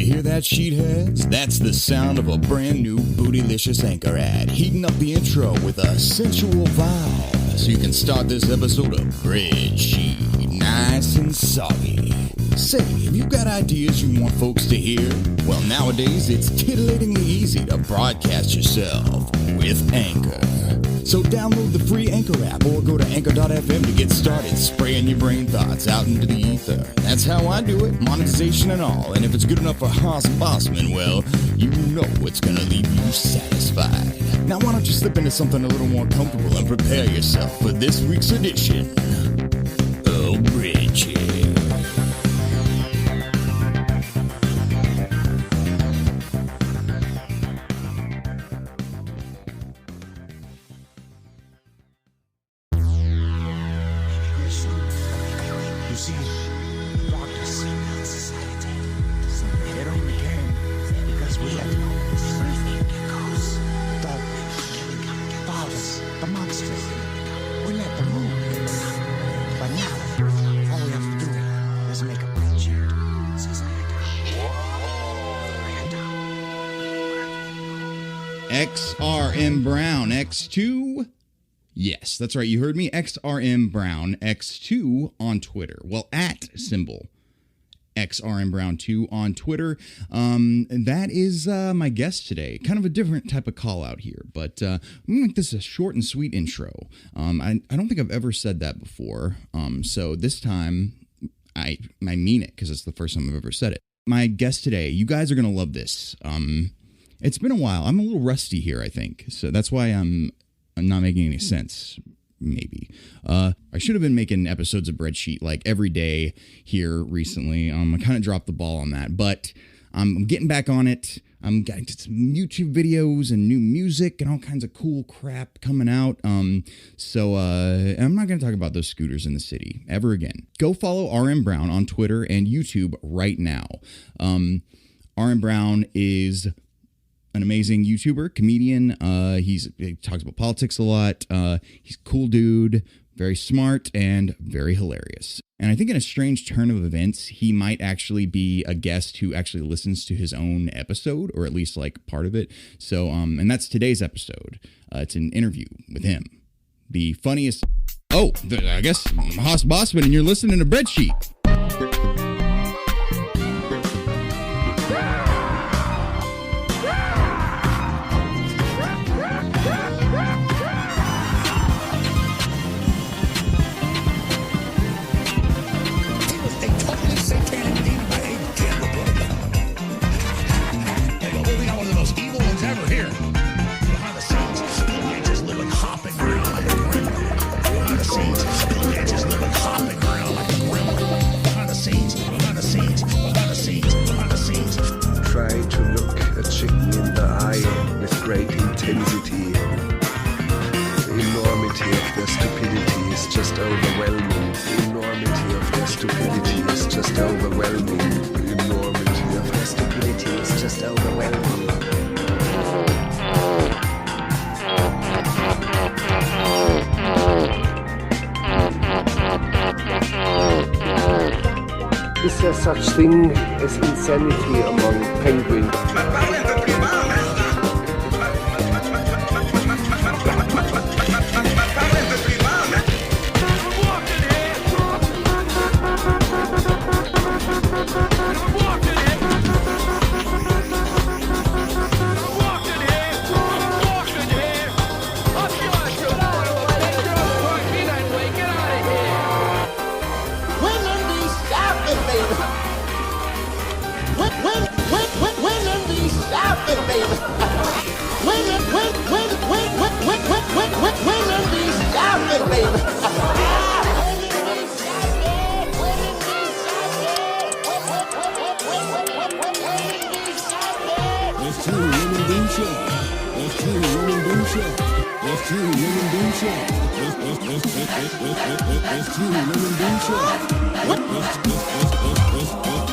hear that, sheetheads? That's the sound of a brand new bootylicious anchor ad, heating up the intro with a sensual vibe, so you can start this episode of Breadsheet nice and soggy. Say, have you got ideas you want folks to hear? Well, nowadays it's titillatingly easy to broadcast yourself with Anchor. So download the free Anchor app or go to Anchor.fm to get started spraying your brain thoughts out into the ether. That's how I do it, monetization and all. And if it's good enough for Bossman, well, you know it's gonna leave you satisfied. Now why don't you slip into something a little more comfortable and prepare yourself for this week's edition of Breadsheet. XRM Brown X2. Yes, that's right. You heard me. XRM Brown X2 on Twitter. Well, at symbol XRM Brown 2 on Twitter. That is my guest today. Kind of a different type of call out here, but I'm going to make this a short and sweet intro. I don't think I've ever said that before. So this time I mean it because it's the first time I've ever said it. My guest today, you guys are going to love this. It's been a while. I'm a little rusty here, I think. So that's why I'm not making any sense, maybe. I should have been making episodes of Breadsheet like every day here recently. I kind of dropped the ball on that, but I'm getting back on it. I'm getting some YouTube videos and new music and all kinds of cool crap coming out. So I'm not going to talk about those scooters in the city ever again. Go follow RM Brown on Twitter and YouTube right now. RM Brown is an amazing YouTuber, comedian. He talks about politics a lot. He's a cool dude, very smart, and very hilarious. And I think in a strange turn of events, he might actually be a guest who actually listens to his own episode, or at least like part of it. So, and that's today's episode. It's an interview with him. The funniest... Oh, I guess Bossman, and you're listening to Breadsheet. Great intensity. The enormity of their stupidity is just overwhelming. The enormity of their stupidity is just overwhelming. The enormity of their stupidity is just overwhelming. Is there such thing as insanity among penguins?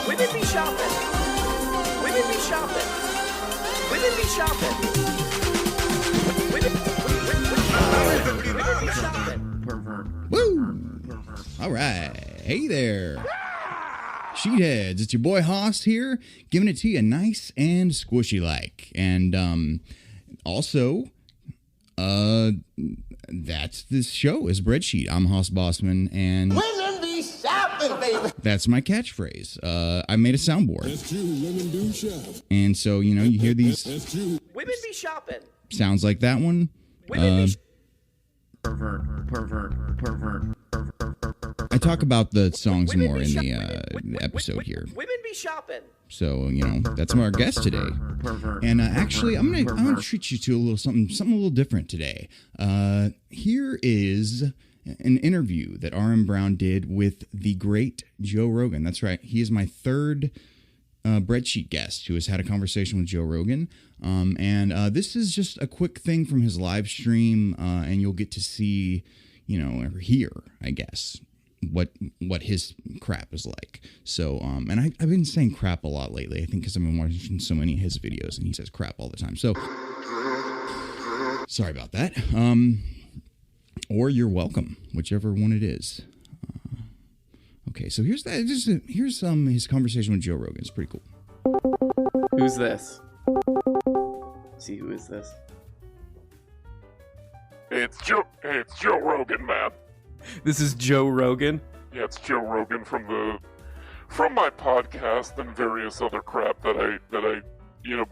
Women be shopping. Women be shopping. Women be shopping. Woo! All right. Hey there. Sheetheads, it's your boy Haas here, giving it to you nice and squishy like. And also, that's this show is Breadsheet. I'm Haas Bossman, and Women be shopping, baby. that's my catchphrase. I made a soundboard. That's true. Women do shop. And so, you know, you hear these That's true. Women be shopping. sounds like that one. Women be I talk about the songs more in the episode here. Women be shopping. So, you know, that's our guest today. And actually, I'm gonna treat you to a little something a little different today. Here is an interview that R.M. Brown did with the great Joe Rogan. That's right. He is my third Breadsheet guest who has had a conversation with Joe Rogan. And this is just a quick thing from his live stream, and you'll get to see, you know, or hear, I guess, what his crap is like. So, and I've been saying crap a lot lately, I think because I've been watching so many of his videos, and he says crap all the time. So, sorry about that. Or you're welcome, whichever one it is. Okay, so here's his conversation with Joe Rogan. It's pretty cool. Who's this? See, who is this? Hey, it's Joe Rogan, man. This is Joe Rogan. Yeah, it's Joe Rogan from my podcast and various other crap that I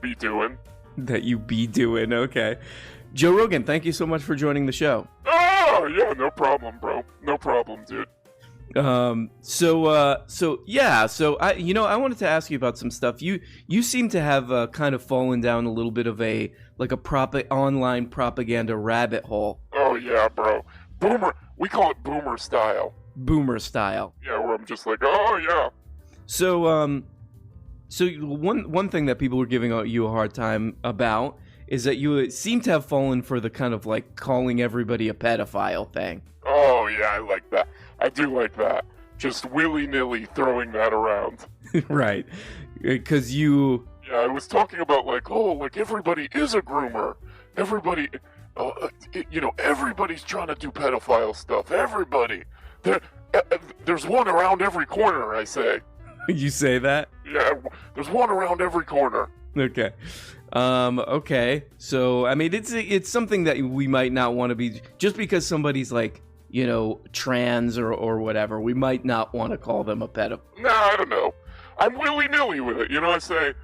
be doing. That you be doing, okay. Joe Rogan, thank you so much for joining the show. Oh, yeah, no problem, bro. No problem, dude. So I wanted to ask you about some stuff. You seem to have kind of fallen down a little bit of a online propaganda rabbit hole. Oh yeah, bro. Boomer. We call it boomer style. Boomer style. Yeah, where I'm just like, oh yeah. So one thing that people were giving you a hard time about is that you seem to have fallen for the kind of like calling everybody a pedophile thing. Oh yeah, I like that. I do like that. Just willy-nilly throwing that around. Right. Because you... Yeah, I was talking about like everybody is a groomer. Everybody, everybody's trying to do pedophile stuff. Everybody. There's one around every corner, I say. You say that? Yeah, there's one around every corner. Okay. Okay. So, I mean, it's something that we might not want to be... Just because somebody's like, you know, trans or whatever, we might not want to call them a pedophile. Nah, I don't know. I'm willy-nilly with it. You know, I say,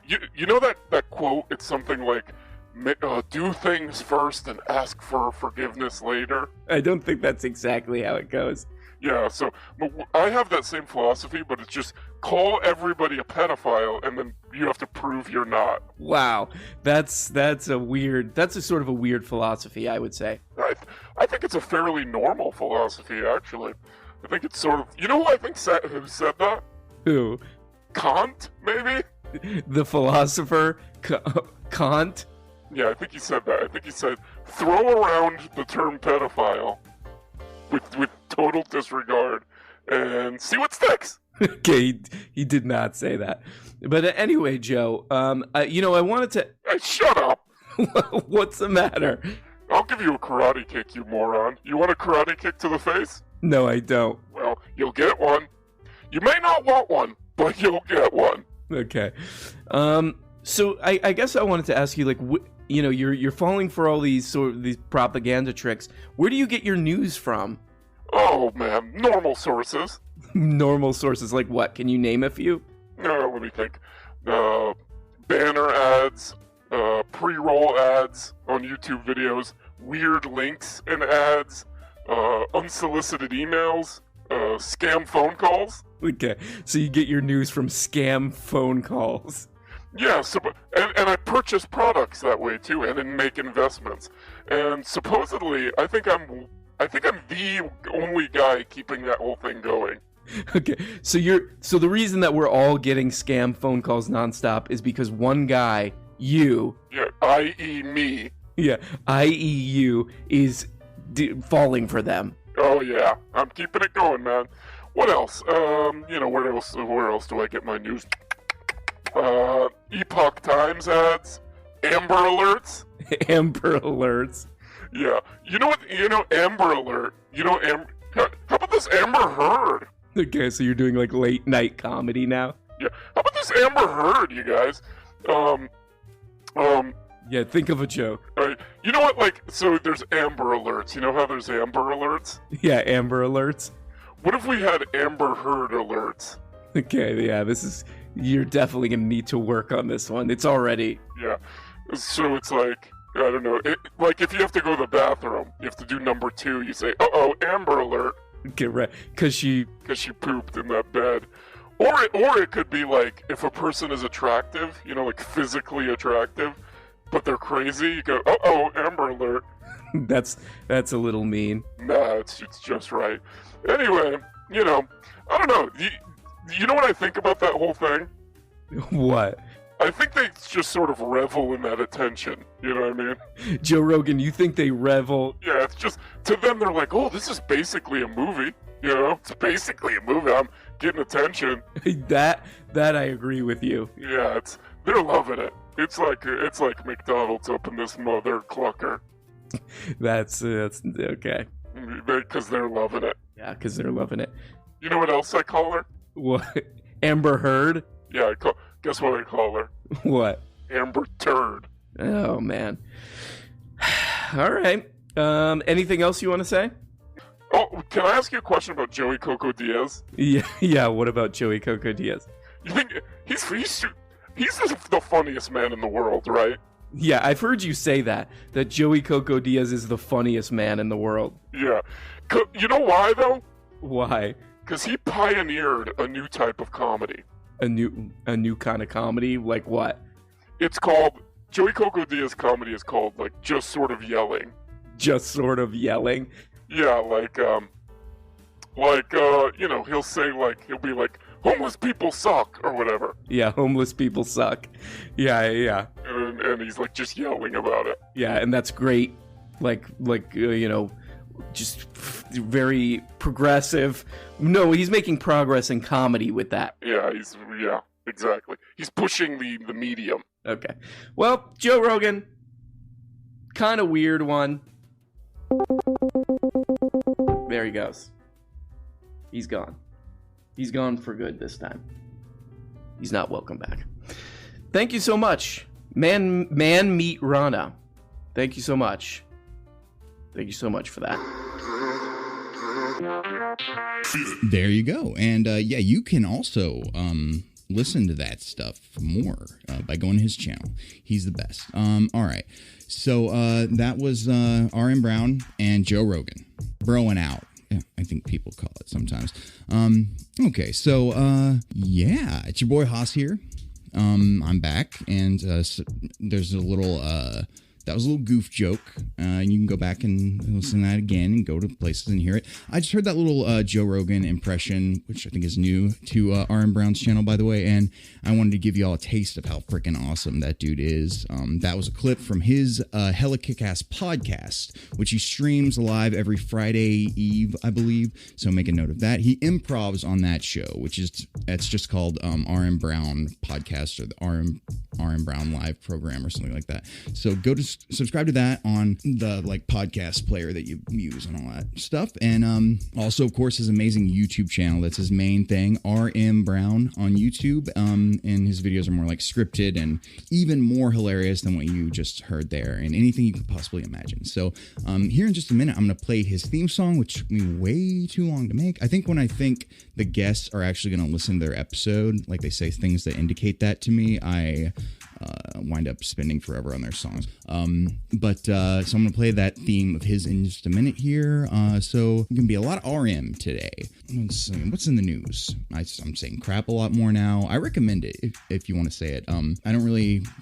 you know that quote? It's something like, do things first and ask for forgiveness later. I don't think that's exactly how it goes. Yeah, so I have that same philosophy, but it's just call everybody a pedophile, and then you have to prove you're not. Wow, that's a sort of a weird philosophy, I would say. I think it's a fairly normal philosophy, actually. I think it's sort of... You know who I think who said that? Who? Kant, maybe? The philosopher Kant? Yeah, I think he said that. I think he said, throw around the term pedophile with total disregard and see what sticks. Okay, he did not say that. But anyway, Joe, I wanted to... Hey, shut up! What's the matter? I'll give you a karate kick, you moron. You want a karate kick to the face? No, I don't. Well, you'll get one. You may not want one, but you'll get one. Okay. So I guess I wanted to ask you, like, you're falling for all these propaganda tricks. Where do you get your news from? Oh man, normal sources. Normal sources, like what? Can you name a few? No, let me think. Banner ads, pre-roll ads on YouTube videos, weird links in ads, unsolicited emails, scam phone calls. Okay, so you get your news from scam phone calls. Yeah, and I purchase products that way too, and then make investments. And supposedly, I think I'm the only guy keeping that whole thing going. Okay, so the reason that we're all getting scam phone calls nonstop is because one guy, you, yeah, i.e. me, yeah, i.e. you, is falling for them. Oh yeah, I'm keeping it going, man. What else? Where else do I get my news? Epoch Times ads, Amber Alerts. Amber Alerts. Yeah, Amber Alert. How about this Amber Heard? Okay, so you're doing like late night comedy now? Yeah. How about this Amber Heard, you guys? Yeah, think of a joke. Right. You know what? Like, so there's Amber Alerts. You know how there's Amber Alerts? Yeah, Amber Alerts. What if we had Amber Heard Alerts? Okay, yeah, you're definitely gonna need to work on this one. It's already. Yeah. So it's like, I don't know. Like, if you have to go to the bathroom, you have to do number 2. You say, "Uh-oh, Amber Alert," Get right, because she pooped in that bed. Or it could be like, if a person is attractive, you know, like physically attractive, but they're crazy, you go, "Uh-oh, Amber Alert." that's a little mean. Nah, it's just right. Anyway, you know, I don't know. You know what I think about that whole thing? What? I think they just sort of revel in that attention. You know what I mean? Joe Rogan, you think they revel? Yeah, it's just, to them, they're like, oh, this is basically a movie. You know, it's basically a movie. I'm getting attention. that I agree with you. Yeah, they're loving it. It's like McDonald's opened this mother clucker. That's okay. Because they're loving it. Yeah, because they're loving it. You know what else I call her? What? Amber Heard? Yeah, guess what I call her? What? Amber Turd. Oh, man. All right. Anything else you want to say? Oh, can I ask you a question about Joey Coco Diaz? Yeah. What about Joey Coco Diaz? You think he's the funniest man in the world, right? Yeah, I've heard you say that Joey Coco Diaz is the funniest man in the world. Yeah. You know why, though? Why? Because he pioneered a new type of comedy. A new kind of comedy? Like what? It's called, Joey Coco Diaz comedy is called, like, just sort of yelling. Just sort of yelling? Yeah, like, you know, he'll be like, homeless people suck, or whatever. Yeah, homeless people suck. Yeah. And he's, like, just yelling about it. Yeah, and that's great. You know, just very progressive. No, he's making progress in comedy with that. Yeah, exactly. He's pushing the medium. Okay. Well, Joe Rogan, kind of weird one. There he goes. He's gone. He's gone for good this time. He's not welcome back. Thank you so much, Man Meet Rana. Thank you so much. Thank you so much for that. There you go. And yeah, you can also listen to that stuff more by going to his channel. He's the best. All right. So that was RM Brown and Joe Rogan. Broing out. Yeah, I think people call it sometimes. Okay, so yeah, it's your boy Haas here. I'm back, and there's a little that was a little goof joke. And you can go back and listen to that again and go to places and hear it. I just heard that little Joe Rogan impression, which I think is new to RM Brown's channel, by the way. And I wanted to give you all a taste of how freaking awesome that dude is. That was a clip from his Hella Kick-Ass podcast, which he streams live every Friday Eve, I believe. So make a note of that. He improvs on that show, it's just called RM Brown Podcast, or the RM Brown Live program, or something like that. So go to subscribe to that on the podcast player that you use and all that stuff. And also, of course, his amazing YouTube channel. That's his main thing, RM Brown on YouTube. And his videos are more scripted and even more hilarious than what you just heard there, and anything you could possibly imagine. So here in just a minute, I'm going to play his theme song, which took me way too long to make. I think when the guests are actually going to listen to their episode, they say things that indicate that to me, I wind up spending forever on their songs. So I'm going to play that theme of his in just a minute here. So it's going to be a lot of RM today. What's in the news? I'm saying crap a lot more now. I recommend it if you want to say it.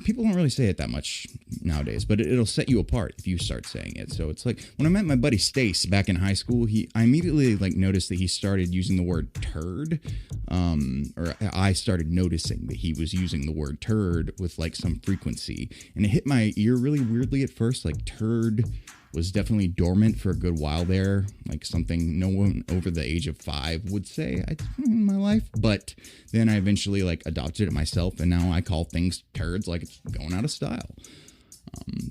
People don't really say it that much nowadays, but it'll set you apart if you start saying it. So it's like when I met my buddy Stace back in high school, I immediately noticed that he started using the word turd. Or I started noticing that he was using the word turd with some frequency, and it hit my ear really weirdly at first. Turd was definitely dormant for a good while there, something no one over the age of 5 would say in my life. But then I eventually adopted it myself, and now I call things turds like it's going out of style.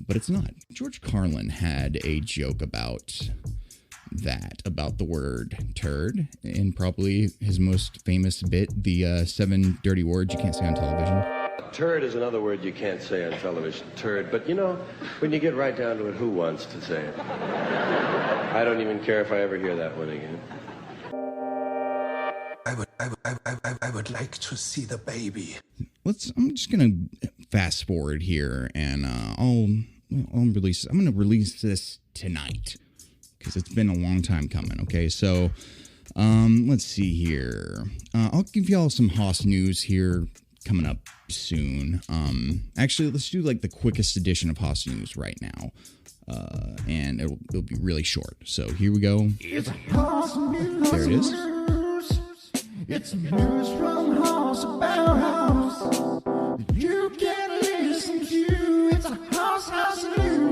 But it's not. George Carlin had a joke about that about the word turd in probably his most famous bit, the 7 dirty words you can't say on television. Turd is another word you can't say on television, turd. But, you know, when you get right down to it, who wants to say it? I don't even care if I ever hear that one again. I would like to see the baby. I'm just gonna fast forward here, and I'm gonna release this tonight because it's been a long time coming. Okay, so let's see here. I'll give y'all some Haas news here coming up soon. Actually, let's do like the quickest edition of Haas news right now. And it'll be really short. So here we go. It's Haas news. There it is. It's news from Haas about Haas. You can listen to. It's a Haas news.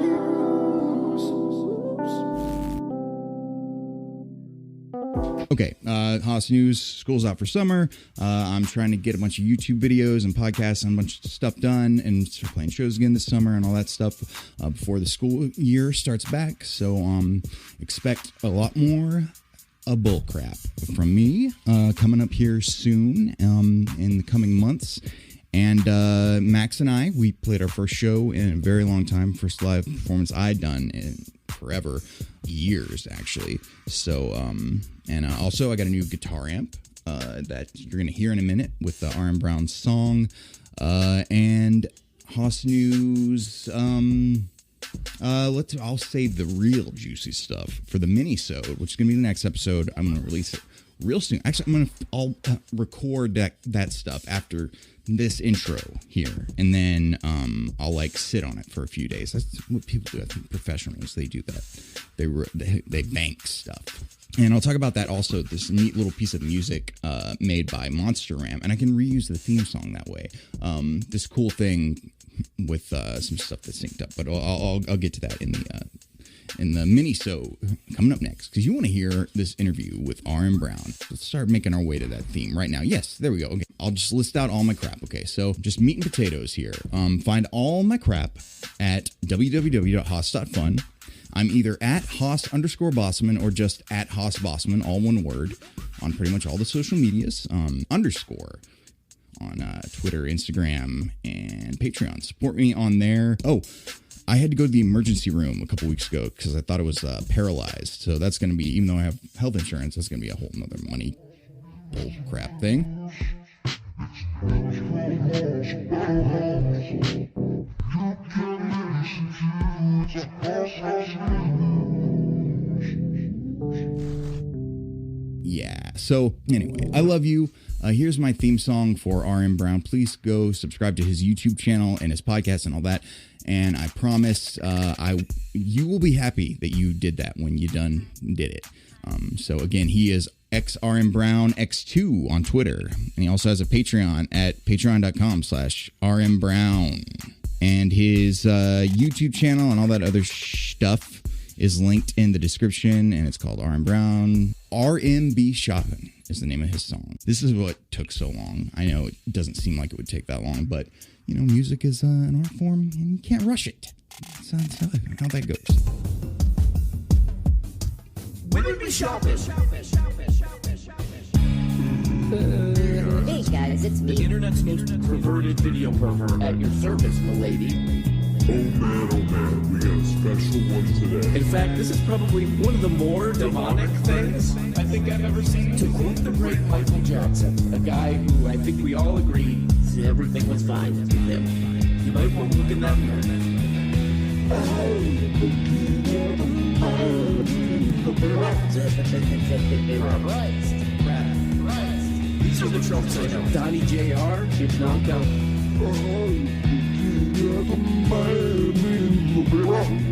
Okay, Haas news. School's out for summer. I'm trying to get a bunch of YouTube videos and podcasts and a bunch of stuff done and start playing shows again this summer and all that stuff before the school year starts back. So expect a lot more bull crap from me coming up here soon in the coming months. And Max and I, we played our first show in a very long time. First live performance I'd done in forever, years actually. So, also I got a new guitar amp that you're going to hear in a minute with the RM Brown song. And Haas news, I'll save the real juicy stuff for the mini-sode, which is going to be the next episode. I'm going to release it real soon. Actually, I'll record that stuff after this intro here, and then I'll like sit on it for a few days. That's what people do. I think professionals, they do that. They bank stuff. And I'll talk about that also, this neat little piece of music made by Monster Ram, and I can reuse the theme song that way. This cool thing with some stuff that's synced up, but I'll get to that in the mini-so coming up next, because you want to hear this interview with RM Brown. Let's start making our way to that theme right now. Yes, there we go. Okay, I'll just list out all my crap. Okay, so just meat and potatoes here. Find all my crap at www.haas.fun. I'm either at Haas_Bossman or just at Haas Bossman, all one word, on pretty much all the social medias. Underscore on Twitter, Instagram, and Patreon. Support me on there. Oh, I had to go to the emergency room a couple weeks ago because I thought it was paralyzed. So that's going to be, even though I have health insurance, that's going to be a whole nother money bull crap thing. Yeah, so anyway, I love you. Here's my theme song for RM Brown. Please go subscribe to his YouTube channel and his podcast and all that. And I promise you will be happy that you did that when you did it. So again, he is XRM Brown X2 on Twitter. And he also has a Patreon at patreon.com/RM Brown. And his YouTube channel and all that other stuff is linked in the description, and it's called RM Brown. Be Shoppin is the name of his song. This is what took so long. I know it doesn't seem like it would take that long, but, you know, music is an art form, and you can't rush it. That's how that goes. Women be shopping. Hey guys, it's me. The internet's most perverted video pervert at your service, milady. Oh man, we got a special one today. In fact, this is probably one of the more demonic things I think I've ever seen. To quote the great Michael Jackson, a guy who I think we all agree everything was fine with him. You might want to look in that mirror. These are the tropes I know. Donnie Jr., it's knockout.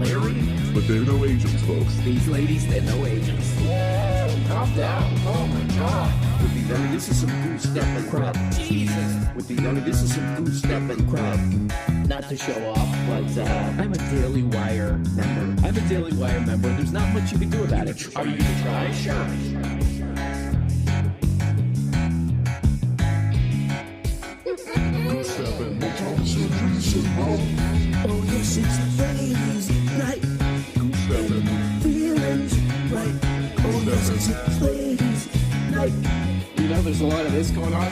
Larry? But they're no agents, folks. These ladies, they're no agents. Calm down. Oh my god. With these, this is some goose stepping crap. Jesus. With these, this is some goose stepping crap. Not to show off, but I'm a Daily Wire member. There's not much you can do about it. Are you gonna try? Sure. Oh yes, it's ladies night. Feelings right. ladies, like, you know, there's a lot of this going on.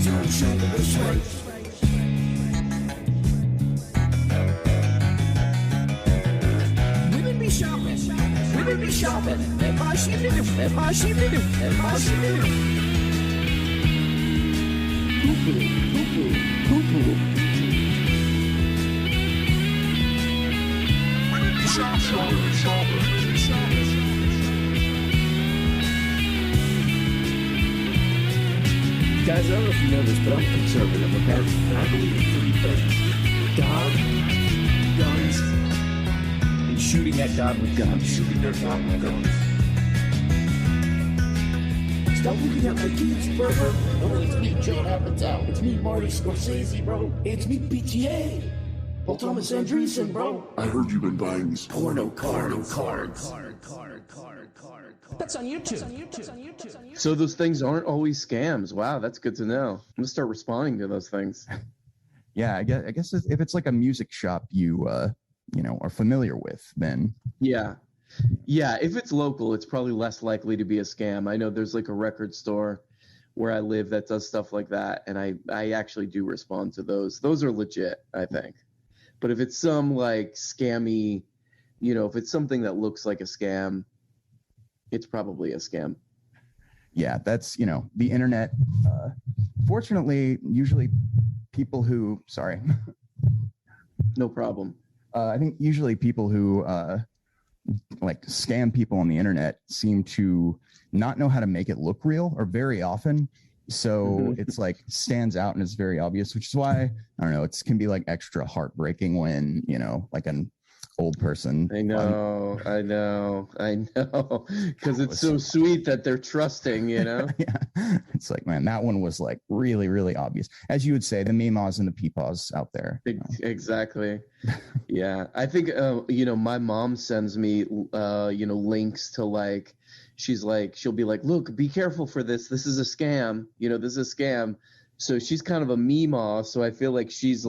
Don't show me the strength. Women be shopping. Women be shopping. And my shit in it. And my shit in it. And my shit in it. Poo-poo. Poo-poo. Poo-poo. Women be shopping. Guys, I don't know if you know this, but I'm conservative, okay? And I believe in three things. God, guns, and shooting at God with guns. Shooting at God with guns. Stop looking at my kids, bro. Oh, it's me, Joe Apatow. It's me, Marty Scorsese, bro. It's me, PTA. Paul Thomas Andreessen, bro. I heard you've been buying these Porno cards. That's on YouTube. So those things aren't always scams. Wow, that's good to know. I'm gonna start responding to those things. Yeah, I guess if it's like a music shop you are familiar with, then Yeah. If it's local, it's probably less likely to be a scam. I know there's like a record store where I live that does stuff like that, and I actually do respond to those. Those are legit, I think. But if it's some like scammy, if it's something that looks like a scam, it's probably a scam. Yeah, that's the internet. Fortunately, usually people who no problem. I think usually people who like scam people on the internet seem to not know how to make it look real, or very often. So it's like stands out and it's very obvious, which is why I don't know. It can be like extra heartbreaking when like an old person. I know, because it's so sweet that they're trusting. Yeah, it's like, man, that one was like really, really obvious, as you would say, the meemaws and the peepaws out there. Exactly. Yeah, I think my mom sends me links to like. She'll be like, look, be careful for this. This is a scam. This is a scam. So she's kind of a meemaw. So I feel like she's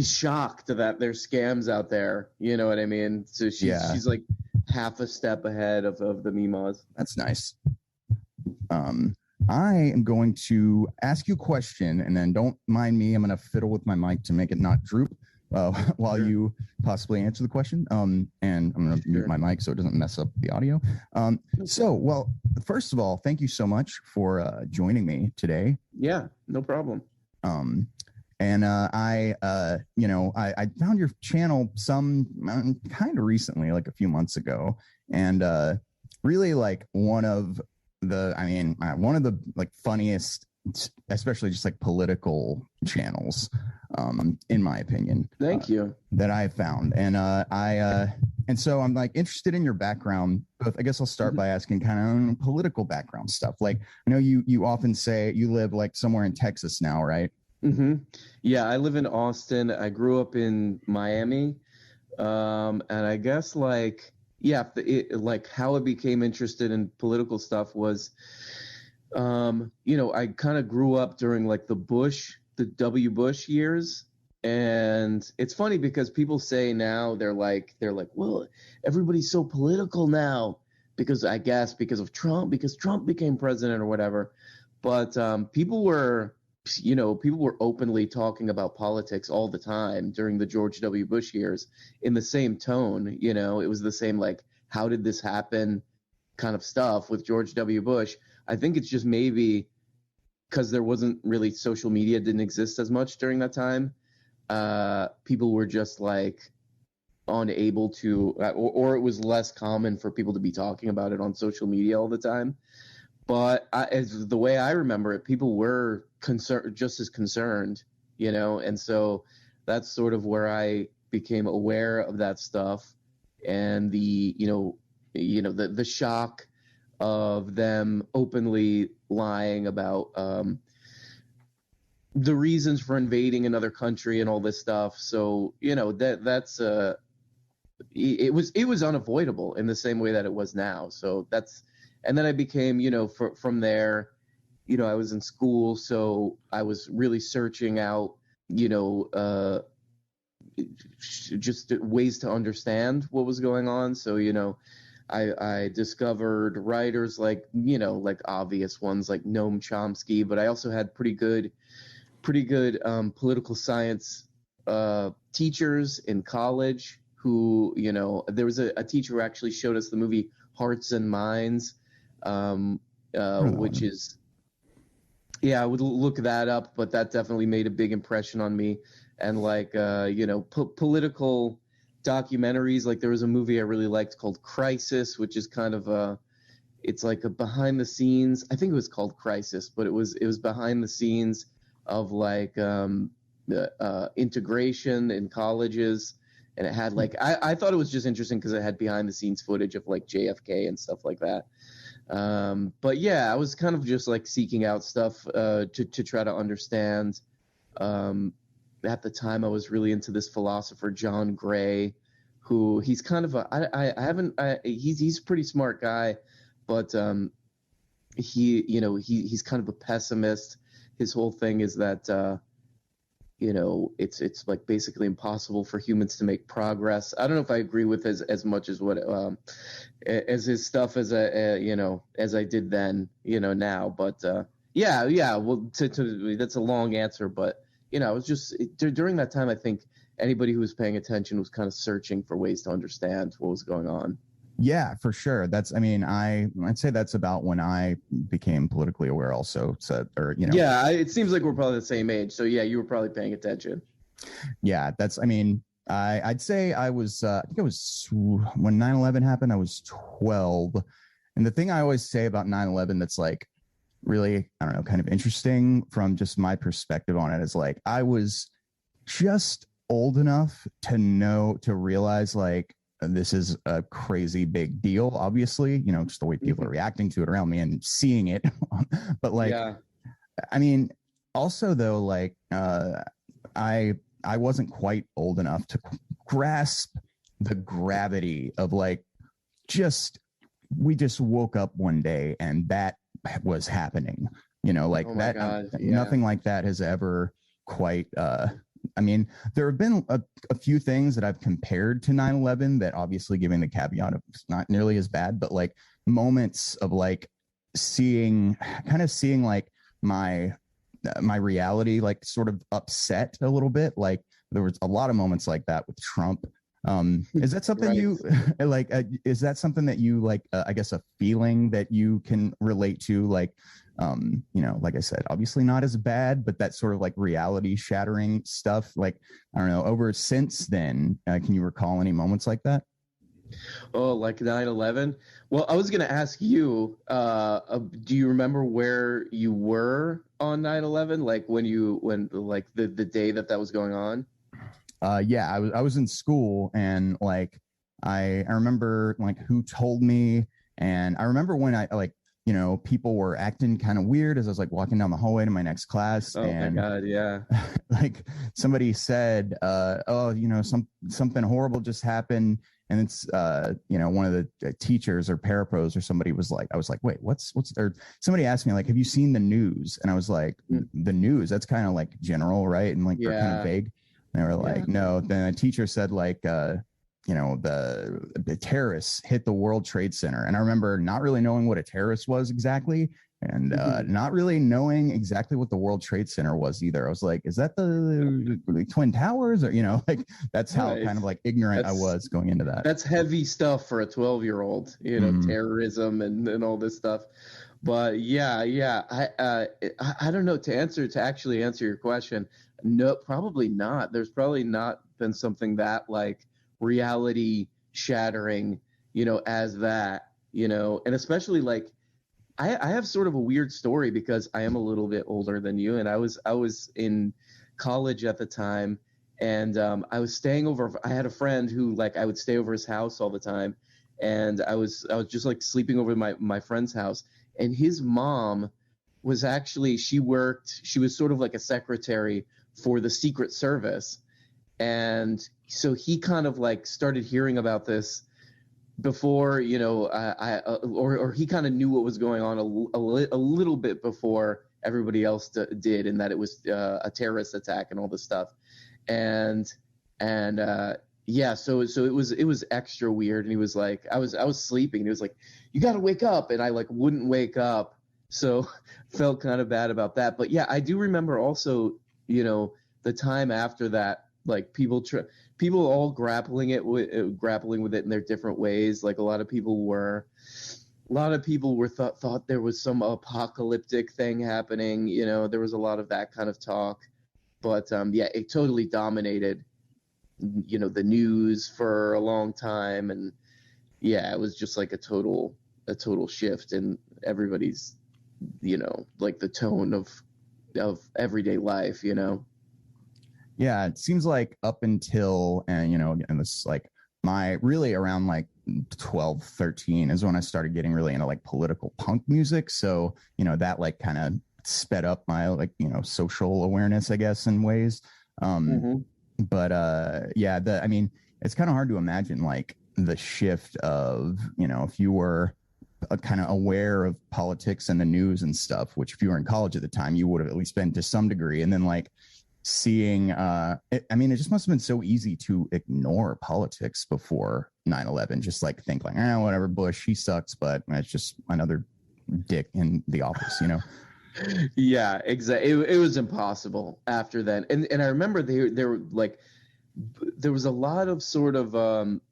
shocked that there's scams out there. You know what I mean? So she's like half a step ahead of the meemaws. That's nice. I am going to ask you a question, and then don't mind me. I'm going to fiddle with my mic to make it not droop while you possibly answer the question. And I'm going to mute my mic so it doesn't mess up the audio. Well, first of all, thank you so much for joining me today. Yeah, no problem. And I found your channel some kind of recently, like a few months ago, and really like one of the like funniest, especially just like political channels, in my opinion. Thank you. That I found, and and so I'm like interested in your background. Both, I guess I'll start by asking kind of political background stuff. Like I know you often say you live like somewhere in Texas now, right? Mm-hmm. Yeah, I live in Austin. I grew up in Miami, and I guess how I became interested in political stuff was, I kind of grew up during like the W. Bush years, and it's funny because people say now they're like, well, everybody's so political now because of Trump, because Trump became president or whatever, but people were openly talking about politics all the time during the George W. Bush years in the same tone. It was the same, like, how did this happen kind of stuff with George W. Bush. I think it's just maybe because there wasn't really social media didn't exist as much during that time. People were just like unable to, or it was less common for people to be talking about it on social media all the time. But as the way I remember it, people were just as concerned, and so that's sort of where I became aware of that stuff, and the shock of them openly lying about the reasons for invading another country and all this stuff. So that's it was unavoidable in the same way that it was now. So and then I became, from there, I was in school, so I was really searching out, just ways to understand what was going on. So, I discovered writers like, like obvious ones like Noam Chomsky, but I also had pretty good political science teachers in college who, there was a teacher who actually showed us the movie Hearts and Minds, which is, I would look that up, but that definitely made a big impression on me. And like, political documentaries, like there was a movie I really liked called Crisis, which is kind of it's like a behind the scenes, I think it was called Crisis, but it was behind the scenes of like integration in colleges. And it had like, I thought it was just interesting because it had behind the scenes footage of like JFK and stuff like that. But yeah, I was kind of just like seeking out stuff to try to understand. At the time, I was really into this philosopher, John Gray, who he's kind of he's a pretty smart guy, but he's kind of a pessimist. His whole thing is that, it's like basically impossible for humans to make progress. I don't know if I agree with as much as what as his stuff as I did then, now. But yeah. Well, that's a long answer, but it was just during that time. I think anybody who was paying attention was kind of searching for ways to understand what was going on. Yeah, for sure. I'd say that's about when I became politically aware also. So, Yeah, it seems like we're probably the same age. So yeah, you were probably paying attention. Yeah, I'd say I was, I think it was when 9/11 happened, I was 12. And the thing I always say about 9/11 that's like really, I don't know, kind of interesting from just my perspective on it is like, I was just old enough to realize like, this is a crazy big deal, obviously, just the way people are reacting to it around me and seeing it. But like, also though, like, I wasn't quite old enough to grasp the gravity of like, we just woke up one day and that was happening, like that. God, nothing like that has ever quite, there have been a few things that I've compared to 9/11 that obviously giving the caveat of it's not nearly as bad, but like moments of like seeing like my reality, like sort of upset a little bit. Like there was a lot of moments like that with Trump. Is that something you like, is that something that you like, I guess a feeling that you can relate to, like, like I said, obviously not as bad, but that sort of like reality shattering stuff. Like, I don't know, over since then, can you recall any moments like that? Oh, like 9/11. Well, I was going to ask you, do you remember where you were on 9/11? Like when like the day that was going on? Yeah, I was in school and like, I remember like who told me. And I remember when I like, people were acting kind of weird as I was like walking down the hallway to my next class. Oh my God. Yeah. Like somebody said, something horrible just happened. And it's, one of the teachers or parapros or somebody was like, I was like, wait, what's, or somebody asked me like, have you seen the news? And I was like, the news, that's kind of like general, right? And like, they're kind of vague. And they were like, no. Then a teacher said like, the terrorists hit the World Trade Center. And I remember not really knowing what a terrorist was exactly. And not really knowing exactly what the World Trade Center was either. I was like, is that the Twin Towers? Or, like, that's how kind of like ignorant I was going into that. That's heavy stuff for a 12-year-old, terrorism and all this stuff. But yeah. I don't know, to actually answer your question. No, probably not. There's probably not been something that like reality shattering, as that, and especially like, I have sort of a weird story because I am a little bit older than you, and I was in college at the time, and I was staying over. I had a friend who like I would stay over his house all the time, and I was just like sleeping over my friend's house, and his mom was actually she was sort of like a secretary for the Secret Service, and so he kind of like started hearing about this before, or he kind of knew what was going on a little bit before everybody else did, and that it was a terrorist attack and all this stuff. And yeah, so it was extra weird, and he was like, I was sleeping, and he was like, you got to wake up, and I like wouldn't wake up, so felt kind of bad about that. But yeah, I do remember also, you know, the time after that, like people all grappling with it in their different ways. Like a lot of people were thought there was some apocalyptic thing happening. You know, there was a lot of that kind of talk, but yeah, it totally dominated, you know, the news for a long time. And yeah, it was just like a total shift in everybody's, you know, like the tone of everyday life, you know. Yeah, it seems like up until, and you know, and this like my really around like 12, 13 is when I started getting really into like political punk music. So, you know, that like kind of sped up my like, you know, social awareness, I guess, in ways. But yeah, I mean, it's kind of hard to imagine like the shift of, you know, if you were kind of aware of politics and the news and stuff, which if you were in college at the time, you would have at least been to some degree. And then like seeing, I mean, it just must have been so easy to ignore politics before 9/11. Just like think like, whatever, Bush, he sucks, but it's just another dick in the office, you know? Yeah, exactly. It was impossible after then. And I remember there were like, there was a lot of sort of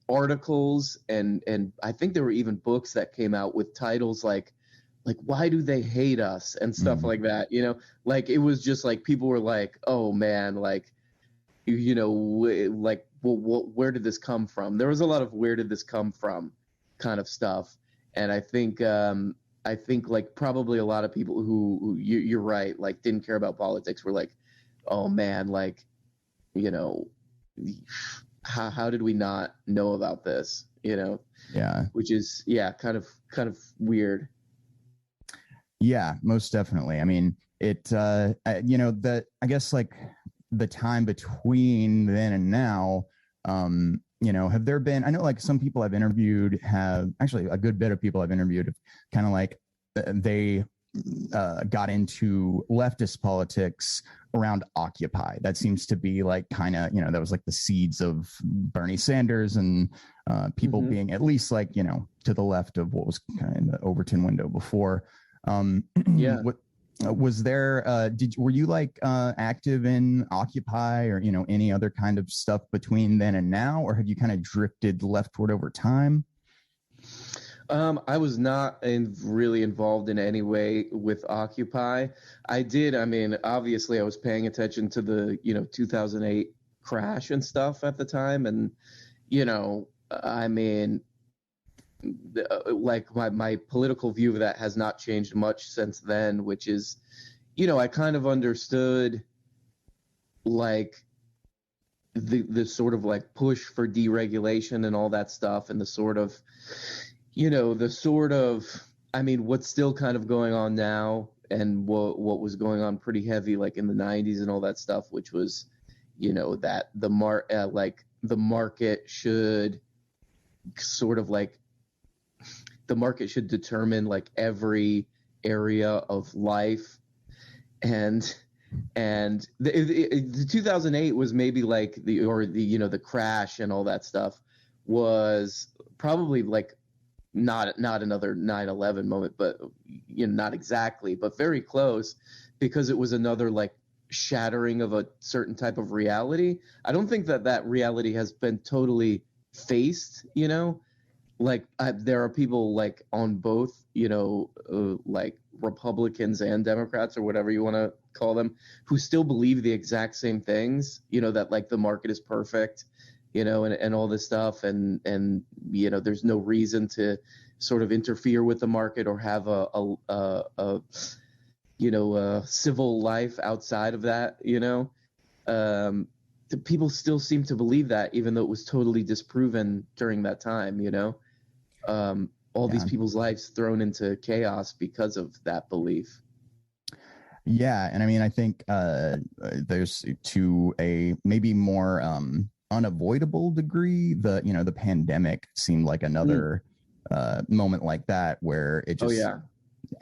articles and I think there were even books that came out with titles like why do they hate us and stuff like that, you know? Like it was just like people were like, oh man, like, you know, like where did this come from? There was a lot of where did this come from kind of stuff. And I think like probably a lot of people who you're right, like didn't care about politics were like, oh man, like, you know, how did we not know about this, you know? Yeah. Which is, yeah, kind of weird. Yeah, most definitely. I mean, it, you know, I guess like the time between then and now, you know, have there been, I know like some people I've interviewed have actually a good bit of people I've interviewed kind of like they got into leftist politics around Occupy. That seems to be like kind of, you know, that was like the seeds of Bernie Sanders and people being at least like, you know, to the left of what was kind of in the Overton window before. Yeah. What was there? Were you like active in Occupy or, you know, any other kind of stuff between then and now, or have you kind of drifted leftward over time? I was not really involved in any way with Occupy. I mean, obviously I was paying attention to the, you know, 2008 crash and stuff at the time. And, you know, I mean, like my political view of that has not changed much since then, which is, you know, I kind of understood like the sort of like push for deregulation and all that stuff, and the sort of, you know, I mean, what's still kind of going on now and what was going on pretty heavy like in the 90s and all that stuff, which was, you know, that the market should sort of like, the market should determine like every area of life. And the 2008 was maybe like the crash and all that stuff was probably like not another 9/11 moment, but, you know, not exactly, but very close, because it was another like shattering of a certain type of reality. I don't think that reality has been totally faced, you know. Like there are people like on both, you know, like Republicans and Democrats or whatever you want to call them, who still believe the exact same things, you know, that like the market is perfect, you know, and all this stuff. And, you know, there's no reason to sort of interfere with the market or have a civil life outside of that, you know. The people still seem to believe that, even though it was totally disproven during that time, you know. All these people's lives thrown into chaos because of that belief. Yeah, and I mean, I think there's to a maybe more unavoidable degree, the pandemic seemed like another moment like that, where it just,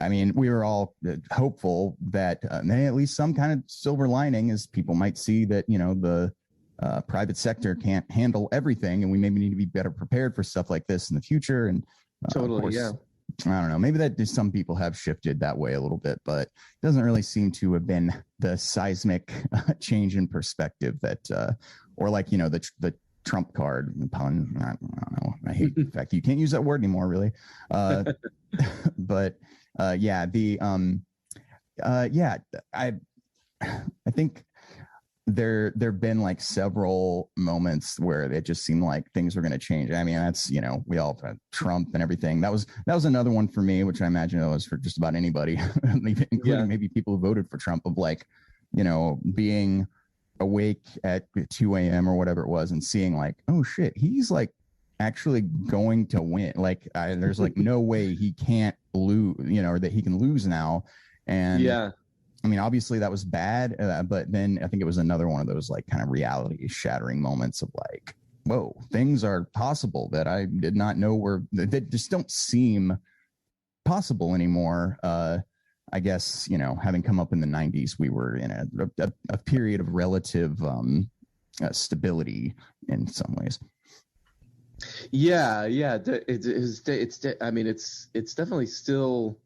I mean, we were all hopeful that at least some kind of silver lining is people might see that, you know, the private sector can't handle everything, and we maybe need to be better prepared for stuff like this in the future. And totally, of course, yeah. I don't know. Maybe that some people have shifted that way a little bit, but it doesn't really seem to have been the seismic change in perspective that, or like, you know, the Trump card pun. I don't know. I hate the fact that you can't use that word anymore, really. But yeah, I think there've been like several moments where it just seemed like things were going to change. I mean, that's, you know, we all had Trump and everything. That was another one for me, which I imagine that was for just about anybody, including maybe people who voted for Trump, of like, you know, being awake at 2 a.m. or whatever it was and seeing like, oh shit, he's like actually going to win. Like there's like no way he can't lose, you know, or that he can lose now. And yeah, I mean, obviously that was bad, but then I think it was another one of those like kind of reality shattering moments of like, whoa, things are possible that I did not know were, that just don't seem possible anymore. I guess, you know, having come up in the 90s, we were in a period of relative stability in some ways. Yeah. It's I mean, it's definitely still,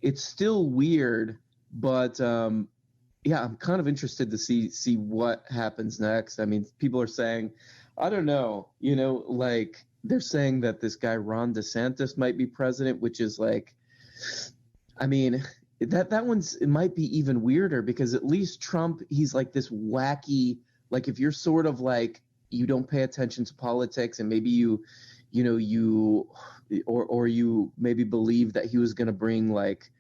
it's still weird. But yeah, I'm kind of interested to see what happens next. I mean, people are saying, I don't know, you know, like they're saying that this guy Ron DeSantis might be president, which is like, I mean, that one's, it might be even weirder because at least Trump, he's like this wacky, like if you're sort of like, you don't pay attention to politics and maybe you maybe believe that he was going to bring like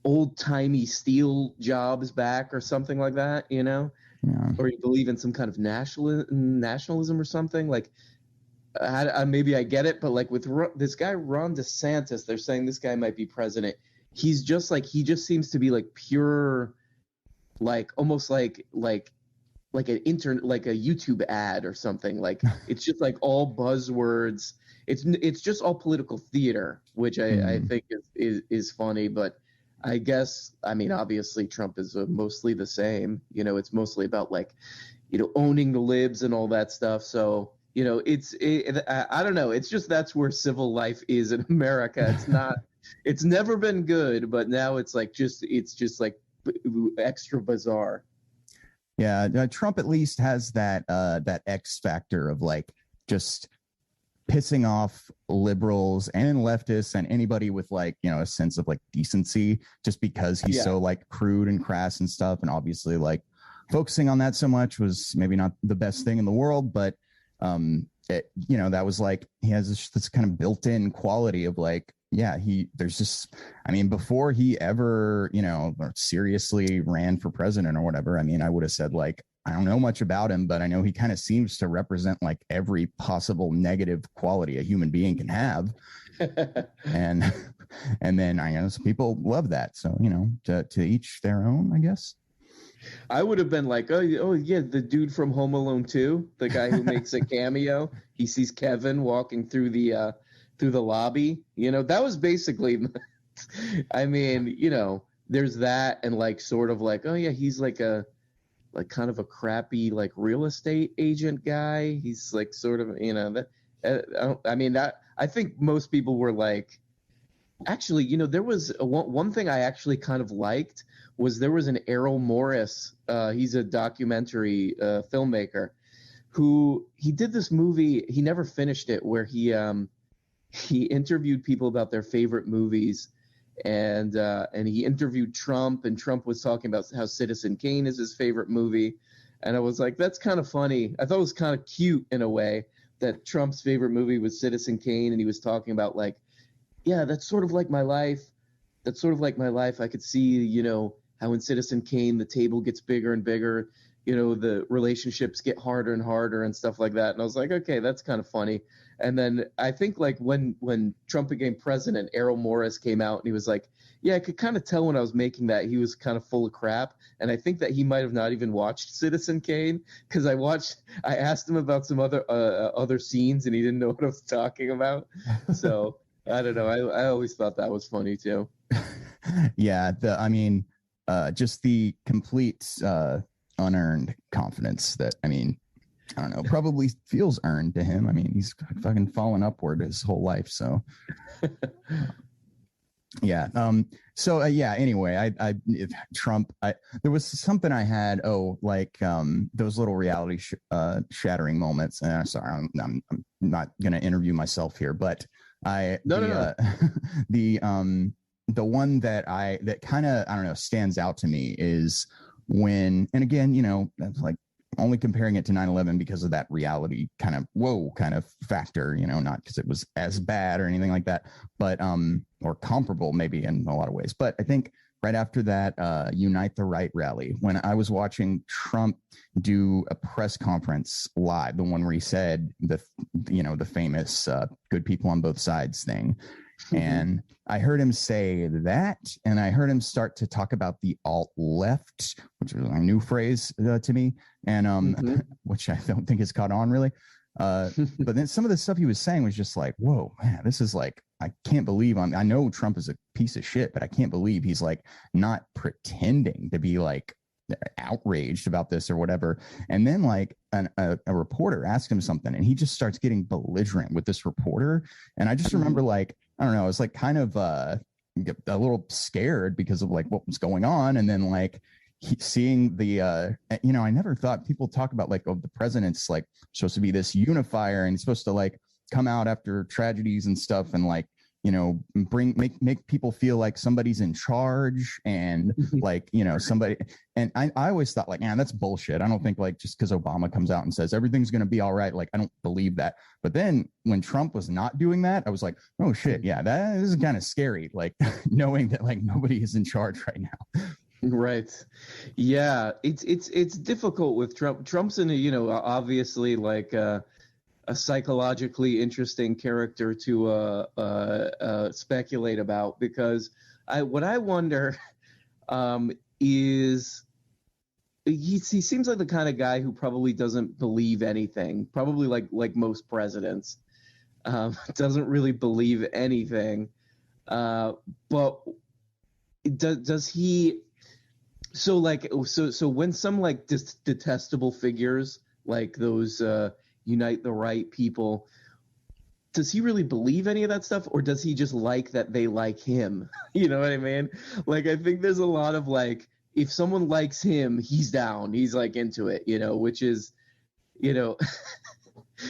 old-timey steel jobs back or something like that, you know, or you believe in some kind of nationalism or something like, maybe I get it, but like with this guy Ron DeSantis, they're saying this guy might be president. He's just like, he just seems to be like pure, like almost like an like a YouTube ad or something. Like it's just like all buzzwords. It's just all political theater, which I think is funny, but I guess, I mean, obviously Trump is mostly the same, you know, it's mostly about like, you know, owning the libs and all that stuff. So, you know, I don't know. It's just, that's where civil life is in America. It's not, it's never been good, but now it's just like extra bizarre. Yeah. Trump at least has that X factor of like, just pissing off liberals and leftists and anybody with like, you know, a sense of like decency, just because he's so like crude and crass and stuff. And obviously like focusing on that so much was maybe not the best thing in the world, but you know, that was like, he has this kind of built-in quality of like, yeah, there's just, I mean, before he ever, you know, seriously ran for president or whatever, I mean, I would have said like, I don't know much about him, but I know he kind of seems to represent like every possible negative quality a human being can have. and then I guess people love that. So, you know, to each their own, I guess. I would have been like, oh yeah, the dude from Home Alone 2, the guy who makes a cameo. He sees Kevin walking through the lobby. You know, that was basically, I mean, you know, there's that, and like sort of like, oh yeah, he's like kind of a crappy like real estate agent guy. He's like sort of, you know, I mean, that I think most people were like, actually, you know, there was one thing I actually kind of liked was there was an Errol Morris. He's a documentary filmmaker who he did this movie. He never finished it, where he interviewed people about their favorite movies. And he interviewed Trump, and Trump was talking about how Citizen Kane is his favorite movie. And I was like, that's kind of funny. I thought it was kind of cute in a way that Trump's favorite movie was Citizen Kane. And he was talking about like, yeah, that's sort of like my life. That's sort of like my life. I could see, you know, how in Citizen Kane, the table gets bigger and bigger, you know, the relationships get harder and harder and stuff like that. And I was like, okay, that's kind of funny. And then I think like when Trump became president, Errol Morris came out and he was like, yeah, I could kind of tell when I was making that he was kind of full of crap. And I think that he might have not even watched Citizen Kane, because I asked him about some other scenes and he didn't know what I was talking about. So I don't know. I always thought that was funny too. Yeah. I mean, just the complete unearned confidence that, I mean, I don't know, probably feels earned to him. I mean, he's fucking fallen upward his whole life. So yeah. Anyway, Trump, there was something I had, those little reality shattering moments. And I'm sorry, I'm not going to interview myself here, but the one that kind of, I don't know, stands out to me is when, and again, you know, that's like only comparing it to 9/11 because of that reality kind of factor, you know, not because it was as bad or anything like that, but or comparable maybe in a lot of ways. But I think right after that Unite the Right rally, when I was watching Trump do a press conference live, the one where he said the famous good people on both sides thing. And I heard him say that, and I heard him start to talk about the alt left, which was a new phrase to me, and which I don't think has caught on really. But then some of the stuff he was saying was just like, whoa, man, this is like, I can't believe I know Trump is a piece of shit, but I can't believe he's like not pretending to be like outraged about this or whatever. And then like a reporter asked him something, and he just starts getting belligerent with this reporter. And I just remember like, I don't know, I was like kind of a little scared because of like what was going on. And then like seeing the, I never thought people talk about like, oh, the president's like supposed to be this unifier and he's supposed to like come out after tragedies and stuff and like, you know, make people feel like somebody's in charge and like, you know, somebody. And I always thought like, man, that's bullshit. I don't think like just because Obama comes out and says everything's going to be all right. Like, I don't believe that. But then when Trump was not doing that, I was like, oh shit. Yeah, that is kind of scary. Like knowing that like nobody is in charge right now. Right. Yeah. It's difficult with Trump. Trump's in a, you know, obviously like, a psychologically interesting character to speculate about, because what I wonder is he seems like the kind of guy who probably doesn't believe anything, probably like most presidents, doesn't really believe anything. But does he? So when some like detestable figures like those Unite the Right people, does he really believe any of that stuff, or does he just like that they like him? You know what I mean? Like, I think there's a lot of like, if someone likes him, he's down, he's like into it, you know, which is, you know,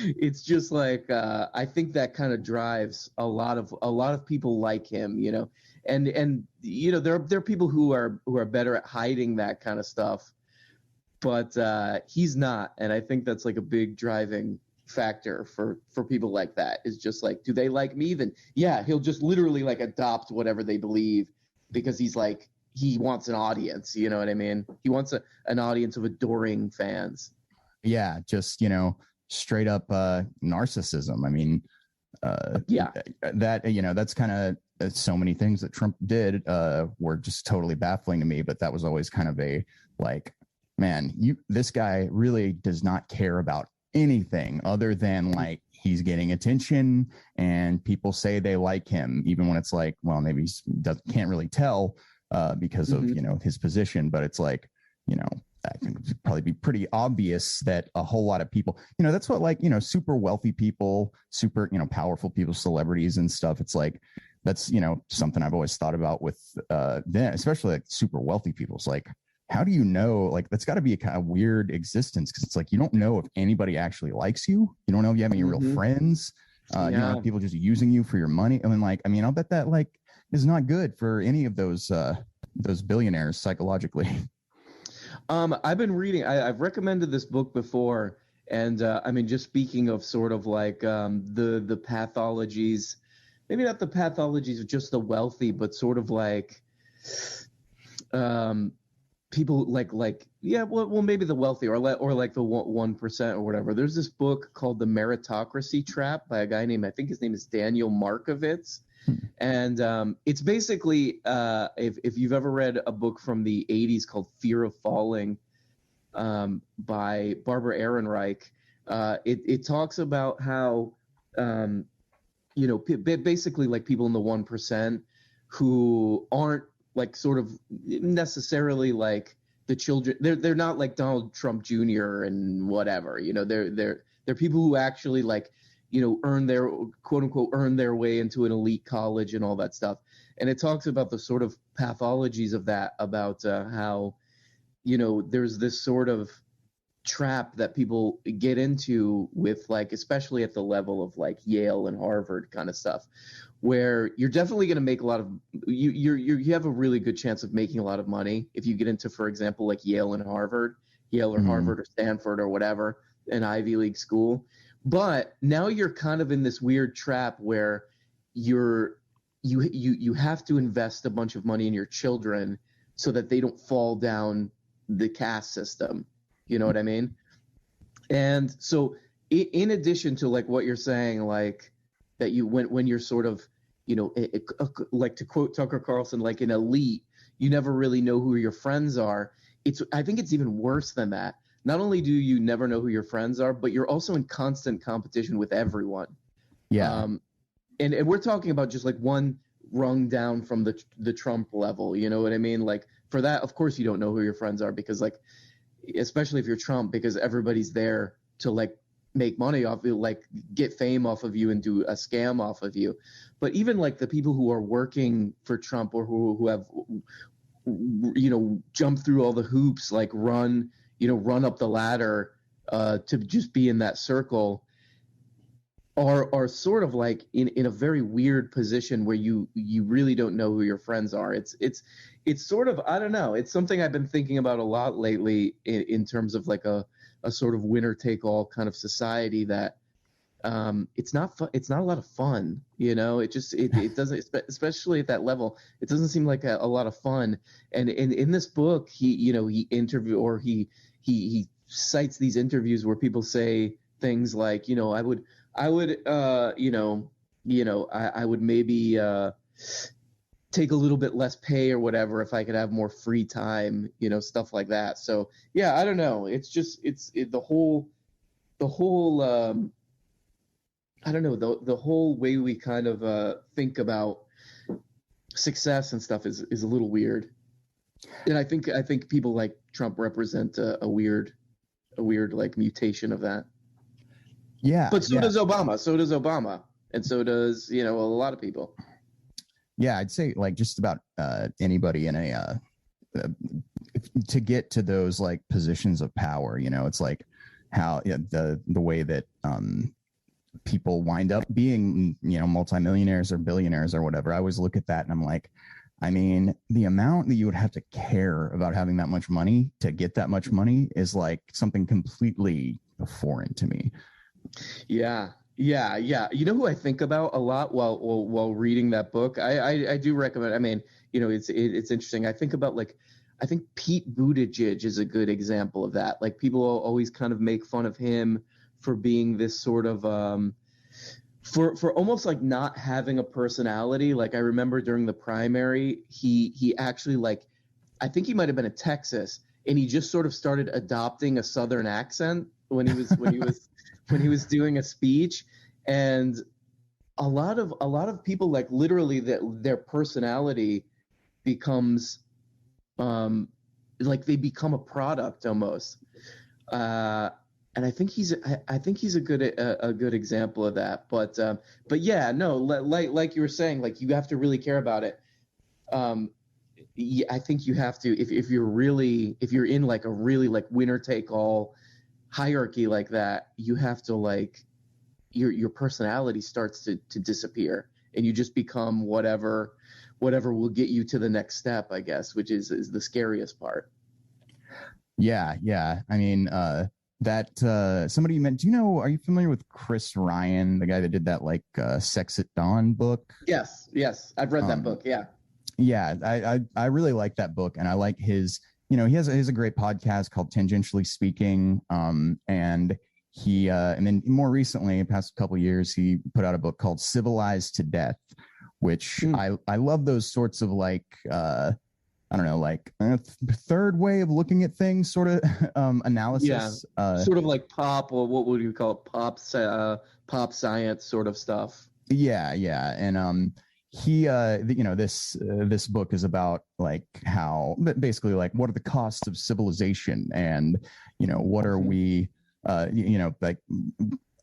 it's just like, I think that kind of drives a lot of people like him, you know, and you know, there are people who are better at hiding that kind of stuff, but he's not. And I think that's like a big driving factor for people like that, is just like, do they like me? Then yeah, he'll just literally like adopt whatever they believe because he's like, he wants an audience, you know what I mean? He wants an audience of adoring fans. Yeah, just, you know, straight up narcissism. I mean, that, you know, that's kind of so many things that Trump did were just totally baffling to me, but that was always kind of a like, man, this guy really does not care about anything other than like he's getting attention and people say they like him, even when it's like, well, maybe he can't really tell because of, you know, his position. But it's like, you know, I think it'd probably be pretty obvious that a whole lot of people, you know, that's what like, you know, super wealthy people, super, you know, powerful people, celebrities and stuff. It's like, that's, you know, something I've always thought about with them, especially like super wealthy people. It's like, how do you know, like, that's got to be a kind of weird existence, because it's like, you don't know if anybody actually likes you. You don't know if you have any real friends. You know, people just using you for your money. I mean, like, I mean, I'll bet that like is not good for any of those billionaires psychologically. I've been reading, I've recommended this book before. And I mean, just speaking of sort of like the pathologies, maybe not the pathologies of just the wealthy, but sort of like people like well maybe the wealthy or like the 1% or whatever. There's this book called The Meritocracy Trap by a guy named, I think his name is Daniel Markovits. And it's basically if you've ever read a book from the 80s called Fear of Falling by Barbara Ehrenreich, it talks about how you know, basically like people in the 1% who aren't like sort of necessarily like the children. They're not like Donald Trump Jr. and whatever. They're people who actually like, earn their quote unquote earn their way into an elite college and all that stuff. And it talks about the sort of pathologies of that, about how, there's this sort of trap that people get into with, like, especially at the level of like Yale and Harvard kind of stuff, where you're definitely going to make a lot of, you have a really good chance of making a lot of money if you get into, for example, like Yale or Harvard or Stanford or whatever, an Ivy League school. But now you're kind of in this weird trap where you have to invest a bunch of money in your children so that they don't fall down the caste system. You know what I mean? And so in addition to like what you're saying, like that you when you're sort of, like to quote Tucker Carlson, like an elite, you never really know who your friends are. I think it's even worse than that. Not only do you never know who your friends are, but you're also in constant competition with everyone. Yeah. And we're talking about just like one rung down from the Trump level. You know what I mean? Like for that, of course, you don't know who your friends are because, like, especially if you're Trump, because everybody's there to like make money off you, like get fame off of you and do a scam off of you. But even like the people who are working for Trump or who have, jumped through all the hoops, like run up the ladder to just be in that circle, are sort of like in a very weird position where you really don't know who your friends are. It's sort of, I don't know. It's something I've been thinking about a lot lately in terms of like a sort of winner take all kind of society that it's not a lot of fun. It doesn't, especially at that level, it doesn't seem like a lot of fun. And in this book, he cites these interviews where people say things like, I would maybe take a little bit less pay or whatever if I could have more free time, stuff like that. So yeah, I don't know. It's just the whole I don't know, the whole way we kind of think about success and stuff is a little weird. And I think people like Trump represent a weird like mutation of that. Yeah. But so does Obama. And so does, a lot of people. Yeah, I'd say like just about anybody in a to get to those like positions of power, it's like how the way that people wind up being, multimillionaires or billionaires or whatever. I always look at that and I'm like, I mean, the amount that you would have to care about having that much money to get that much money is like something completely foreign to me. Yeah. You know who I think about a lot while reading that book? I do recommend. I mean, it's interesting. I think about I think Pete Buttigieg is a good example of that. Like people always kind of make fun of him for being this sort of for almost like not having a personality. Like I remember during the primary, he actually I think he might have been in Texas, and he just sort of started adopting a Southern accent when he was doing a speech. And a lot of people, like literally their personality becomes like they become a product almost. And I think he's a good example of that. But yeah, no, like you were saying, like you have to really care about it. I think you have to, if you're in like a really like winner take all hierarchy like that, you have to like your personality starts to disappear, and you just become whatever will get you to the next step, I guess, which is the scariest part. Yeah. I mean, that somebody meant, are you familiar with Chris Ryan, the guy that did that like Sex at Dawn book? Yes, I've read that book. Yeah, I really like that book, and I like his, he has a great podcast called Tangentially Speaking, and he and then more recently, past couple of years, he put out a book called Civilized to Death, which I love those sorts of like I don't know, like third way of looking at things, sort of analysis. Yeah, sort of like pop, or what would you call it? Pop science sort of stuff. Yeah, and this book is about like how basically like what are the costs of civilization, and what are we like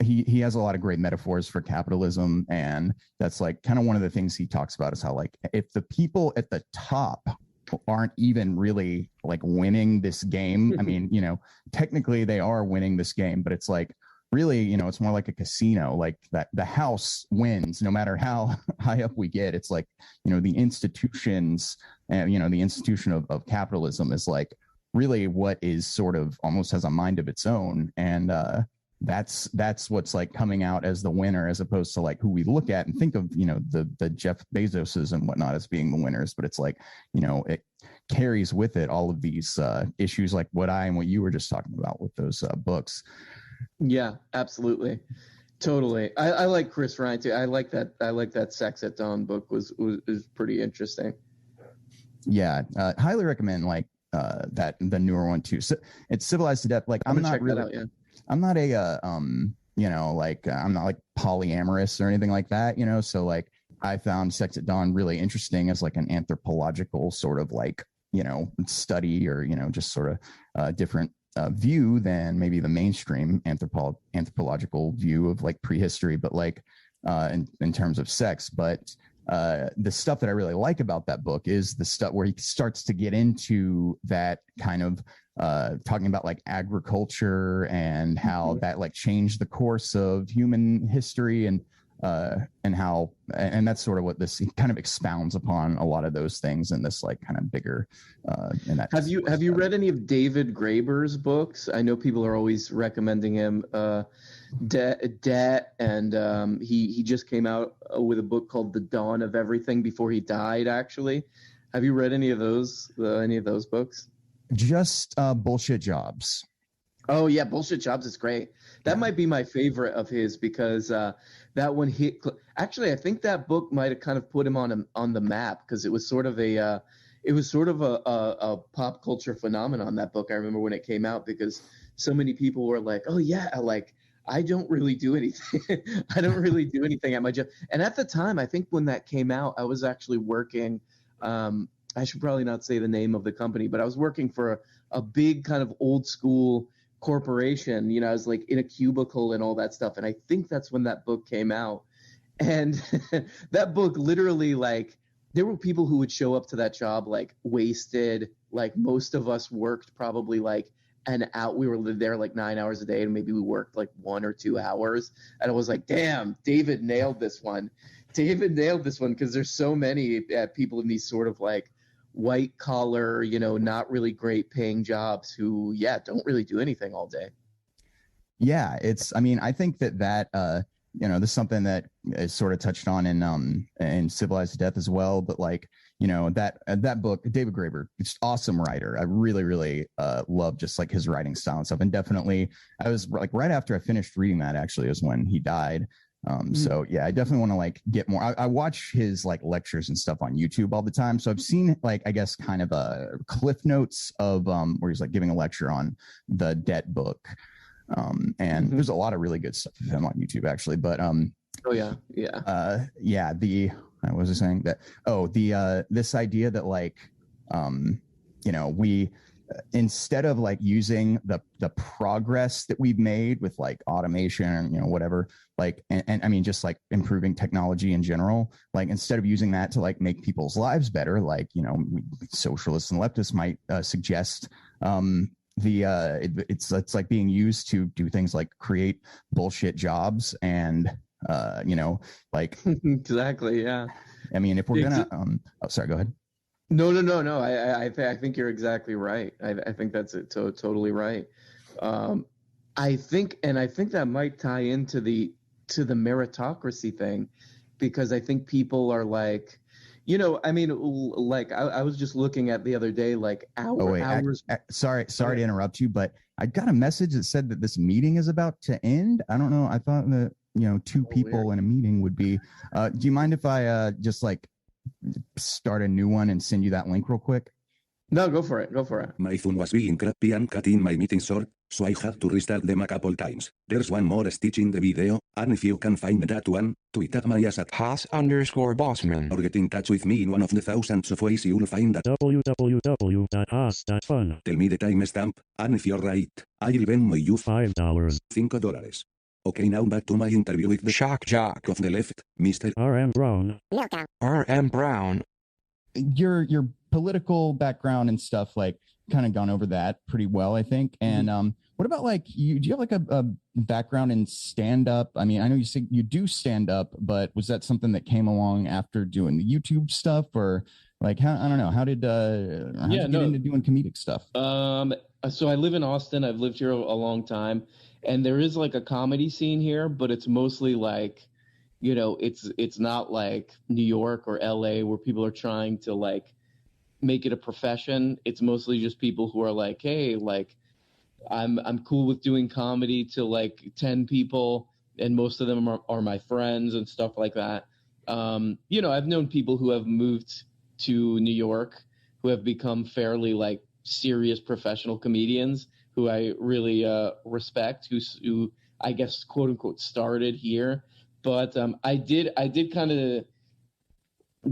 he has a lot of great metaphors for capitalism, and that's like kind of one of the things he talks about is how like if the people at the top aren't even really like winning this game, I mean, technically they are winning this game, but it's like really, it's more like a casino, like that the house wins no matter how high up we get. It's like, the institutions and, the institution of capitalism is like really what is sort of almost has a mind of its own. And that's what's like coming out as the winner, as opposed to like who we look at and think of, the Jeff Bezoses and whatnot as being the winners. But it's like, it carries with it all of these issues like what you were just talking about with those books. Yeah, absolutely. Totally. I like Chris Ryan too. I like that Sex at Dawn book was pretty interesting. Yeah. Highly recommend like that the newer one too. So it's Civilized to Death. Like I'm not really out, yeah. I'm not a I'm not like polyamorous or anything like that, so like I found Sex at Dawn really interesting as like an anthropological sort of like, study or, just sort of different view than maybe the mainstream anthropological view of like prehistory, but like in terms of sex. But the stuff that I really like about that book is the stuff where he starts to get into that kind of talking about like agriculture and how that like changed the course of human history, and how, and that's sort of what this kind of expounds upon a lot of those things in this like kind of bigger in that. Have you read any of David Graeber's books? I know people are always recommending him and he just came out with a book called The Dawn of Everything before he died, actually. Have you read any of those books? Just Bullshit Jobs. Oh yeah, Bullshit Jobs is great. That might be my favorite of his because that one hit. Actually, I think that book might have kind of put him on the map because it was sort of a pop culture phenomenon. That book, I remember when it came out because so many people were like, "Oh yeah, like I don't really do anything. I don't really do anything at my job." And at the time, I think when that came out, I was actually working. I should probably not say the name of the company, but I was working for a big kind of old school corporation. I was like in a cubicle and all that stuff. And I think that's when that book came out. And that book literally, like, there were people who would show up to that job like wasted. Like most of us worked probably like we were there like 9 hours a day, and maybe we worked like 1 or 2 hours. And I was like, damn, David nailed this one. Because there's so many people in these sort of like white collar, not really great paying jobs who, don't really do anything all day. Yeah, I think that this is something that is sort of touched on in Civilized to Death as well. But like, that book, David Graeber, it's awesome writer. I really, really love just like his writing style and stuff. And definitely I was like right after I finished reading that actually is when he died. So yeah, I definitely want to like get more. I watch his like lectures and stuff on YouTube all the time. So I've seen like, I guess kind of a cliff notes of where he's like giving a lecture on the Debt book. And there's a lot of really good stuff of him on YouTube actually. But I was just saying that, this idea that like, we, instead of like using the progress that we've made with like automation and whatever, like and I mean just like improving technology in general, like instead of using that to like make people's lives better, like socialists and leftists might suggest it's like being used to do things like create bullshit jobs and like exactly, yeah. I mean, if we're gonna sorry, go ahead. No. I think you're exactly right. I think that's it. Totally right. I think that might tie into the meritocracy thing, because I think people are like, I mean, like I was just looking at the other day, like hours. Sorry to interrupt you, but I got a message that said that this meeting is about to end. I don't know. I thought that two people weird. In a meeting would be. Do you mind if I just like start a new one and send you that link real quick? No, go for it. Go for it. My phone was being crappy and cut in my meeting short, so I had to restart them a couple times. There's one more stitch in the video, and if you can find that one, tweet at my ass at Haas_Bossman. or get in touch with me in one of the thousands of ways you'll find that. www.haas.fun. Tell me the timestamp, and if you're right, I'll Venmo you $5. $5. Okay, now back to my interview with the shock jock of the left, Mr. R.M. Brown. R.M. Brown. Your political background and stuff, like, kind of gone over that pretty well, I think. And what about like do you have like a background in stand-up? I mean, I know you say you do stand-up, but was that something that came along after doing the YouTube stuff, or like how, I don't know, how did you get into doing comedic stuff? So I live in Austin. I've lived here a long time, and there is like a comedy scene here, but it's mostly like, you know, it's not like New York or LA where people are trying to like make it a profession. It's mostly just people who are like, hey, like I'm cool with doing comedy to like 10 people, and most of them are my friends and stuff like that. You know, I've known people who have moved to New York who have become fairly like serious professional comedians who I really respect, who I guess quote unquote started here. But I did kind of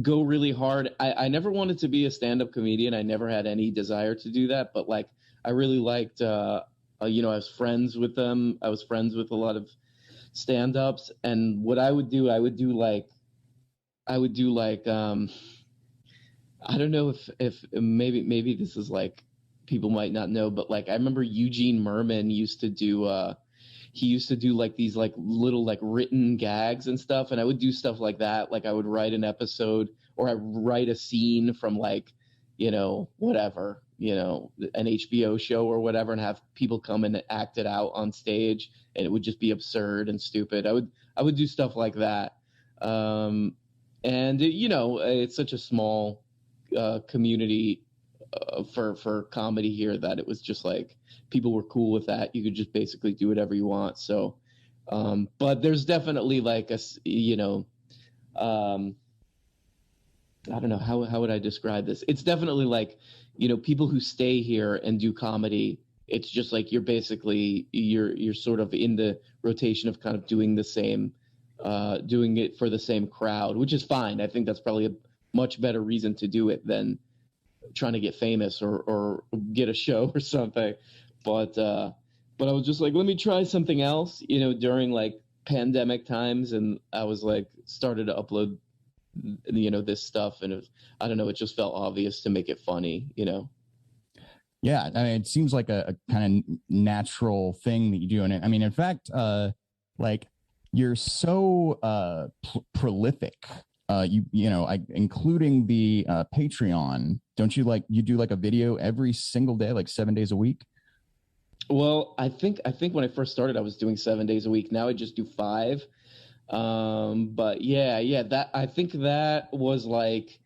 go really hard. I never wanted to be a stand-up comedian. I never had any desire to do that, but like I really liked you know, I was friends with them. I was friends with a lot of stand-ups, and what I would do like I don't know if maybe this is like people might not know, but like I remember Eugene Merman used to do he used to do like these like little like written gags and stuff, and I would do stuff like that. Like I would write an episode, or I write a scene from like, you know, whatever, you know, an HBO show or whatever, and have people come and act it out on stage, and it would just be absurd and stupid. I would do stuff like that. And you know, it's such a small community for comedy here that it was just like people were cool with that. You could just basically do whatever you want. So, but there's definitely like a, you know, I don't know, how would I describe this? It's definitely like, you know, people who stay here and do comedy, it's just like you're basically you're sort of in the rotation of kind of doing the same, doing it for the same crowd, which is fine. I think that's probably a much better reason to do it than trying to get famous or get a show or something. But I was just like, let me try something else, you know, during like pandemic times, and I was like started to upload, you know, this stuff, and I don't know, it just felt obvious to make it funny, you know. Yeah, I mean, it seems like a kind of natural thing that you do. And I mean, in fact, like you're so prolific. You know, including the Patreon. Don't you like, you do like a video every single day, like 7 days a week? Well, I think when I first started, I was doing 7 days a week. Now I just do 5. But yeah, that, I think that was like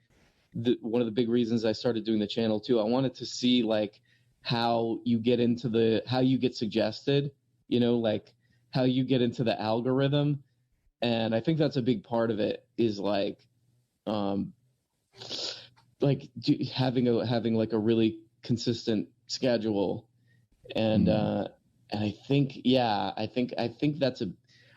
one of the big reasons I started doing the channel too. I wanted to see like how you get suggested, you know, like how you get into the algorithm. And I think that's a big part of it, is like having like a really consistent schedule. And I think, I think that's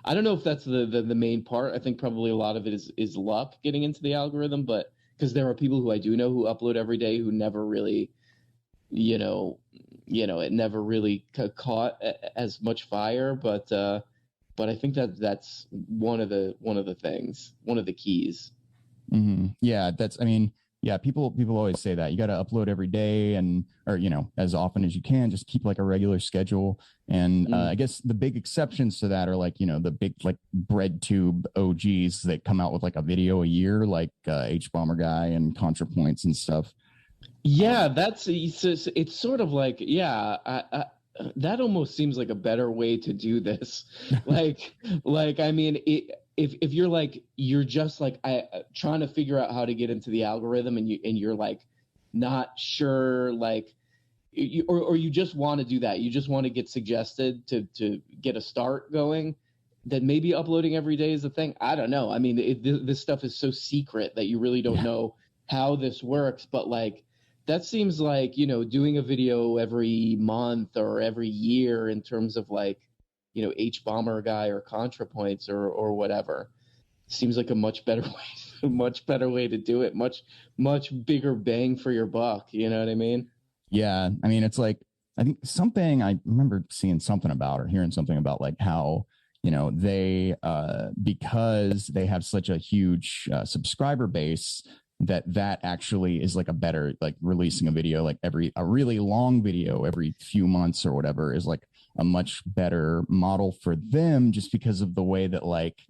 I don't know if that's the main part. I think probably a lot of it is luck getting into the algorithm, but because there are people who I do know who upload every day who never really, you know, it never really caught as much fire, but I think that's one of the things, one of the keys. Mm-hmm. Yeah, I mean, yeah, people always say that you got to upload every day, or you know, as often as you can. Just keep like a regular schedule. And I guess the big exceptions to that are like, you know, the big like BreadTube OGs that come out with like a video a year, like H Bomber Guy and ContraPoints and stuff. Yeah, it's sort of like, that almost seems like a better way to do this. like I mean, if you're like, you're just like trying to figure out how to get into the algorithm, and you're like not sure, like or you just want to do that, you just want to get suggested to get a start going, then maybe uploading every day is the thing. I don't know. I mean, this stuff is so secret that you really don't know how this works, but like that seems like, you know, doing a video every month or every year in terms of like, you know, H-bomber guy or ContraPoints or whatever, seems like a much better way to do it. Much bigger bang for your buck. You know what I mean? Yeah. I mean, it's like, I think something I remember seeing something about or hearing something about like how, you know, they, because they have such a huge subscriber base, that actually is like a better, like releasing a video, like a really long video every few months or whatever is like a much better model for them, just because of the way that like,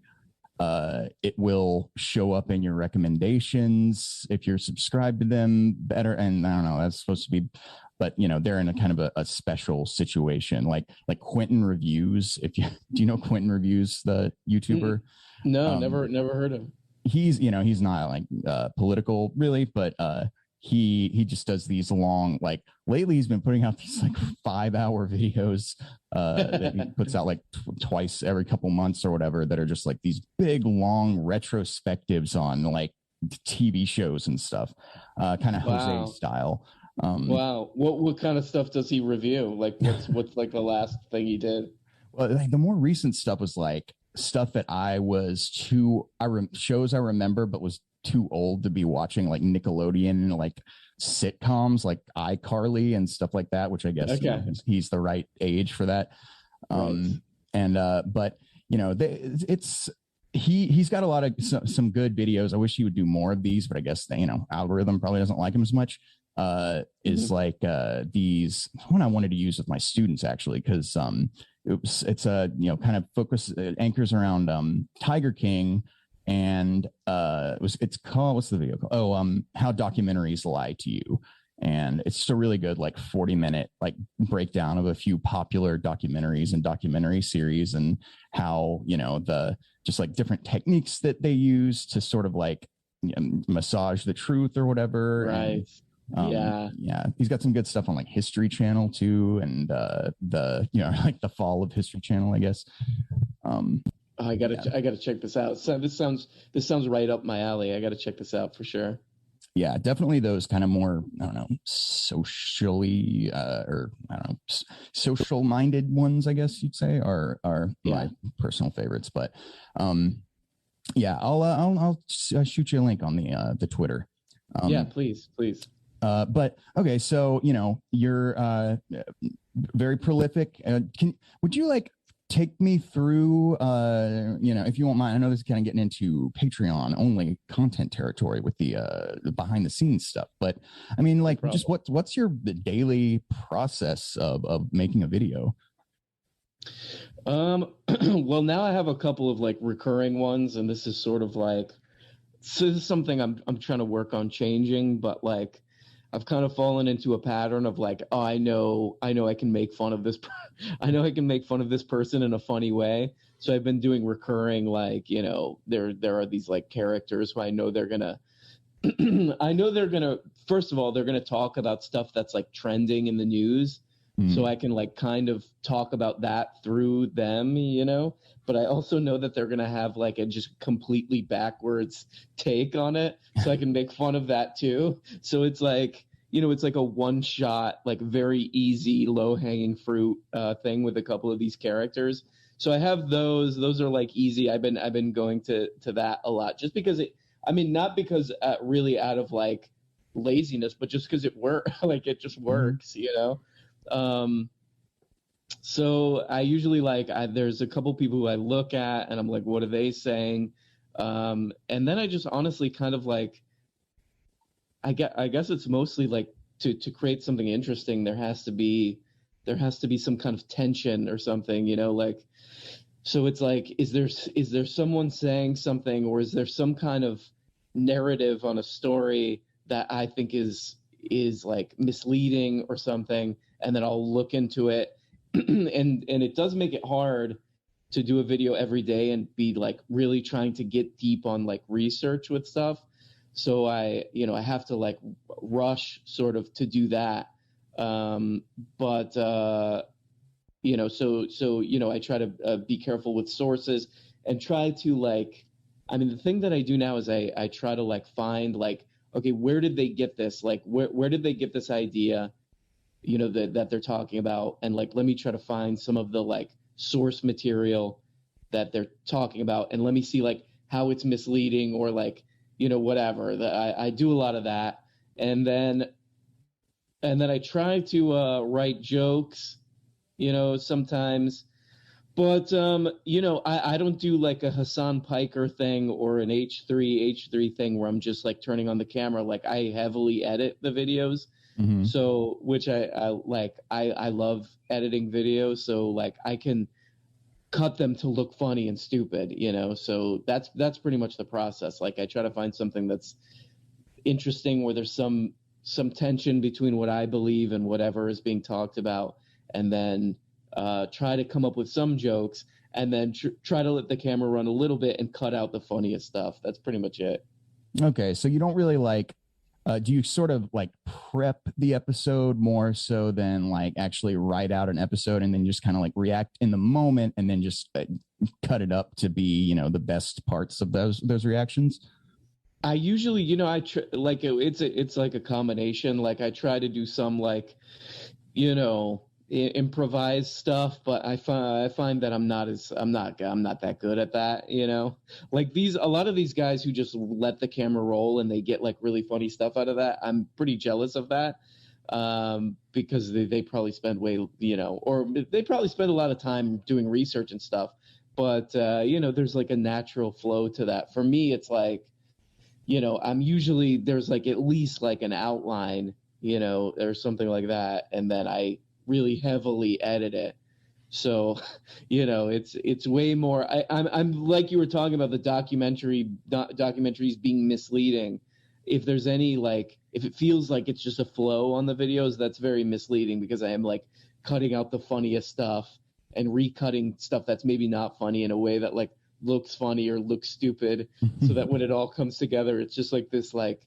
it will show up in your recommendations if you're subscribed to them better. And I don't know, that's supposed to be, but you know, they're in a kind of a special situation, like Quentin Reviews. Do you know Quentin Reviews, the YouTuber? No, never heard of him. He's, you know, he's not like political really, but he just does these long, like lately he's been putting out these like 5-hour videos that he puts out like twice every couple months or whatever, that are just like these big long retrospectives on like TV shows and stuff, kind of Jose style. Wow. What kind of stuff does he review? Like what's like the last thing he did? Well, like the more recent stuff was like stuff that I was shows I remember, but was too old to be watching, like Nickelodeon, like sitcoms like iCarly and stuff like that, which I guess you know, he's the right age for that. But you know, he's got a lot of some good videos. I wish he would do more of these, but I guess the, you know, algorithm probably doesn't like him as much. Is like these one I wanted to use with my students actually, because it's a, you know, kind of anchors around Tiger King, and it's called, what's the video called? How Documentaries Lie to You. And it's just a really good like 40-minute like breakdown of a few popular documentaries and documentary series, and how, you know, the just like different techniques that they use to sort of like, you know, massage the truth or whatever. Right. Yeah, he's got some good stuff on like History Channel too, and the, you know, like the fall of History Channel, I guess. I gotta check this out. So this sounds right up my alley. I gotta check this out for sure. Yeah, definitely those kind of more, I don't know, socially or I don't know, social minded ones, I guess you'd say, are my personal favorites. But yeah, I'll shoot you a link on the Twitter. Yeah, please. But okay, so you know, you're very prolific. Would you like take me through, you know, if you won't mind? I know this is kind of getting into Patreon only content territory with the behind the scenes stuff, but I mean, like, just what's your daily process of making a video? Well, now I have a couple of like recurring ones, and this is sort of like, so this is something I'm trying to work on changing, but like, I've kind of fallen into a pattern of like, oh, I know I can make fun of this. I know I can make fun of this person in a funny way. So I've been doing recurring, like, you know, there are these like characters who I know they're gonna, first of all, they're gonna talk about stuff that's like trending in the news. So I can like kind of talk about that through them, you know, but I also know that they're going to have like a just completely backwards take on it. So I can make fun of that too. So it's like, you know, it's like a one shot, like very easy, low hanging fruit thing with a couple of these characters. So I have those are like easy. I've been going to that a lot, just because not because really out of like laziness, but just because it works, like it just works, you know? So I usually there's a couple people who I look at and I'm like, what are they saying? And then I just honestly kind of like, I guess it's mostly like to create something interesting, there has to be some kind of tension or something, you know, like, so it's like, is there someone saying something, or is there some kind of narrative on a story that I think is like misleading or something? And then I'll look into it. and it does make it hard to do a video every day and be like really trying to get deep on like research with stuff. So I have to like rush sort of to do that. But you know, so you know, I try to be careful with sources and try to like, I mean, the thing that I do now is I try to like find like okay, where did they get this? Like, where did they get this idea, you know, that they're talking about? And like, let me try to find some of the like source material that they're talking about, and let me see like how it's misleading or like, you know, whatever. I do a lot of that. And then I try to write jokes, you know, sometimes. But, you know, I don't do like a Hassan Piker thing or an H3 thing where I'm just like turning on the camera. Like, I heavily edit the videos. Mm-hmm. So, which I like, I love editing videos. So like I can cut them to look funny and stupid, you know? So that's pretty much the process. Like, I try to find something that's interesting where there's some tension between what I believe and whatever is being talked about. And then, try to come up with some jokes, and then try to let the camera run a little bit and cut out the funniest stuff. That's pretty much it. Okay, so you don't really like, do you sort of like prep the episode more so than like actually write out an episode and then just kind of like react in the moment and then just cut it up to be, you know, the best parts of those reactions? I usually, you know, like it's like a combination. Like, I try to do some like, you know, improvise stuff, but I find that I'm not that good at that, you know. Like, a lot of these guys who just let the camera roll and they get like really funny stuff out of that, I'm pretty jealous of that, because they probably spend you know, or they probably spend a lot of time doing research and stuff, but you know, there's like a natural flow to that. For me, it's like, you know, there's like at least like an outline, you know, or something like that, and then I really heavily edit it. So, you know, it's way more. I'm like you were talking about the documentaries being misleading. If there's any like, if it feels like it's just a flow on the videos, that's very misleading, because I am like cutting out the funniest stuff and recutting stuff that's maybe not funny in a way that like looks funny or looks stupid, so that when it all comes together, it's just like this, like,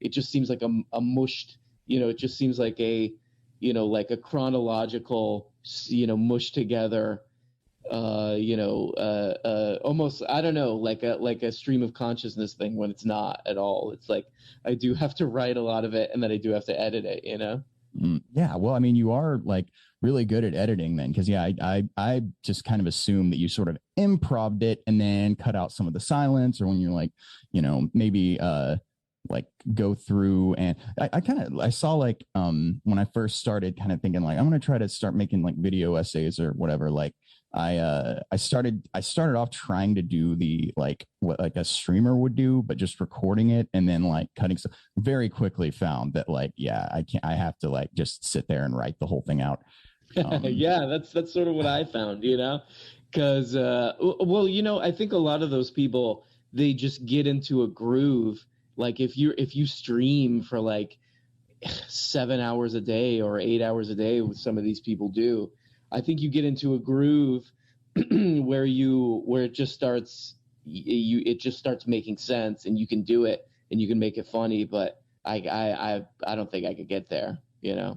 it just seems like a mushed, you know, it just seems like you know, like a chronological, you know, mushed together, you know, almost, I don't know, like a stream of consciousness thing, when it's not at all. It's like, I do have to write a lot of it, and then I do have to edit it, you know? Yeah. Well, I mean, you are like really good at editing then, because yeah, I just kind of assume that you sort of improv'd it and then cut out some of the silence, or when you're like, you know, maybe like go through. And I saw like when I first started kind of thinking like, I'm gonna try to start making like video essays or whatever, like I started off trying to do the like what like a streamer would do, but just recording it and then like cutting stuff. Very quickly found that like, yeah, I have to like just sit there and write the whole thing out. Yeah, that's sort of what I found, you know, because well, you know, I think a lot of those people, they just get into a groove. Like, if you stream for like 7 hours a day or 8 hours a day, what some of these people do, I think you get into a groove where it just starts making sense, and you can do it and you can make it funny. But I don't think I could get there, you know.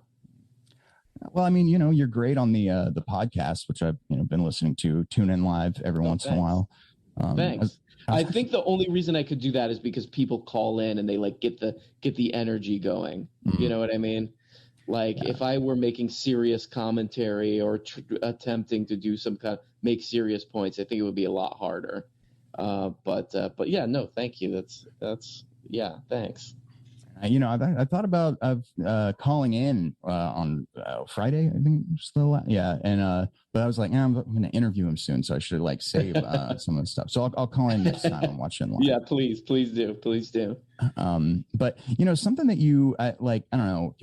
Well, I mean, you know, you're great on the podcast, which I've, you know, been listening to, tune in live every once in a while. Thanks. I think the only reason I could do that is because people call in and they like get the energy going. Mm-hmm. You know what I mean? Like, if I were making serious commentary or attempting to do make serious points, I think it would be a lot harder. But yeah, no, thank you. That's yeah, thanks. You know, I thought about calling in on Friday, I think. And but I was like, I'm going to interview him soon, so I should like save some of the stuff. So I'll call in next time I'm watching live. Yeah, please do. But you know, something that you like, I don't know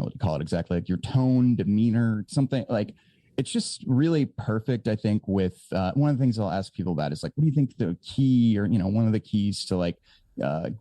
what to call it exactly, like your tone, demeanor, something like. It's just really perfect, I think. With one of the things I'll ask people about is like, what do you think the key, or you know, one of the keys to like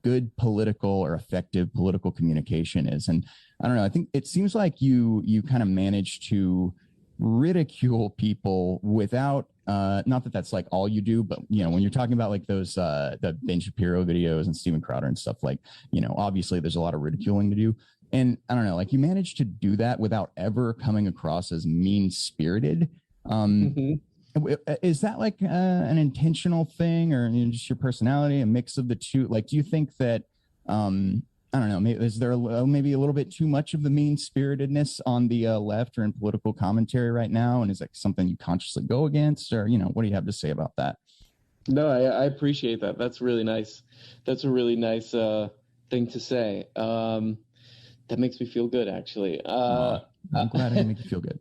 good political or effective political communication is? And I don't know, I think it seems like you kind of manage to ridicule people without not that that's like all you do, but you know, when you're talking about like those the Ben Shapiro videos and Steven Crowder and stuff, like, you know, obviously there's a lot of ridiculing to do, and I don't know, like you manage to do that without ever coming across as mean-spirited. Is that like an intentional thing, or you know, just your personality, a mix of the two? Like, do you think that I I don't know, maybe is there maybe a little bit too much of the mean-spiritedness on the left or in political commentary right now, and is that something you consciously go against, or what do you have to say about that? No, I appreciate that. That's really nice. That's a really nice thing to say. That makes me feel good, actually. I'm glad I make you feel good.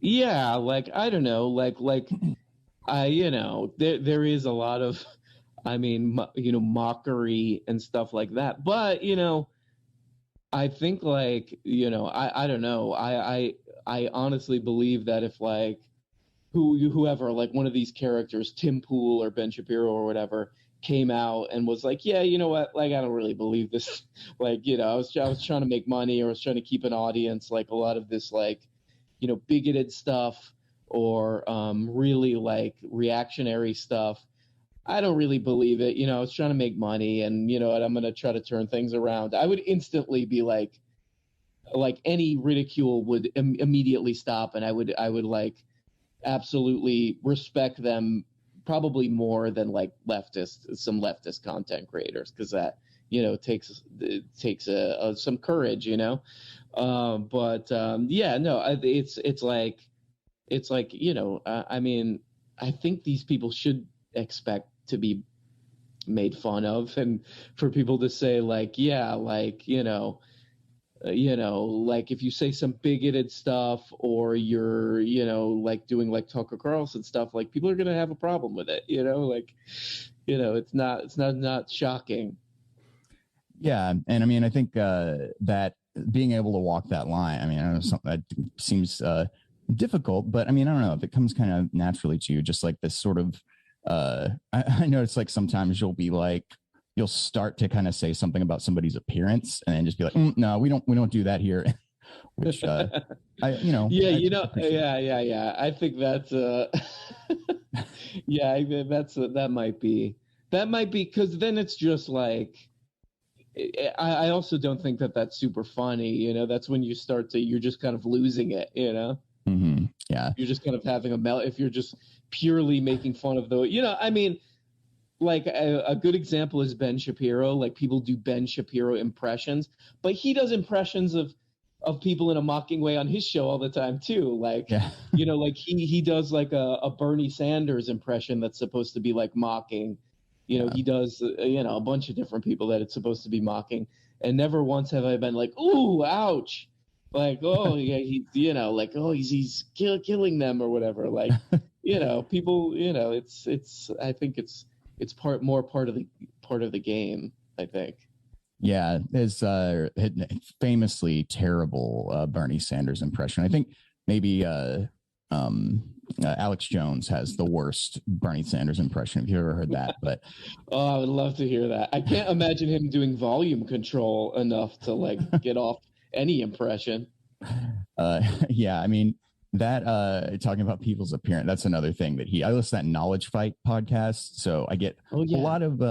Yeah, like, I don't know, like there is a lot of, mockery and stuff like that. But, I think, like, I don't know. I honestly believe that if, like, whoever, like one of these characters, Tim Pool or Ben Shapiro or whatever, came out and was like, yeah, you know what, like, I don't really believe this. Like, I was trying to make money, or I was trying to keep an audience, like a lot of this, like, bigoted stuff or really like reactionary stuff. I don't really believe it. I was trying to make money, and I'm going to try to turn things around. I would instantly be like any ridicule would immediately stop, and I would like absolutely respect them probably more than like some leftist content creators, because that takes some courage, yeah, no, it's like I think these people should expect to be made fun of, and for people to say like, yeah, like, like if you say some bigoted stuff, or you're, like doing like Tucker Carlson stuff, like people are going to have a problem with it, like, it's not shocking. Yeah. And I think that being able to walk that line, I know something that seems difficult, but I don't know if it comes kind of naturally to you, just like this sort of, I know it's like sometimes you'll start to kind of say something about somebody's appearance and then just be like, no, we don't do that here. Which, yeah, I think that's, yeah, that might be, because then it's just like, I also don't think that that's super funny. That's when you start to, you're just kind of losing it, Mm-hmm. Yeah. You're just kind of having a if you're just purely making fun of like a good example is Ben Shapiro. Like people do Ben Shapiro impressions, but he does impressions of people in a mocking way on his show all the time too. Like, yeah. Like he does like a Bernie Sanders impression that's supposed to be like mocking. He does, a bunch of different people that it's supposed to be mocking. And never once have I been like, ooh, ouch. Like, oh, yeah, like, oh, he's killing them or whatever. Like, people, it's, I think it's part of the game, I think. Yeah. There's famously terrible Bernie Sanders impression. I think maybe Alex Jones has the worst Bernie Sanders impression. Have you ever heard that? But oh, I would love to hear that. I can't imagine him doing volume control enough to like get off any impression. Yeah, that talking about people's appearance, that's another thing that I listen to that Knowledge Fight podcast, so I get a lot of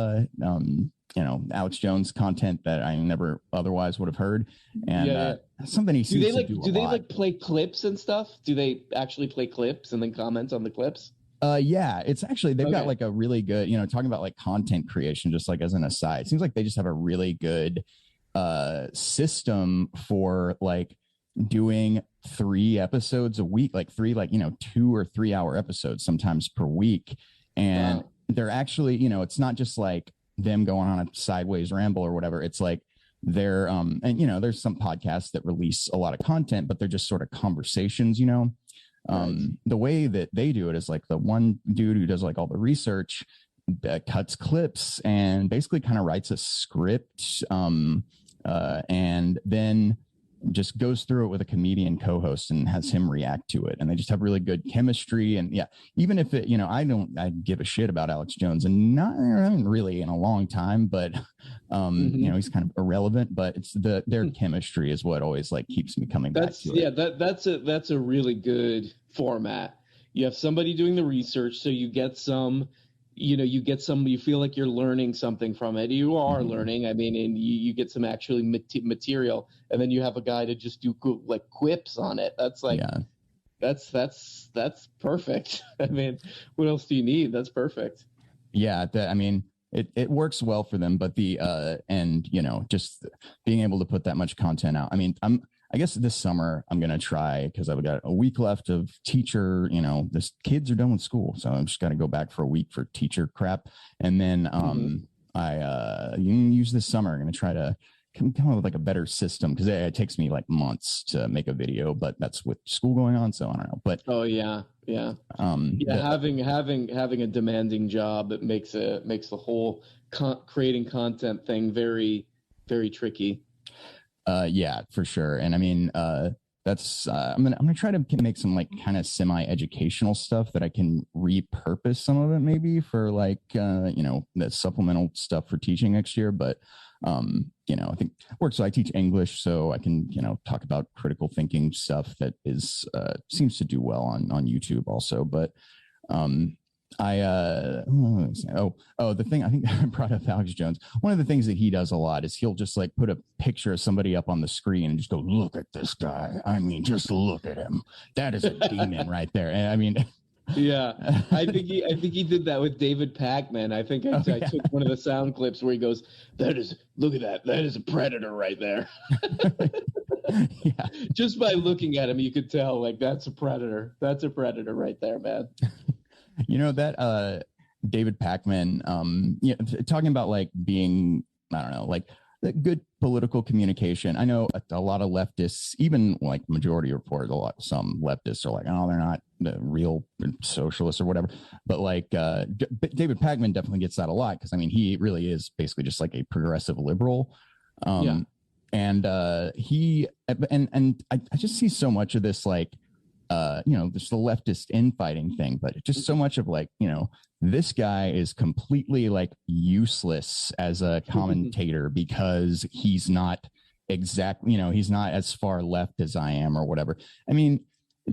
Alex Jones content that I never otherwise would have heard, and something he seems to do. Do they like play clips and stuff? Do they actually play clips and then comment on the clips? Yeah, it's actually they've got like a really good, talking about like content creation, just like as an aside, it seems like they just have a really good system for like doing 3 episodes a week, like 3 2 or 3 hour episodes sometimes per week, and they're actually it's not just like them going on a sideways ramble or whatever. It's like they're and there's some podcasts that release a lot of content, but they're just sort of conversations. The way that they do it is like the one dude who does like all the research cuts clips and basically kind of writes a script, and then just goes through it with a comedian co-host and has him react to it, and they just have really good chemistry. And yeah, even if it, I give a shit about Alex Jones, and not really in a long time, but he's kind of irrelevant, but it's their chemistry is what always like keeps me coming back to it. Yeah, that's a really good format. You have somebody doing the research, so you get some, you feel like you're learning something from it. You are learning, and you get some actually material, and then you have a guy to just do like quips on it. That's like, that's perfect. What else do you need? That's perfect. Yeah. it works well for them, but and just being able to put that much content out. I mean, I guess this summer I'm going to try, because I've got a week left of teacher, this kids are done with school. So I'm just got to go back for a week for teacher crap. And then I use this summer. I'm going to try to come up with like a better system, because it takes me like months to make a video, but that's with school going on. So I don't know, but having a demanding job, it makes the whole creating content thing very, very tricky. Yeah, for sure. And I mean, that's I'm gonna try to make some like kind of semi-educational stuff that I can repurpose some of it maybe for like the supplemental stuff for teaching next year. But I think work. So I teach English, so I can talk about critical thinking stuff that is seems to do well on YouTube also. But the thing I think I brought up Alex Jones. One of the things that he does a lot is he'll just like put a picture of somebody up on the screen and just go, look at this guy. I mean, just look at him. That is a demon right there. And I mean, yeah, I think he did that with David Pacman. I think I took one of the sound clips where he goes, look at that. That is a predator right there. Yeah. Just by looking at him, you could tell like that's a predator. That's a predator right there, man. That David Pacman, talking about like being, I don't know, like the good political communication. I know a lot of leftists, even like Majority Report, some leftists are like, oh, they're not the real socialists or whatever. But like David Pacman definitely gets that a lot, because I mean, he really is basically just like a progressive liberal. And he and I just see so much of this like there's the leftist infighting thing, but just so much of like, this guy is completely like useless as a commentator because he's not exactly, he's not as far left as I am or whatever. I mean,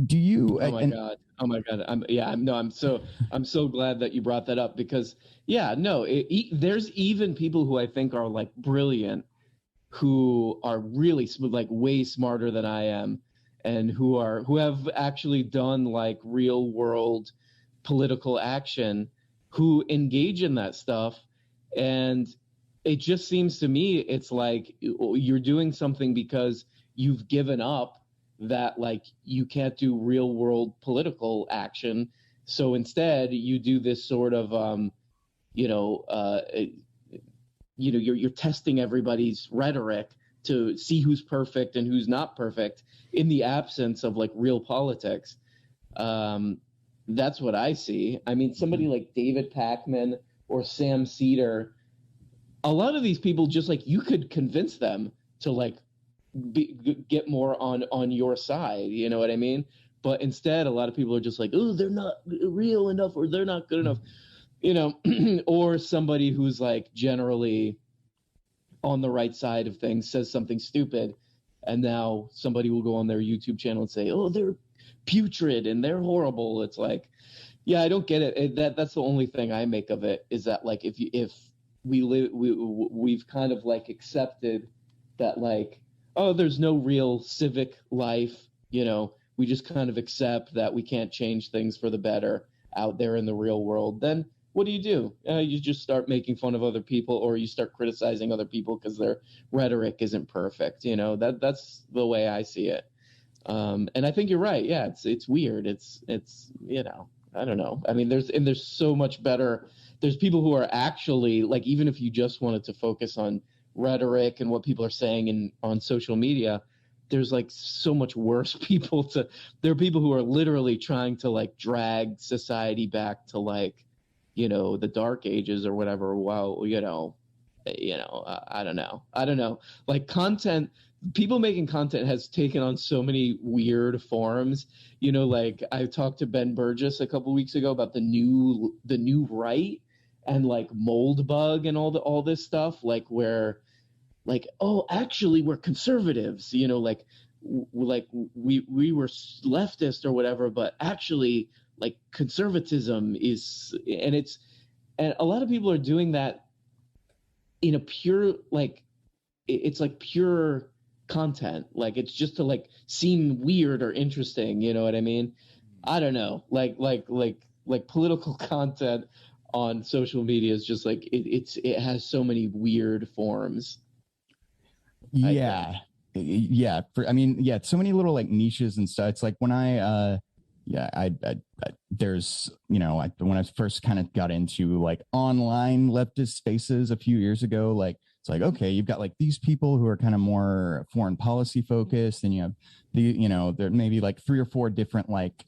do you? Oh my God. I'm so glad that you brought that up, because there's even people who I think are like brilliant, who are really like way smarter than I am, and who have actually done like real world political action, who engage in that stuff. And it just seems to me, it's like you're doing something because you've given up that like you can't do real world political action. So instead you do this sort of, you're testing everybody's rhetoric to see who's perfect and who's not perfect in the absence of like real politics. That's what I see. I mean, somebody like David Pacman or Sam Cedar, a lot of these people, just like you could convince them to like get more on your side. You know what I mean? But instead, a lot of people are just like, oh, they're not real enough, or they're not good enough, or somebody who's like generally on the right side of things says something stupid, and now somebody will go on their YouTube channel and say, oh, they're putrid and they're horrible. It's like, yeah, I don't get it. That's the only thing I make of it, is that like if we've kind of like accepted that like, oh, there's no real civic life, we just kind of accept that we can't change things for the better out there in the real world, then what do? You just start making fun of other people, or you start criticizing other people because their rhetoric isn't perfect. That's the way I see it. And I think you're right. Yeah, it's weird. It's I don't know. I mean, there's so much better. There's people who are actually like, even if you just wanted to focus on rhetoric and what people are saying on social media, there's like so much worse people there are people who are literally trying to like drag society back to like, the dark ages or whatever. Well, I don't know. Like content, people making content has taken on so many weird forms. Like I talked to Ben Burgess a couple weeks ago about the new right and like mold bug and all this stuff, like where like, oh, actually we're conservatives, like we were leftist or whatever, but actually like conservatism is, and a lot of people are doing that in a pure, like, it's like pure content. Like it's just to like seem weird or interesting. You know what I mean? I don't know. Like political content on social media is just like it has so many weird forms. Yeah. Yeah. So many little like niches and stuff. It's like when I there's, when I first kind of got into like online leftist spaces a few years ago, like, it's like, okay, you've got like these people who are kind of more foreign policy focused, and you have there may be like 3 or 4 different like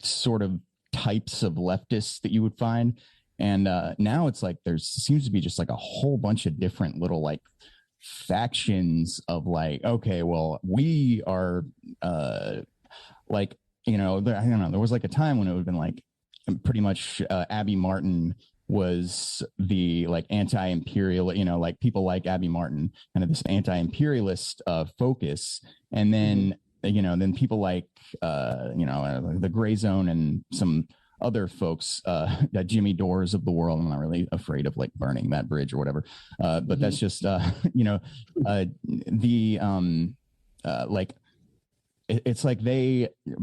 sort of types of leftists that you would find. And now it's like seems to be just like a whole bunch of different little like factions of like, okay, well, we are like, I don't know, there was like a time when it would have been like pretty much Abby Martin was the like anti-imperial, like people like Abby Martin, kind of this anti-imperialist focus. And then, then people like, the Gray Zone and some other folks, Jimmy Dores of the world. I'm not really afraid of like burning that bridge or whatever. But that's just, it's like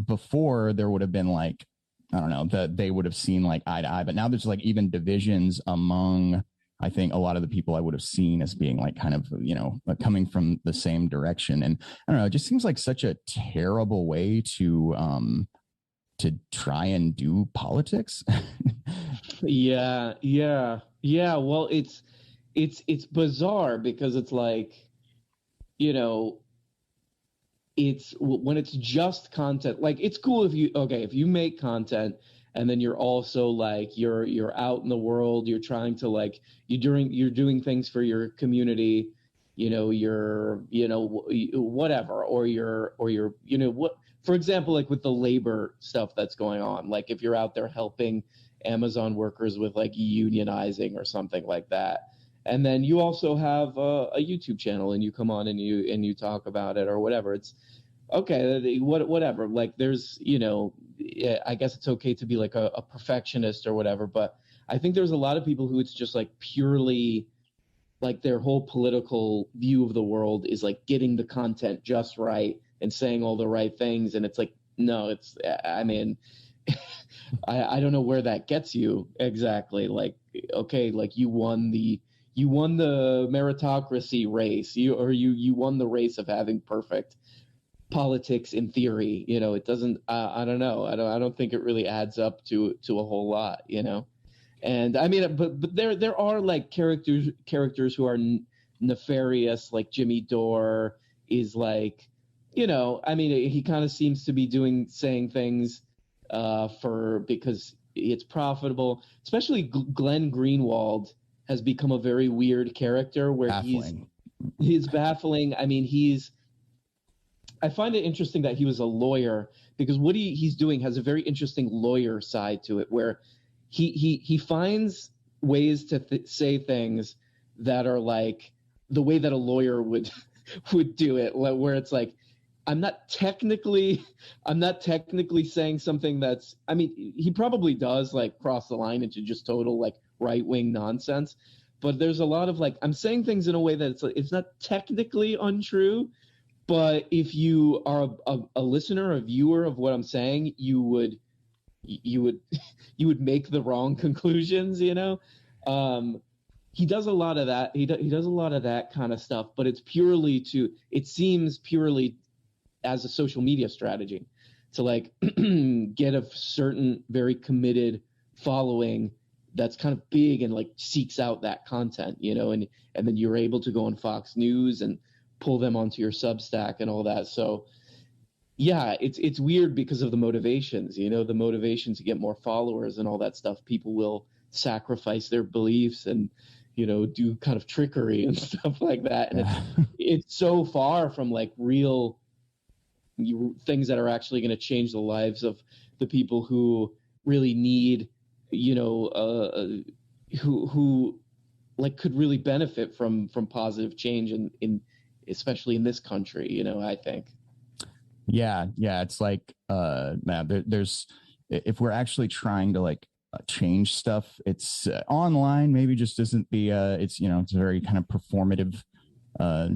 before there would have been like, I don't know, that they would have seen like eye to eye, but now there's like even divisions among, I think, a lot of the people I would have seen as being like kind of, coming from the same direction. And I don't know, it just seems like such a terrible way to try and do politics. Yeah. Well, it's bizarre because it's like, it's when it's just content, like it's cool if you make content and then you're also like you're out in the world, you're trying to like you're doing things for your community, you're whatever, or you're what, for example, like with the labor stuff that's going on, like if you're out there helping Amazon workers with like unionizing or something like that. And then you also have a YouTube channel and you come on and you talk about it or whatever. It's okay, whatever. Like there's, I guess it's okay to be like a perfectionist or whatever. But I think there's a lot of people who it's just like purely like their whole political view of the world is like getting the content just right and saying all the right things. And it's like, no, I don't know where that gets you exactly. Like, okay, like you won the meritocracy race, you won the race of having perfect politics in theory. It doesn't, I don't know. I don't think it really adds up to a whole lot, and I mean, but there are like characters who are nefarious, like Jimmy Dore is like, I mean, he kind of seems to be saying things because it's profitable, especially Glenn Greenwald has become a very weird character where baffling. he's baffling. I mean, I find it interesting that he was a lawyer because what he's doing has a very interesting lawyer side to it, where he finds ways to say things that are like the way that a lawyer would do it, where it's like, I'm not technically saying something that's, I mean, he probably does like cross the line into just total like right-wing nonsense, but there's a lot of like, I'm saying things in a way that it's not technically untrue, but if you are a listener, a viewer of what I'm saying, you would make the wrong conclusions. He does a lot of that. He does a lot of that kind of stuff, but it seems purely as a social media strategy to like get a certain very committed following that's kind of big and like seeks out that content, and then you're able to go on Fox News and pull them onto your Substack and all that. So yeah, it's weird because of the motivations, the motivation to get more followers and all that stuff. People will sacrifice their beliefs and, do kind of trickery and stuff like that. And it's so far from like real things that are actually going to change the lives of the people who really need, who like could really benefit from positive change in especially in this country, I think. Yeah. It's like, man, there's, if we're actually trying to like change stuff, it's online maybe just isn't the, it's a very kind of performative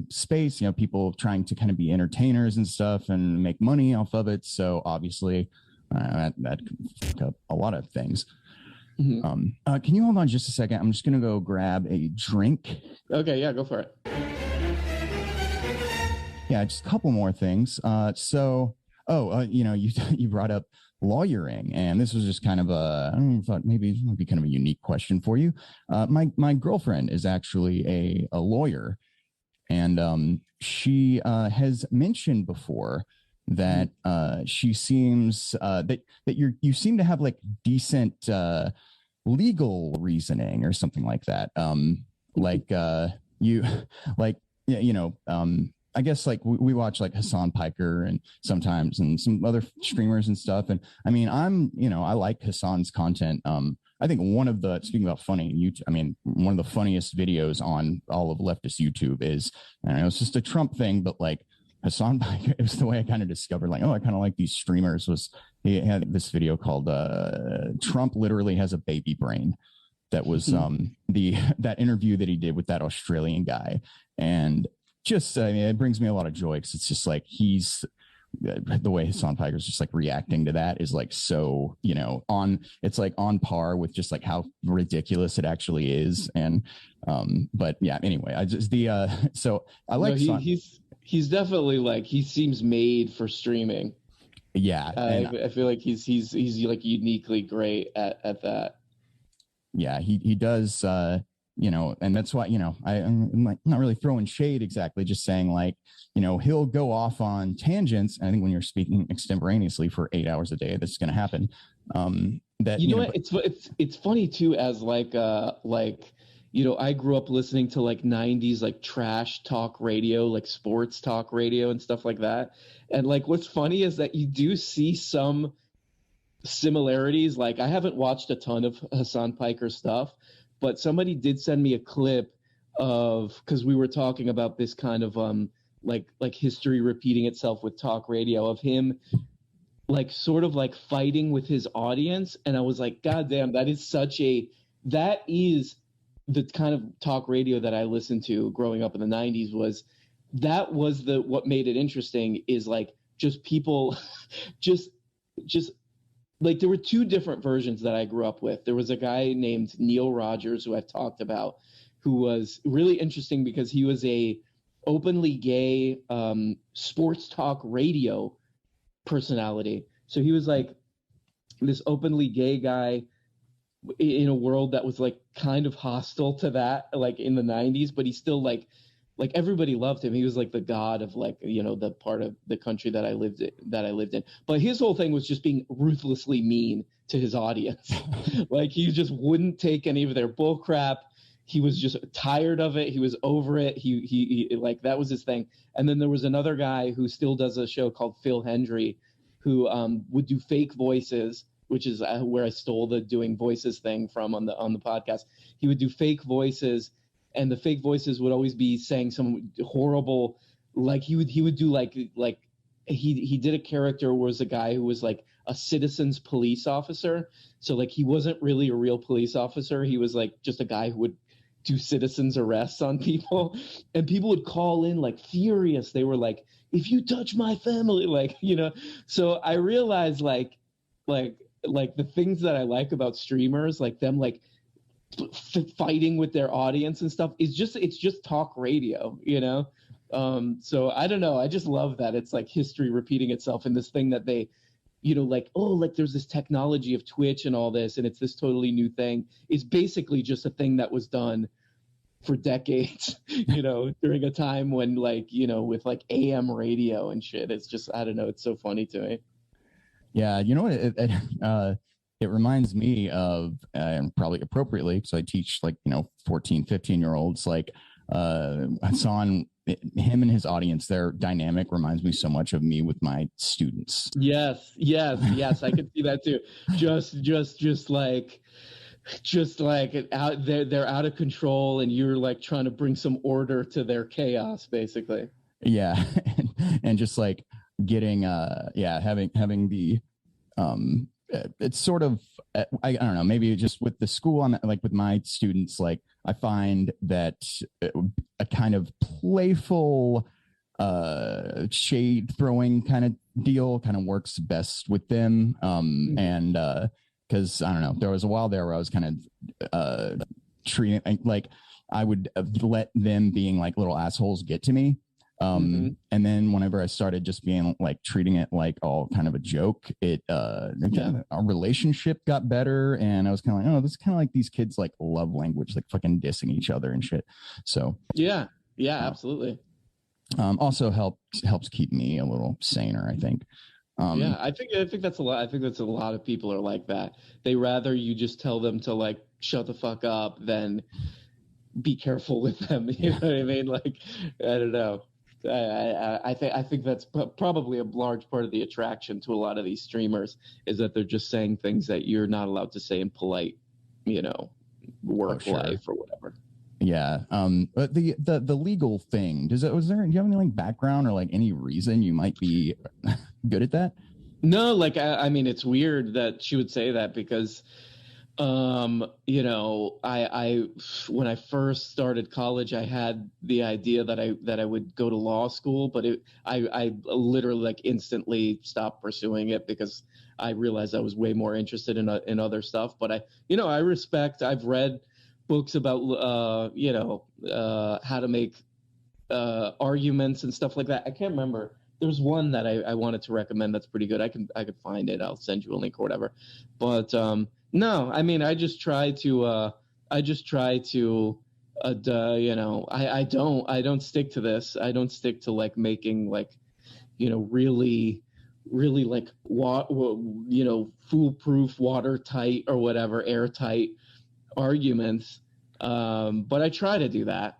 space, people trying to kind of be entertainers and stuff and make money off of it. So obviously that could fuck up a lot of things. Can you hold on just a second? I'm just gonna go grab a drink. Okay, yeah, go for it. Yeah, just a couple more things. You brought up lawyering, and this was just kind of I thought maybe it might be kind of a unique question for you. My girlfriend is actually a lawyer, and she has mentioned before that she seems that you seem to have like decent legal reasoning or something like that. I guess like we watch like Hassan Piker and sometimes and some other streamers and stuff. And I mean, I like Hassan's content. I think speaking about funny YouTube, one of the funniest videos on all of leftist YouTube is, I know it's just a Trump thing, but like Hassan Piker, it was the way I kind of discovered like, I kind of like these streamers. He had this video called Trump literally has a baby brain. That was that interview that he did with that Australian guy. And just, it brings me a lot of joy because it's just like the way Hassan Piker is just like reacting to that is like so, it's like on par with just like how ridiculous it actually is. And, but yeah, anyway, so I like he's definitely like, he seems made for streaming. Yeah. I feel like he's like uniquely great at that. Yeah, he does. And that's why, I'm like not really throwing shade exactly, just saying like, he'll go off on tangents. And I think when you're speaking extemporaneously for 8 hours a day, that's going to happen. It's funny too, as I grew up listening to like 90s, like trash talk radio, like sports talk radio and stuff like that. And like, what's funny is that you do see some similarities. Like I haven't watched a ton of Hassan Piker stuff, but somebody did send me a clip of, because we were talking about this kind of like history repeating itself with talk radio, of him like sort of like fighting with his audience. And I was like, God damn, that is the kind of talk radio that I listened to growing up in the 90s. What made it interesting is like just people just like there were two different versions that I grew up with. There was a guy named Neil Rogers, who I've talked about, who was really interesting because he was a openly gay sports talk radio personality. So he was like this openly gay guy in a world that was like kind of hostile to that, like in the 90s, but he still like everybody loved him. He was like the god of like, the part of the country that I lived in. But his whole thing was just being ruthlessly mean to his audience. Like he just wouldn't take any of their bull crap. He was just tired of it. He was over it. He like, that was his thing. And then there was another guy who still does a show called Phil Hendry, who would do fake voices, which is where I stole the doing voices thing from on the podcast. He would do fake voices, and the fake voices would always be saying some horrible, like he would do like he did a character where was a guy who was like a citizens police officer. So like he wasn't really a real police officer. He was like just a guy who would do citizens arrests on people, and people would call in like furious. They were like, if you touch my family, like, so I realized like the things that I like about streamers, like them, like fighting with their audience and stuff, it's just talk radio, so I don't know, I just love that it's like history repeating itself in this thing that they like there's this technology of Twitch and all this, and it's this totally new thing. It's basically just a thing that was done for decades, during a time when with like AM radio and shit. It's just, I don't know, it's so funny to me. Yeah, it reminds me of, and probably appropriately, because I teach 14, 15-year-olds, like Hassan, him and his audience, their dynamic reminds me so much of me with my students. Yes, I could see that too. Just like out there, they're out of control, and you're like trying to bring some order to their chaos, basically. Yeah, and just like getting having the it's sort of, I don't know, maybe just with the school, I'm like with my students, like I find that a kind of playful shade throwing kind of deal kind of works best with them, and because I don't know, there was a while there where I was kind of treating like I would let them being like little assholes get to me. And then whenever I started just being like treating it like all kind of a joke, our relationship got better, and I was kind of like, oh, this is kind of like these kids like love language, like fucking dissing each other and shit. So yeah, absolutely. Also helps keep me a little saner, I think. Yeah, I think that's a lot. I think that's a lot of people are like that. They rather you just tell them to like shut the fuck up than be careful with them. You know what I mean? Like, I don't know. I think that's probably a large part of the attraction to a lot of these streamers is that they're just saying things that you're not allowed to say in polite, work life or whatever. Yeah. But the legal thing, do you have any like background or like any reason you might be good at that? No, like I mean, it's weird that she would say that because I when I first started college, I had the idea that I would go to law school, but I literally like instantly stopped pursuing it because I realized I was way more interested in other stuff. But I've read books about how to make arguments and stuff like that. I can't remember. There's one that I wanted to recommend that's pretty good. I could find it. I'll send you a link or whatever. But no, I mean, I don't stick to this. I don't stick to like making like, really like foolproof, watertight or whatever, airtight arguments. But I try to do that,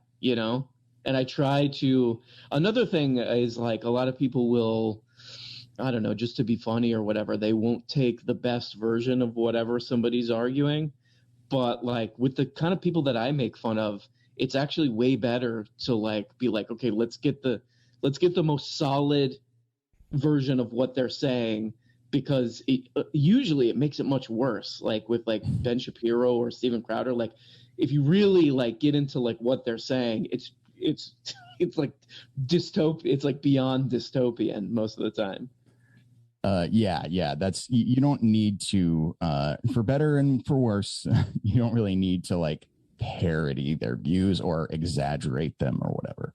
and I try to, another thing is like a lot of people will, I don't know, just to be funny or whatever, they won't take the best version of whatever somebody's arguing. But like with the kind of people that I make fun of, it's actually way better to like be like, okay, let's get the most solid version of what they're saying, because usually it makes it much worse. Like with like Ben Shapiro or Steven Crowder, like if you really like get into like what they're saying, it's like dystopia. It's like beyond dystopian most of the time. Yeah. That's, you don't need to, for better and for worse, you don't really need to like parody their views or exaggerate them or whatever.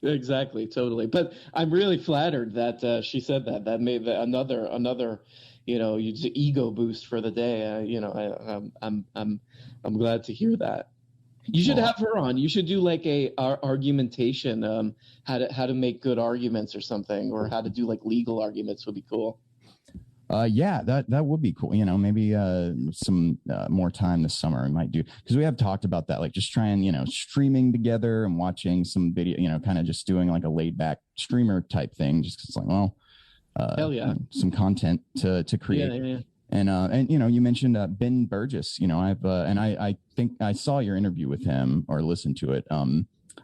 Exactly. Totally. But I'm really flattered that she said that. That made another, ego boost for the day. I'm glad to hear that. You should have her on. You should do like a argumentation, how to make good arguments or something, or how to do like legal arguments would be cool. Yeah, that would be cool. Maybe some more time this summer we might do, because we have talked about that, like just trying, streaming together and watching some video, kind of just doing like a laid back streamer type thing, just 'cause it's like, well, hell yeah, some content to create. Yeah. And you mentioned Ben Burgess. I think I saw your interview with him or listened to it.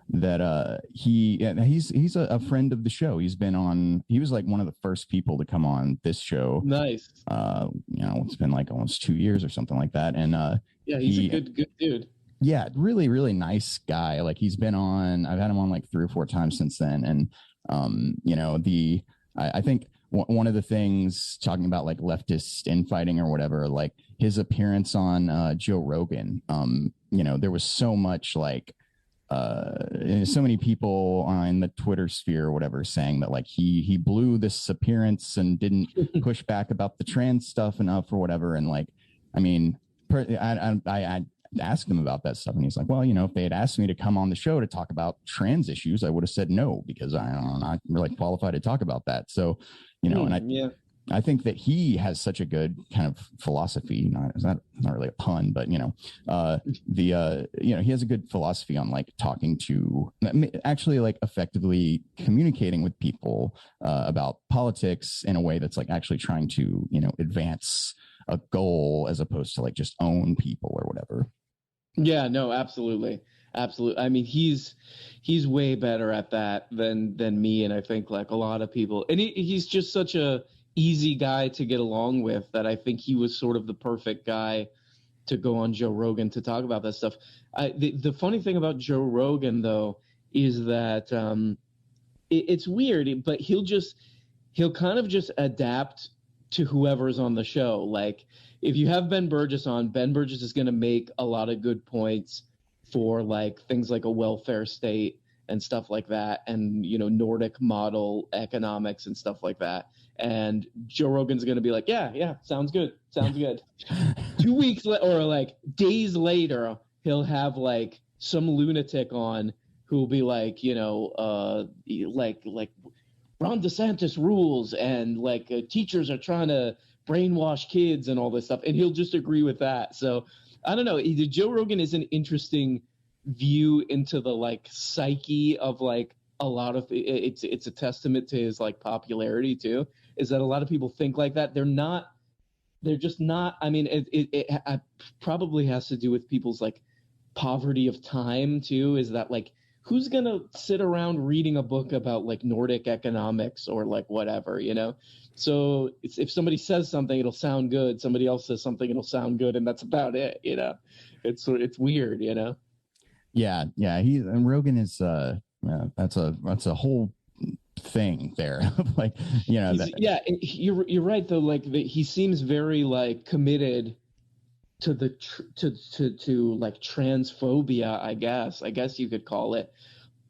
That he's a friend of the show. He was like one of the first people to come on this show. Nice. It's been like almost 2 years or something like that. And yeah, he's a good dude. Yeah, really, really nice guy. Like I've had him on like 3 or 4 times since then. And I think one of the things, talking about like leftist infighting or whatever, like his appearance on Joe Rogan, there was so much like so many people in the Twitter sphere or whatever saying that like he blew this appearance and didn't push back about the trans stuff enough or whatever. And like, I mean, I asked him about that stuff, and he's like, well, if they had asked me to come on the show to talk about trans issues, I would have said no, because I'm not really qualified to talk about that. So, I think that he has such a good kind of philosophy. It's not really a pun, but he has a good philosophy on like talking to, actually like effectively communicating with people about politics in a way that's like actually trying to advance a goal as opposed to like just own people or whatever. Yeah, no, absolutely. I mean, he's way better at that than me, and I think like a lot of people, and he's just such a easy guy to get along with that I think he was sort of the perfect guy to go on Joe Rogan to talk about that stuff. The funny thing about Joe Rogan though is that it's weird, but he'll kind of just adapt to whoever's on the show. Like, if you have Ben Burgess on, Ben Burgess is going to make a lot of good points for like things like a welfare state and stuff like that, and Nordic model economics and stuff like that. And Joe Rogan's going to be like, yeah, sounds good. 2 weeks or like days later, he'll have like some lunatic on who will be like, like Ron DeSantis rules, and like teachers are trying to brainwash kids and all this stuff, and he'll just agree with that. So I don't know. Joe Rogan is an interesting view into the like psyche of like a lot of it's a testament to his like popularity too, is that a lot of people think like that. They're just not. I mean, it probably has to do with people's like poverty of time too, is that like, who's gonna sit around reading a book about like Nordic economics or like whatever, So if somebody says something, it'll sound good. Somebody else says something, it'll sound good, and that's about it. It's weird, Yeah. And Rogan is that's a whole thing there. Like, you're right though. Like he seems very like committed to the to like transphobia, I guess you could call it.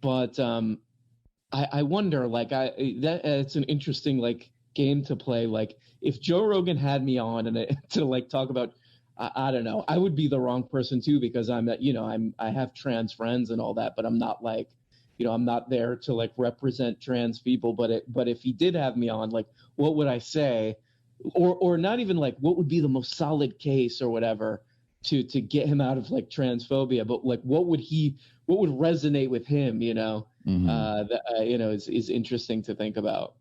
But I wonder, like, it's an interesting like game to play. Like, if Joe Rogan had me on and to like talk about, I don't know, I would be the wrong person too, because I have trans friends and all that, but I'm not like, I'm not there to like represent trans people. But if he did have me on, like, what would I say? Or not even like what would be the most solid case or whatever to get him out of like transphobia, but like what would resonate with him, that is interesting to think about.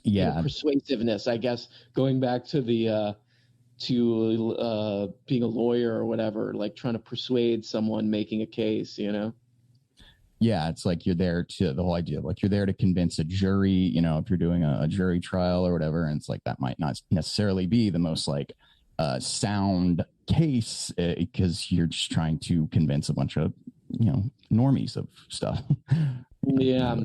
Yeah. Persuasiveness, I guess, going back to the being a lawyer or whatever, like trying to persuade someone making a case, Yeah, it's like you're there to the whole idea of like you're there to convince a jury, if you're doing a jury trial or whatever, and it's like that might not necessarily be the most like sound case because you're just trying to convince a bunch of normies of stuff. Yeah,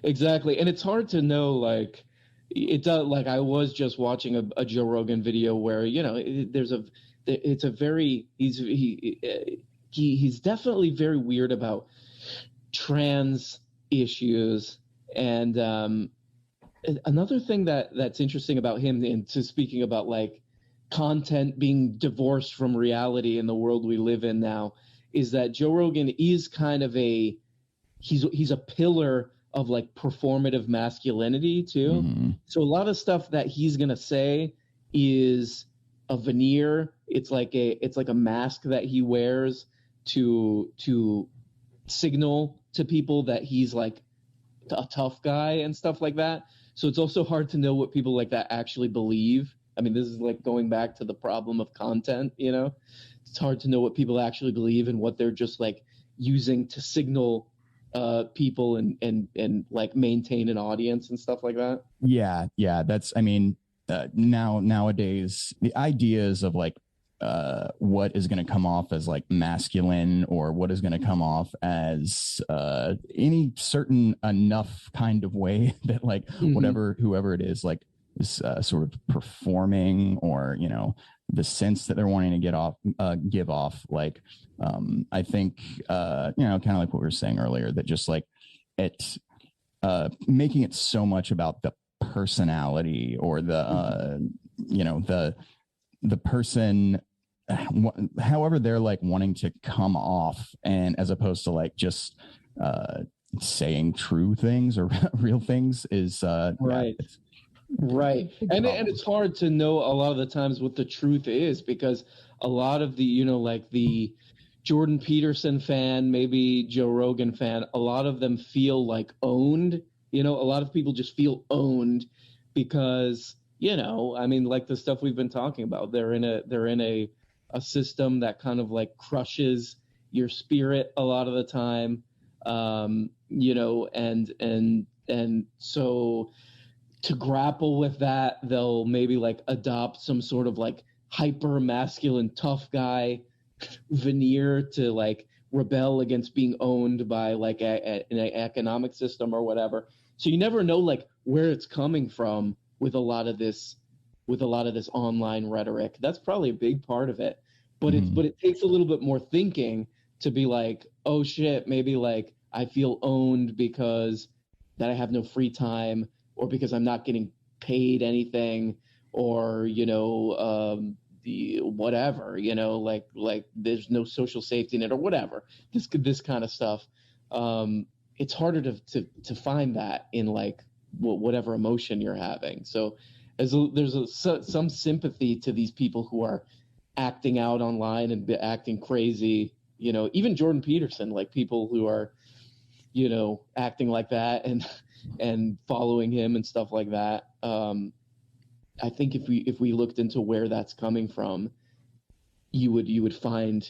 exactly, and it's hard to know like it does. Like I was just watching a Joe Rogan video where he's definitely very weird about trans issues. And another thing that's interesting about him, and to speaking about like content being divorced from reality in the world we live in now, is that Joe Rogan is kind of he's a pillar of like performative masculinity too. Mm-hmm. So a lot of stuff that he's gonna say is a veneer. It's like a mask that he wears to signal to people that he's like a tough guy and stuff like that. So it's also hard to know what people like that actually believe. I mean, this is like going back to the problem of content, It's hard to know what people actually believe and what they're just like using to signal people and like maintain an audience and stuff like that. Yeah. That's, I mean, nowadays the ideas of like what is going to come off as like masculine or what is going to come off as any certain enough kind of way that like whoever it is like is sort of performing, or the sense that they're wanting to give off. Like I think kind of like what we were saying earlier, that just like it making it so much about the personality or the person, however they're like wanting to come off, and as opposed to like just saying true things or real things is right. Right. And it's hard to know a lot of the times what the truth is, because a lot of the, like the Jordan Peterson fan, maybe Joe Rogan fan, a lot of them feel like owned. A lot of people just feel owned because, I mean, like the stuff we've been talking about, they're in a system that kind of like crushes your spirit a lot of the time. And so to grapple with that, they'll maybe like adopt some sort of like hyper masculine tough guy veneer to like rebel against being owned by like an economic system or whatever. So you never know like where it's coming from with a lot of this online rhetoric. That's probably a big part of it. But it takes a little bit more thinking to be like, oh shit, maybe like I feel owned because that I have no free time, or because I'm not getting paid anything, or the whatever, like there's no social safety net or whatever. This kind of stuff. It's harder to find that in like whatever emotion you're having. So there's some sympathy to these people who are acting out online and acting crazy, even Jordan Peterson, like people who are, acting like that and following him and stuff like that. I think if we looked into where that's coming from, you would find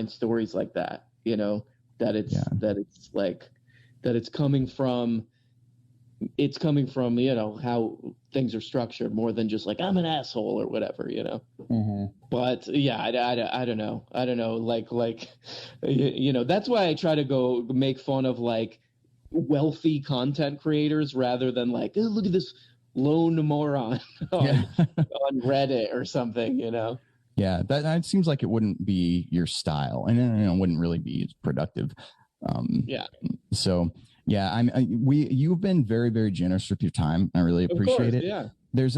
stories like that, that it's coming from how things are structured more than just like I'm an asshole or whatever, But yeah, I don't know, like that's why I try to go make fun of like wealthy content creators rather than like, oh, look at this lone moron on Reddit or something, Yeah, that seems like it wouldn't be your style, and it wouldn't really be productive. So yeah, you've been very, very generous with your time. I really appreciate it. Yeah. There's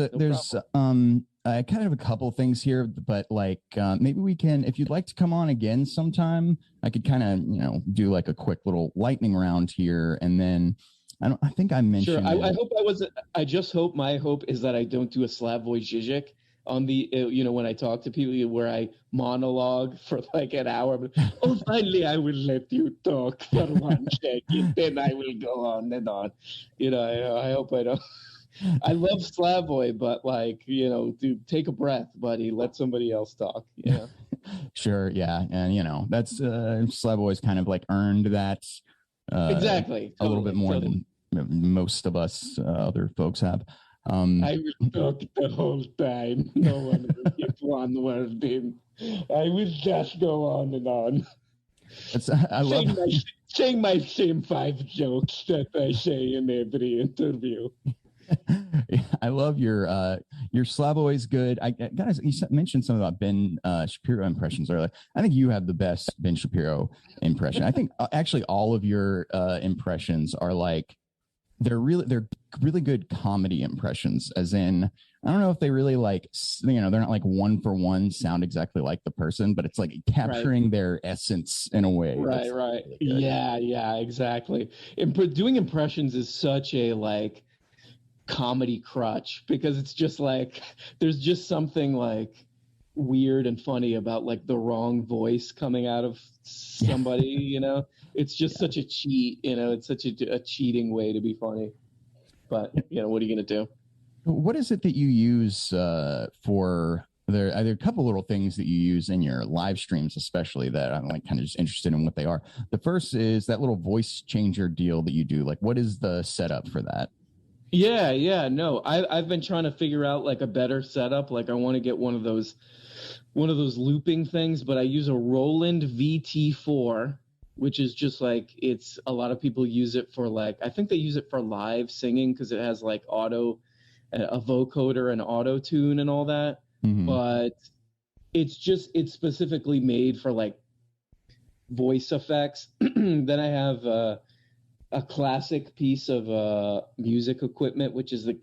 kind of a couple things here, but like maybe we can, if you'd like to come on again sometime, I could kind of do like a quick little lightning round here, and then I think I mentioned. Sure. I hope I wasn't. I just hope my hope is that I don't do a Slavoj Žižek on the when I talk to people where I monologue for like an hour. But, finally I will let you talk for 1 second, then I will go on and on. I hope I don't. I love Slavoj, but like dude, take a breath, buddy. Let somebody else talk. Sure. Yeah, and that's Slavoj's kind of like earned that. Exactly. A little bit more than most of us other folks have. I will talk the whole time. No one will get one word in. I will just go on and on. Saying my same 5 jokes that I say in every interview. I love your Slavoj's good. Guys, you mentioned something about Ben Shapiro impressions earlier. I think you have the best Ben Shapiro impression. I think actually all of your impressions are like they're really good comedy impressions. As in, I don't know if they really like they're not like one for one sound exactly like the person, but it's like capturing their essence in a way. Right. Really yeah, exactly. Doing impressions is such a like comedy crutch, because it's just like there's just something like weird and funny about like the wrong voice coming out of somebody. It's just such a cheat. It's such a cheating way to be funny. But what are you gonna do? What is it that you use for? Are there a couple little things that you use in your live streams, especially, that I'm like kind of just interested in what they are. The first is that little voice changer deal that you do. Like, what is the setup for that? Yeah. No, I've been trying to figure out like a better setup. Like I want to get one of those looping things, but I use a Roland VT4, which is just like, it's a lot of people use it for like, I think they use it for live singing because it has like a vocoder and auto tune and all that. Mm-hmm. But it's specifically made for like voice effects. Then I have a classic piece of music equipment, which is the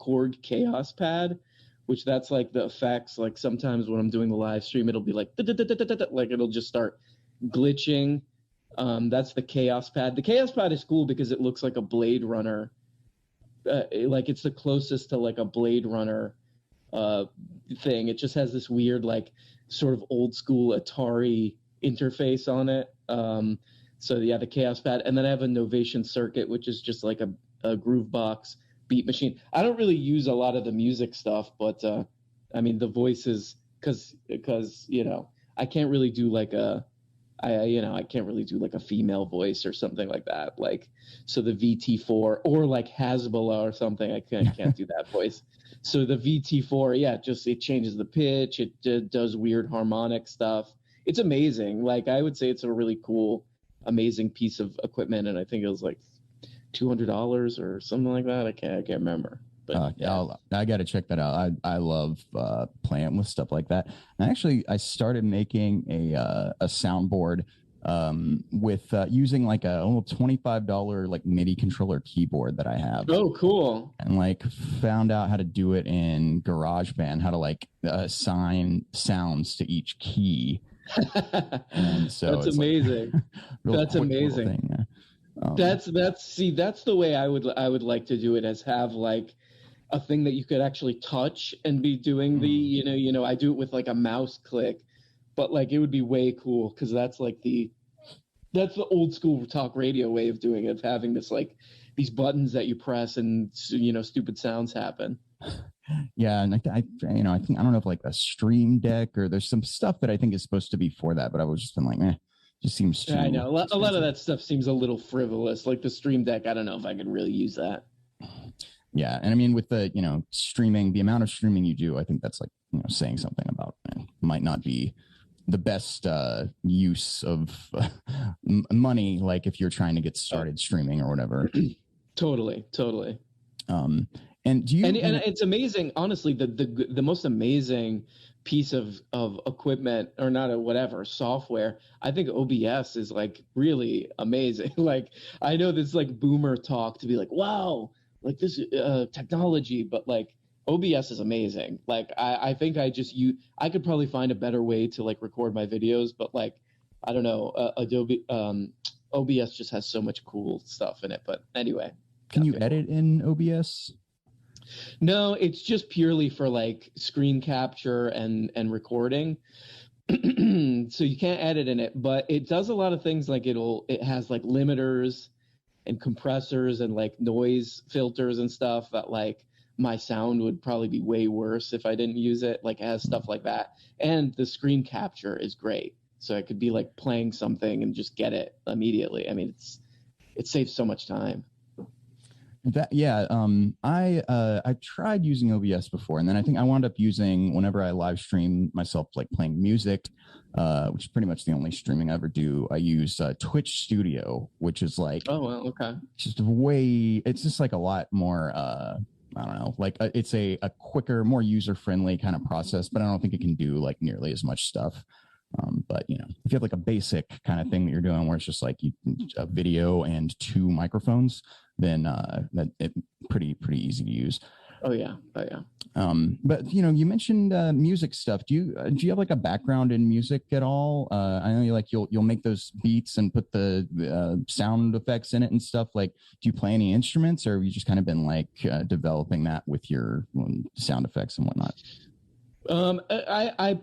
Korg Chaos Pad, which that's like the effects. Like sometimes when I'm doing the live stream, it'll be like it'll just start glitching. That's the Chaos Pad. The Chaos Pad is cool because it looks like a Blade Runner. Like it's the closest to like a Blade Runner thing. It just has this weird like sort of old school Atari interface on it. So yeah, the Chaos Pad, and then I have a Novation Circuit, which is just like a groove box beat machine. I don't really use a lot of the music stuff, but I mean the voices, because I can't really do like I can't really do like a female voice or something like that. Like, so the VT4 or like Hasbullah or something, I can't do that voice. So the VT4, yeah, it changes the pitch. It does weird harmonic stuff. It's amazing. Like I would say it's a really cool, amazing piece of equipment, and I think it was like $200 or something like that. I can't remember, But I got to check that out. I love playing with stuff like that. And I started making a soundboard with using like a little $25 like MIDI controller keyboard that I have. Oh, cool. And like found out how to do it in GarageBand, how to like assign sounds to each key. And so that's amazing. Like, that's amazing. Thing. That's the way I would like to do it, as have like a thing that you could actually touch and be doing the I do it with like a mouse click, but like it would be way cool because that's the old school talk radio way of doing it, of having this like these buttons that you press and stupid sounds happen. Yeah, and I think I don't know if like a Stream Deck or there's some stuff that I think is supposed to be for that, but I was just been like, just seems too. I know a lot of that stuff seems a little frivolous. Like the Stream Deck, I don't know if I could really use that. Yeah, and I mean with the streaming, the amount of streaming you do, I think that's like saying something about might not be the best use of money, like if you're trying to get started streaming or whatever. Totally. And do you? And it's amazing, honestly. The most amazing piece of equipment, or not whatever software, I think OBS is like really amazing. Like I know this like boomer talk to be like, wow, like this technology, but like OBS is amazing. Like I think I could probably find a better way to like record my videos, but like I don't know, Adobe OBS just has so much cool stuff in it. But anyway, can you edit in OBS? No, it's just purely for like screen capture and recording. So you can't edit in it, but it does a lot of things. Like it has like limiters and compressors and like noise filters and stuff that like my sound would probably be way worse if I didn't use it. Like it has stuff like that. And the screen capture is great. So I could be like playing something and just get it immediately. I mean, it saves so much time. I tried using OBS before, and then I think I wound up using, whenever I live stream myself like playing music, which is pretty much the only streaming I ever do, I use Twitch Studio, which is like, oh well, okay, it's just like a lot more I don't know, like it's a quicker, more user friendly kind of process, but I don't think it can do like nearly as much stuff. But if you have like a basic kind of thing that you're doing where it's just like a video and 2 microphones, then it's pretty easy to use. Oh yeah. But you mentioned music stuff. Do you have like a background in music at all? I know you'll make those beats and put the sound effects in it and stuff. Like, do you play any instruments, or have you just kind of been like developing that with your sound effects and whatnot? I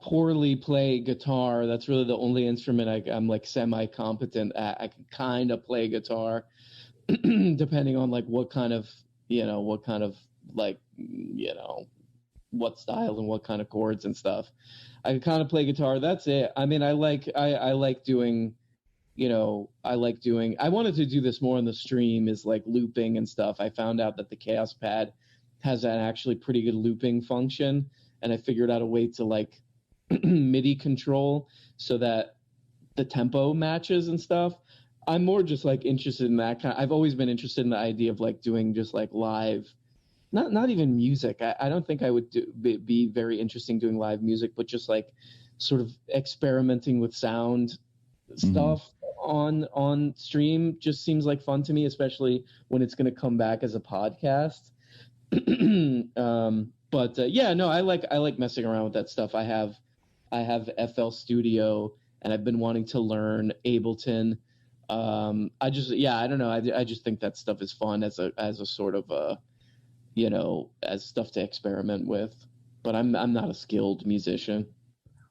poorly play guitar. That's really the only instrument I'm like semi-competent at. I can kind of play guitar depending on like what kind of like, what style and what kind of chords and stuff. I can kind of play guitar. That's it. I mean, I like doing, I wanted to do this more on the stream, is like looping and stuff. I found out that the Chaos Pad has an actually pretty good looping function, and I figured out a way to like MIDI control so that the tempo matches and stuff. I'm more just like interested in that kind. I've always been interested in the idea of like doing just like live, not even music. I don't think I would be very interesting doing live music, but just like sort of experimenting with sound stuff on stream just seems like fun to me, especially when it's going to come back as a podcast. I like messing around with that stuff. I have FL Studio, and I've been wanting to learn Ableton. I don't know. I just think that stuff is fun as a sort of as stuff to experiment with. But I'm not a skilled musician.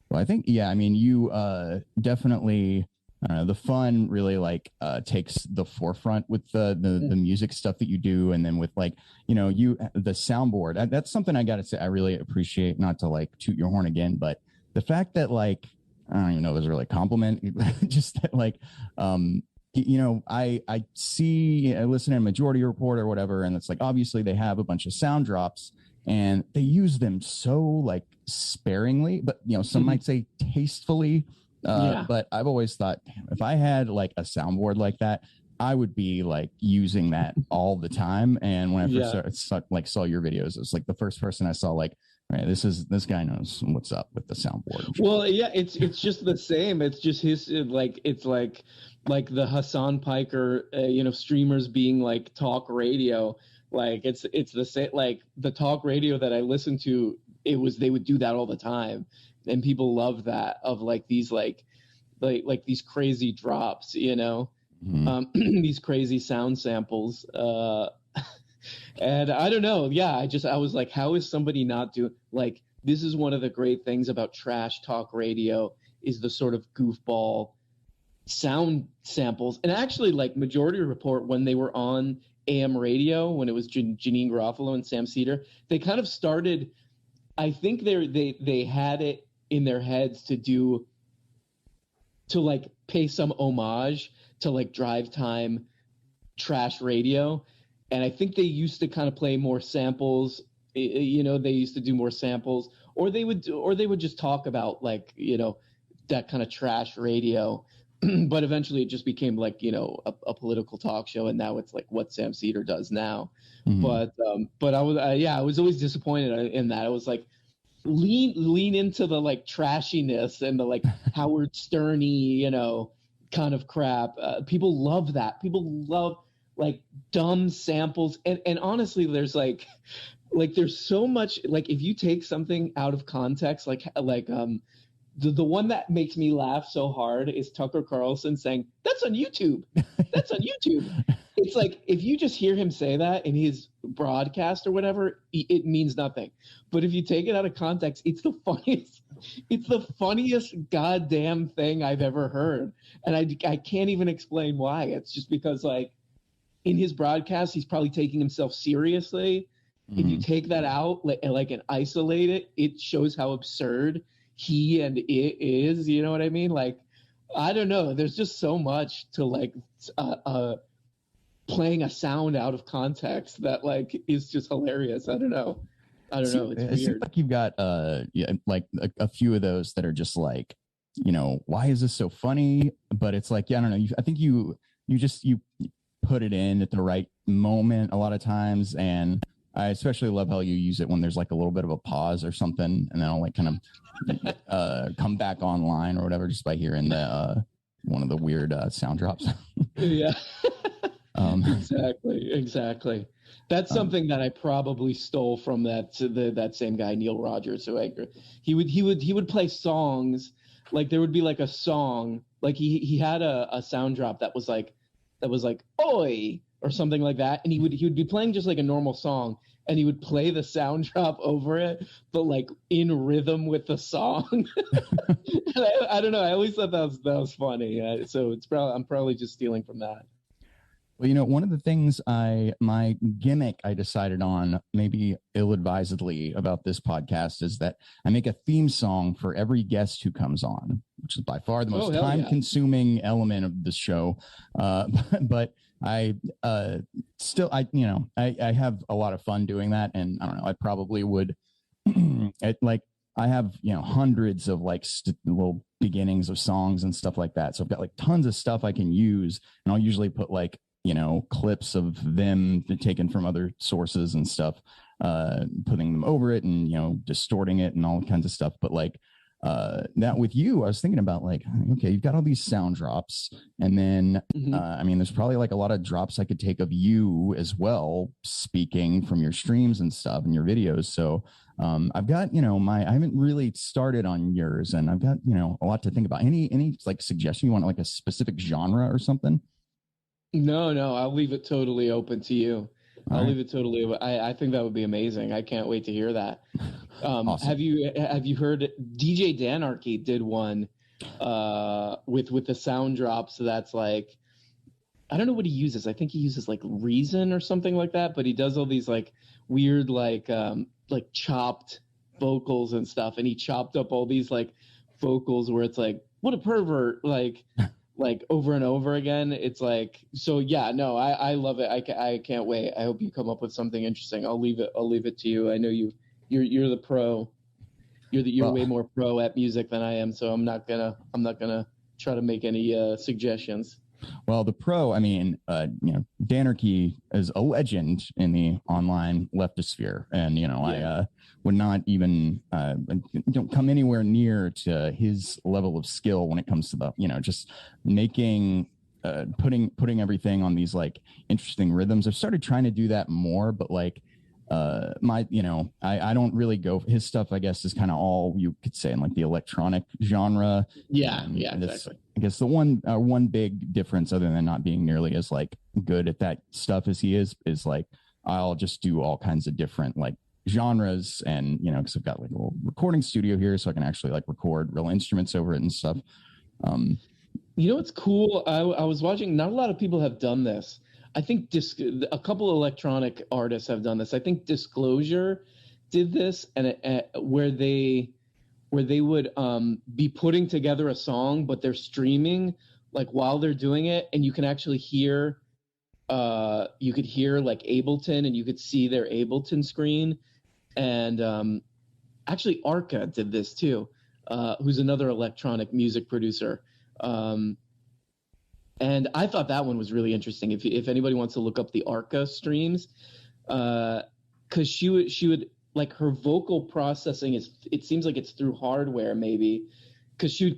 Well, I think you definitely. The fun really like takes the forefront with the music stuff that you do, and then with like the soundboard. That's something I gotta say I really appreciate. Not to like toot your horn again, but the fact that like I don't even know if it was really a compliment, just that like I listen to a Majority Report or whatever, and it's like obviously they have a bunch of sound drops and they use them so like sparingly, but some might say tastefully. But I've always thought, damn, if I had like a soundboard like that, I would be like using that all the time. And when I first saw your videos, it was like the first person I saw like, all right, this guy knows what's up with the soundboard. Well, yeah, it's just the same. It's just it's like the Hassan Piker, streamers being like talk radio. Like it's the same. Like the talk radio that I listened to, they would do that all the time, and people love that of like these like these crazy drops, these crazy sound samples. And I don't know. Yeah, I was like, how is somebody not doing like this is one of the great things about trash talk radio is the sort of goofball sound samples. And actually like Majority Report, when they were on AM radio, when it was Janine Garofalo and Sam Cedar, they kind of started, I think they had it in their heads to like pay some homage to like drive time trash radio. And I think they used to kind of play more samples, they used to do more samples, or they would just talk about like, that kind of trash radio. But eventually it just became like, a political talk show. And now it's like what Sam Cedar does now. Mm-hmm. But I was always disappointed in that. I was like, lean into the like trashiness and the like Howard Stern-y, kind of crap. People love that. People love like dumb samples. And honestly, there's like there's so much, like if you take something out of context, the one that makes me laugh so hard is Tucker Carlson saying, that's on YouTube. That's on YouTube. It's like, if you just hear him say that in his broadcast or whatever, it means nothing. But if you take it out of context, it's the funniest goddamn thing I've ever heard. And I can't even explain why. It's just because like in his broadcast, he's probably taking himself seriously. Mm-hmm. If you take that out and isolate it, it shows how absurd he and it is. You know what I mean? Like, I don't know. There's just so much to like playing a sound out of context that like is just hilarious. I don't know. It's weird. It seems like you've got like a few of those that are just like, why is this so funny? But it's like, I don't know. I think you put it in at the right moment a lot of times, and I especially love how you use it when there's like a little bit of a pause or something, and then I'll like kind of come back online or whatever just by hearing the one of the weird sound drops. Yeah. Exactly. That's something that I probably stole from that same guy, Neil Rogers. So he would play songs, like there would be like a song, like he had a sound drop that was like oi or something like that, and he would be playing just like a normal song, and he would play the sound drop over it, but like in rhythm with the song. I don't know. I always thought that was funny. So I'm probably just stealing from that. Well, one of the things my gimmick I decided on, maybe ill-advisedly, about this podcast is that I make a theme song for every guest who comes on, which is by far the most time-consuming element of the show. But I still, I have a lot of fun doing that, and I don't know, I probably would, I have, hundreds of like little beginnings of songs and stuff like that. So I've got like tons of stuff I can use, and I'll usually put like, clips of them taken from other sources and stuff, putting them over it and, distorting it and all kinds of stuff. But like that with you, I was thinking about like, okay, you've got all these sound drops, and then, there's probably like a lot of drops I could take of you as well, speaking from your streams and stuff and your videos. So I've got, I haven't really started on yours, and I've got, a lot to think about. Any like suggestion? You want like a specific genre or something? No, I'll leave it totally open to you. Leave it totally open. I think that would be amazing. I can't wait to hear that. Awesome. Have you heard DJ Danarchy did one with the sound drops? So that's like, I don't know what he uses. I think he uses like Reason or something like that, but he does all these like weird like chopped vocals and stuff, and he chopped up all these like vocals where it's like, what a pervert, like over and over again. It's like, so yeah, no, I love it. I can't wait. I hope you come up with something interesting. I'll leave it to you. I know you're the pro. You're way more pro at music than I am, so I'm not gonna try to make any suggestions. Well, the pro, I mean, Danarchy is a legend in the online leftist sphere, and I would not even don't come anywhere near to his level of skill when it comes to the just making putting everything on these like interesting rhythms. I've started trying to do that more, but like I don't really go. His stuff, I guess, is kind of all you could say in like the electronic genre. Yeah, exactly. I guess the one big difference, other than not being nearly as like good at that stuff as he is like I'll just do all kinds of different like genres, and because I've got like a little recording studio here, so I can actually like record real instruments over it and stuff. What's cool? I was watching. Not a lot of people have done this. I think a couple of electronic artists have done this. I think Disclosure did this, and where they would be putting together a song, but they're streaming like while they're doing it, and you can actually hear, you could hear like Ableton, and you could see their Ableton screen. And actually, Arca did this too, who's another electronic music producer. And I thought that one was really interesting. If anybody wants to look up the Arca streams, because she would like her vocal processing it seems like it's through hardware maybe, because she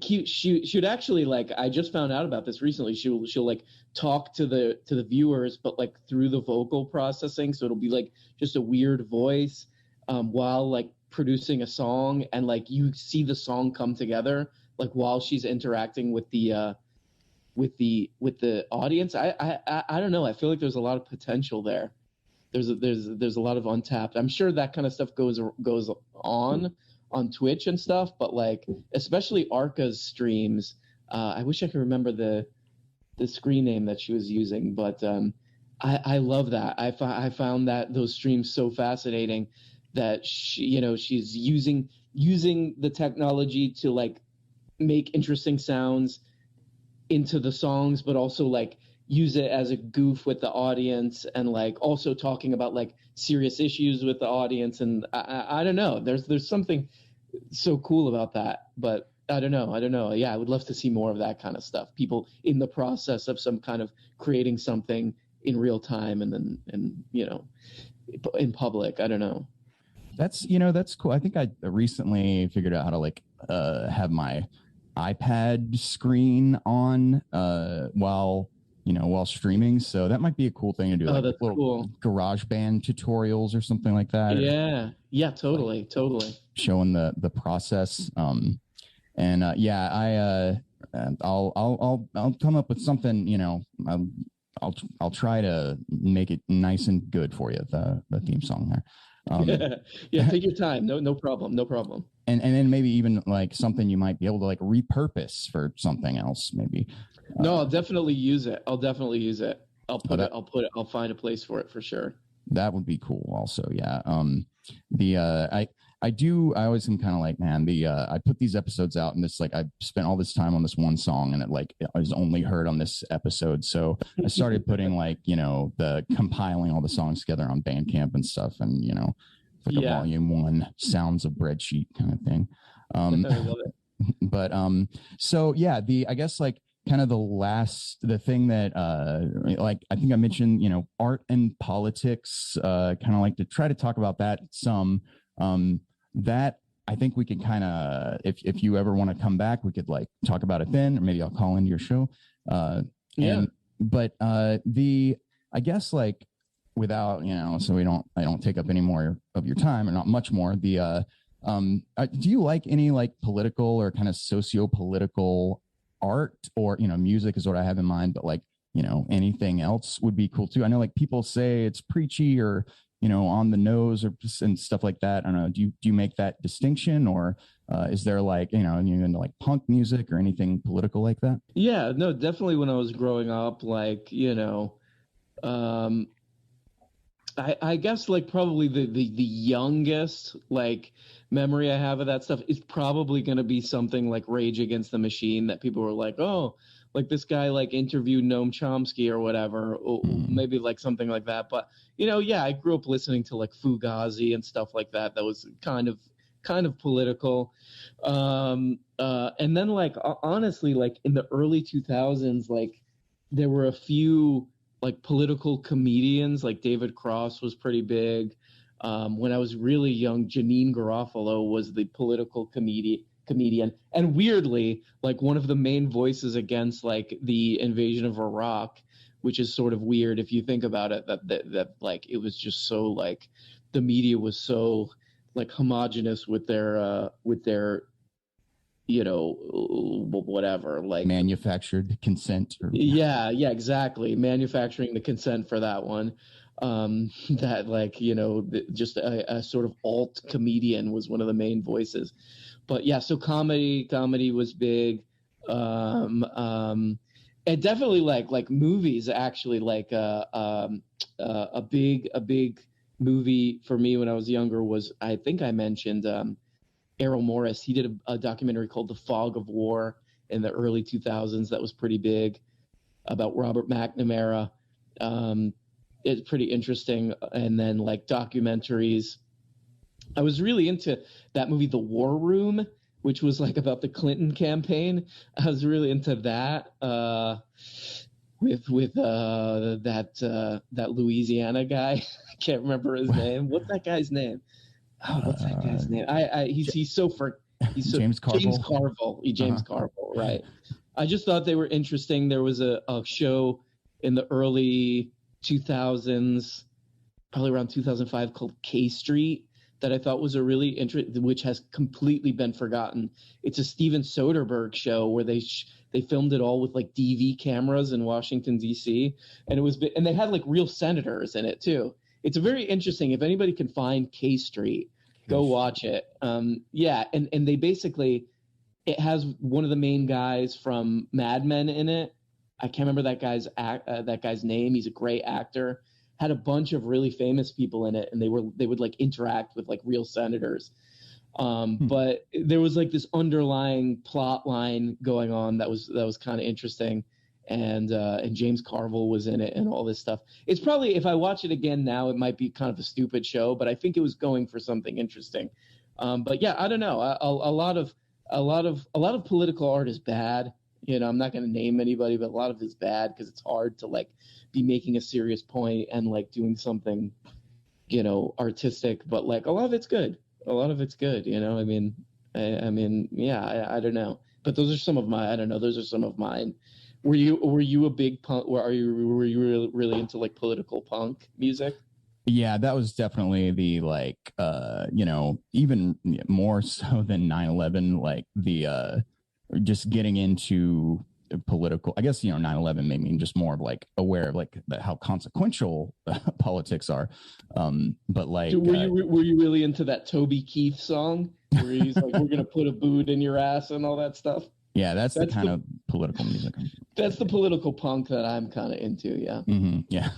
would actually like, I just found out about this recently. She'll like talk to the viewers, but like through the vocal processing, so it'll be like just a weird voice while like producing a song, and like you see the song come together like while she's interacting with the audience. I don't know. I feel like there's a lot of potential there. There's a lot of untapped. I'm sure that kind of stuff goes on Twitch and stuff, but like especially Arca's streams. I wish I could remember the screen name that she was using, but I love that. I found that those streams so fascinating that she's using the technology to like make interesting sounds into the songs, but also like use it as a goof with the audience, and like also talking about like serious issues with the audience. And I don't know, there's something so cool about that, but I don't know. Yeah, I would love to see more of that kind of stuff. People in the process of some kind of creating something in real time, and then in public. I don't know. That's cool. I think I recently figured out how to like have my iPad screen on while streaming, so that might be a cool thing to do. Like that's little cool. GarageBand tutorials or something like that. Yeah, totally, like, totally. Showing the process. I'll come up with something. I'll try to make it nice and good for you. The theme song there. Yeah, take your time. No problem. And then maybe even like something you might be able to like repurpose for something else, maybe. No, I'll definitely use it. I'll find a place for it for sure. That would be cool also. Yeah. I always am kind of like, man, I put these episodes out, and this like I spent all this time on this one song, and it was only heard on this episode. So I started putting like, the compiling all the songs together on Bandcamp and stuff, and like a volume 1 sounds of Breadsheet kind of thing. I love it. But so yeah, I guess like kind of the thing that like I think I mentioned, art and politics, kind of like to try to talk about that some. That I think we could kind of, if you ever want to come back, we could like talk about it then, or maybe I'll call into your show. I guess like without, so I don't take up any more of your time, or not much more. Do you like any like political or kind of socio-political art, or, music is what I have in mind, but like, anything else would be cool too. I know like people say it's preachy or, on the nose and stuff like that. I don't know. Do you make that distinction, or is there like, you into like punk music or anything political like that? Yeah, no, definitely. When I was growing up, like, I guess like probably the youngest like memory I have of that stuff is probably going to be something like Rage Against the Machine, that people were like, oh, like this guy like interviewed Noam Chomsky or whatever, or maybe like something like that. But I grew up listening to like Fugazi and stuff like that. That was kind of political. And then like honestly, like in the early 2000s, like there were a few like political comedians, like David Cross was pretty big. When I was really young, Janine Garofalo was the political comedian, and weirdly, like one of the main voices against like the invasion of Iraq, which is sort of weird if you think about it. That like it was just so like the media was so like homogenous with their you know, whatever, like manufactured consent. Yeah, exactly. Manufacturing the consent for that one. That like, you know, just a sort of alt comedian was one of the main voices. But yeah, so comedy was big. And definitely like movies actually, like a big movie for me when I was younger was, I think I mentioned Errol Morris. He did a documentary called The Fog of War in the early 2000s that was pretty big, about Robert McNamara. It's pretty interesting. And then like documentaries. I was really into that movie, The War Room, which was like about the Clinton campaign. I was really into that with that Louisiana guy. I can't remember his name. What's that guy's name? Oh, what's that guy's name? He's so James Carville. James Carville, right? I just thought they were interesting. There was a show in the early 2000s, probably around 2005, called K Street that I thought was a really interesting, which has completely been forgotten. It's a Steven Soderbergh show where they filmed it all with like DV cameras in Washington D.C. and they had like real senators in it too. It's a very interesting. If anybody can find K Street, go watch it. Yeah, and they basically, it has one of the main guys from Mad Men in it. I can't remember that guy's name. He's a great actor. Had a bunch of really famous people in it, and they would like interact with like real senators. But there was like this underlying plot line going on that was kind of interesting. And James Carville was in it and all this stuff. It's probably, if I watch it again now, it might be kind of a stupid show, but I think it was going for something interesting. But yeah, I don't know. A lot of political art is bad. You know, I'm not going to name anybody, but a lot of it's bad because it's hard to like be making a serious point and like doing something, you know, artistic. But like a lot of it's good. You know, I mean, yeah, I don't know. But those are some of my. I don't know. Those are some of mine. Were you a big punk? Were you really into like political punk music? Yeah, that was definitely the like you know, even more so than 9/11, like the just getting into political. I guess, you know, 9/11 made me just more of like aware of like how consequential politics are. But like, were you really into that Toby Keith song where he's like, "We're gonna put a boot in your ass" and all that stuff? Yeah, that's the kind of political music. That's the political punk that I'm kind of into. Yeah. Mm-hmm, yeah.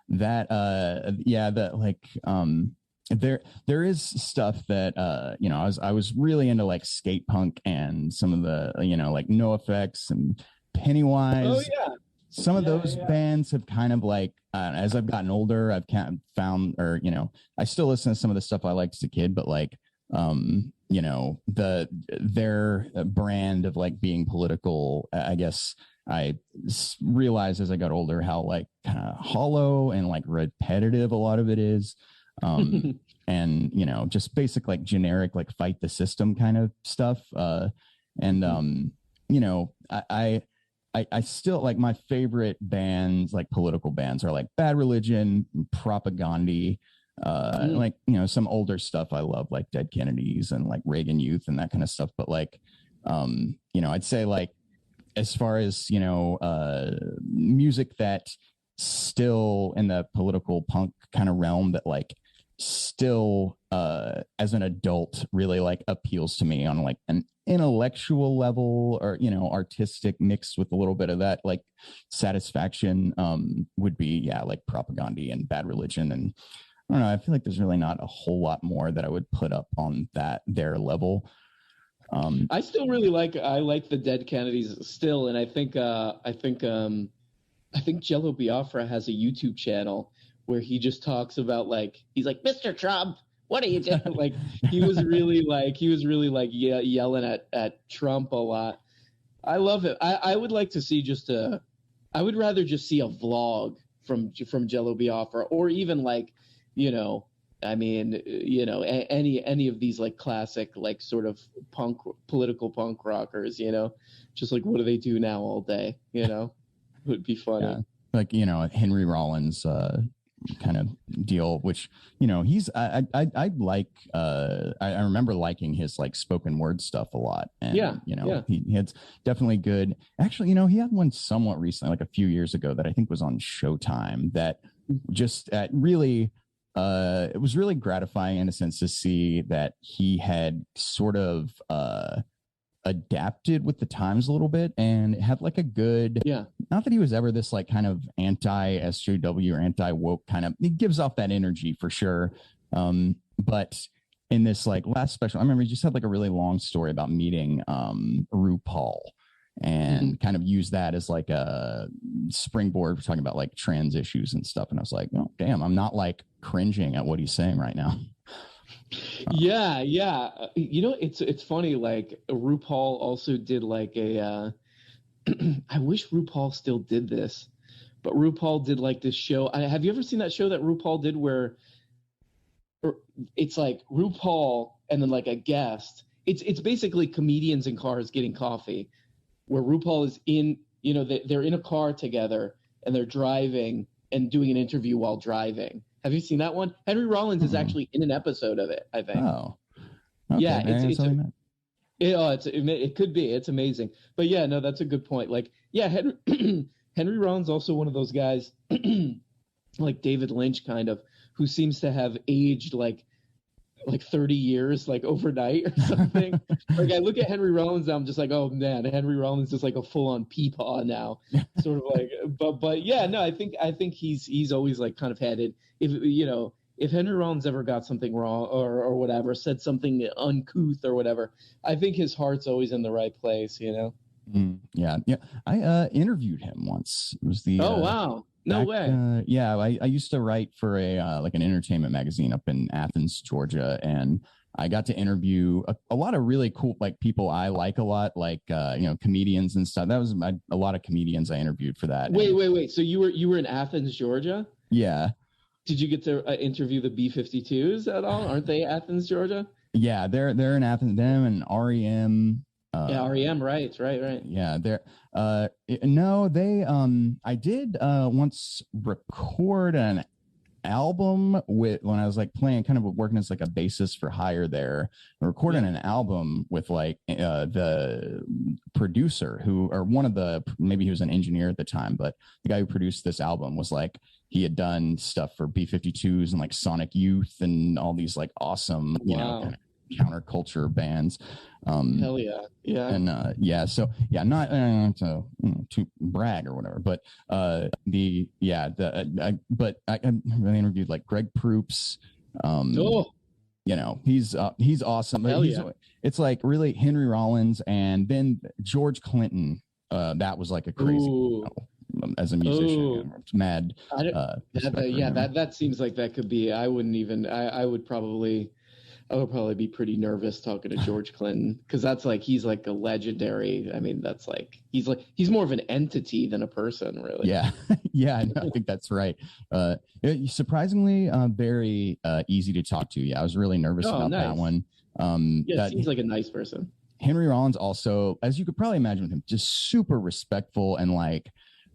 That like there is stuff that you know, I was really into like skate punk and some of the, you know, like NoFX and Pennywise. Oh yeah. Some of those bands have kind of like as I've gotten older, I've kind of found, or you know, I still listen to some of the stuff I liked as a kid, but like you know, their brand of like being political, I guess I realized as I got older how like kind of hollow and like repetitive a lot of it is. And you know, just basic like generic like fight the system kind of stuff. And you know, I still like, my favorite bands, like political bands, are like Bad Religion, Propaganda, like, you know, some older stuff I love, like Dead Kennedys and like Reagan Youth and that kind of stuff. But like, you know, I'd say like, as far as, you know, music that still in the political punk kind of realm that like still as an adult really like appeals to me on like an intellectual level, or, you know, artistic mixed with a little bit of that like satisfaction, would be, yeah, like Propaganda and Bad Religion. And I don't know, I feel like there's really not a whole lot more that I would put up on their level. I still really like the Dead Kennedys still, and I think Jello Biafra has a YouTube channel where he just talks about like, he's like, "Mr. Trump, what are you doing?" Like he was really yelling at Trump a lot. I love it. I would like to see just a I would rather just see a vlog from Jello Biafra, or even like, you know, I mean, you know, any of these like classic, like sort of political punk rockers, you know, just like, what do they do now all day? You know, it would be funny. Yeah. Like, you know, Henry Rollins kind of deal, which, you know, he's I like I remember liking his like spoken word stuff a lot. And, you know, he had definitely good. Actually, you know, he had one somewhat recently, like a few years ago, that I think was on Showtime that just really it was really gratifying in a sense to see that he had sort of adapted with the times a little bit and had like a good, not that he was ever this like kind of anti SJW or anti woke kind of, he gives off that energy for sure. But in this like last special, I remember he just had like a really long story about meeting RuPaul and kind of use that as like a springboard for talking about like trans issues and stuff. And I was like, oh damn, I'm not like cringing at what he's saying right now. Yeah. You know, it's funny. Like RuPaul also did like a. I wish RuPaul still did this, but RuPaul did like this show. Have you ever seen that show that RuPaul did where it's like RuPaul and then like a guest? It's basically comedians in cars getting coffee, where RuPaul is in. You know, they're in a car together and they're driving and doing an interview while driving. Have you seen that one? Henry Rollins is actually in an episode of it, I think. Oh, okay. Yeah, it could be. It's amazing. But yeah, no, that's a good point. Like, yeah, Henry Rollins also one of those guys, like David Lynch, kind of, who seems to have aged like 30 years, like overnight or something. Like I look at Henry Rollins now, I'm just like, oh man, Henry Rollins is like a full-on peepaw now, sort of like. But yeah, no, I think he's always like kind of headed. If you know, if Henry Rollins ever got something wrong or whatever, said something uncouth or whatever, I think his heart's always in the right place. You know. Yeah. I interviewed him once. It was the. Oh wow. No way. I used to write for a like an entertainment magazine up in Athens, Georgia, and I got to interview a lot of really cool like people I like a lot, like you know, comedians and stuff. That was a lot of comedians I interviewed for that. Wait. So you were in Athens, Georgia? Yeah. Did you get to interview the B-52s at all? Aren't they Athens, Georgia? Yeah, they're in Athens. Them and REM. REM, right. Yeah, they're no, they I did once record an album with when I was like playing kind of working as like a bassist for hire there, recording an album with like the producer or one of the, maybe he was an engineer at the time, but the guy who produced this album was like, he had done stuff for B-52s and like Sonic Youth and all these like awesome, you know, kind of counterculture bands. Hell yeah. And so not to brag or whatever, but I really interviewed like Greg Proops. You know, he's awesome. Hell yeah. It's like really Henry Rollins and then George Clinton. That was like a crazy, you know, as a musician, it's mad. That seems like that could be. I would probably be pretty nervous talking to George Clinton, because that's like, he's like a legendary. I mean, that's like he's more of an entity than a person, really. Yeah. I think that's right. Surprisingly, very easy to talk to. Yeah, I was really nervous about that one. Seems like a nice person. Henry Rollins also, as you could probably imagine with him, just super respectful and like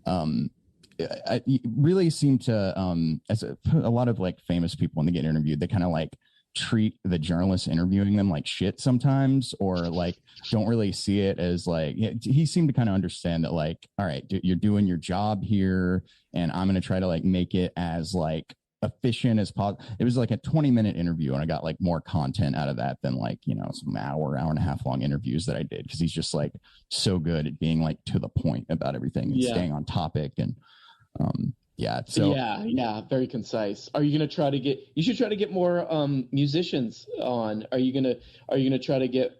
I really seem to as a lot of like famous people when they get interviewed, they kind of like treat the journalists interviewing them like shit sometimes, or like don't really see it as like, he seemed to kind of understand that like, all right, you're doing your job here and I'm going to try to like make it as like efficient as possible. It was like a 20-minute interview and I got like more content out of that than like, you know, some hour and a half long interviews that I did, because he's just like so good at being like to the point about everything and staying on topic. And very concise. Are you going to try to get, you should try to get more musicians on. Are you going to try to get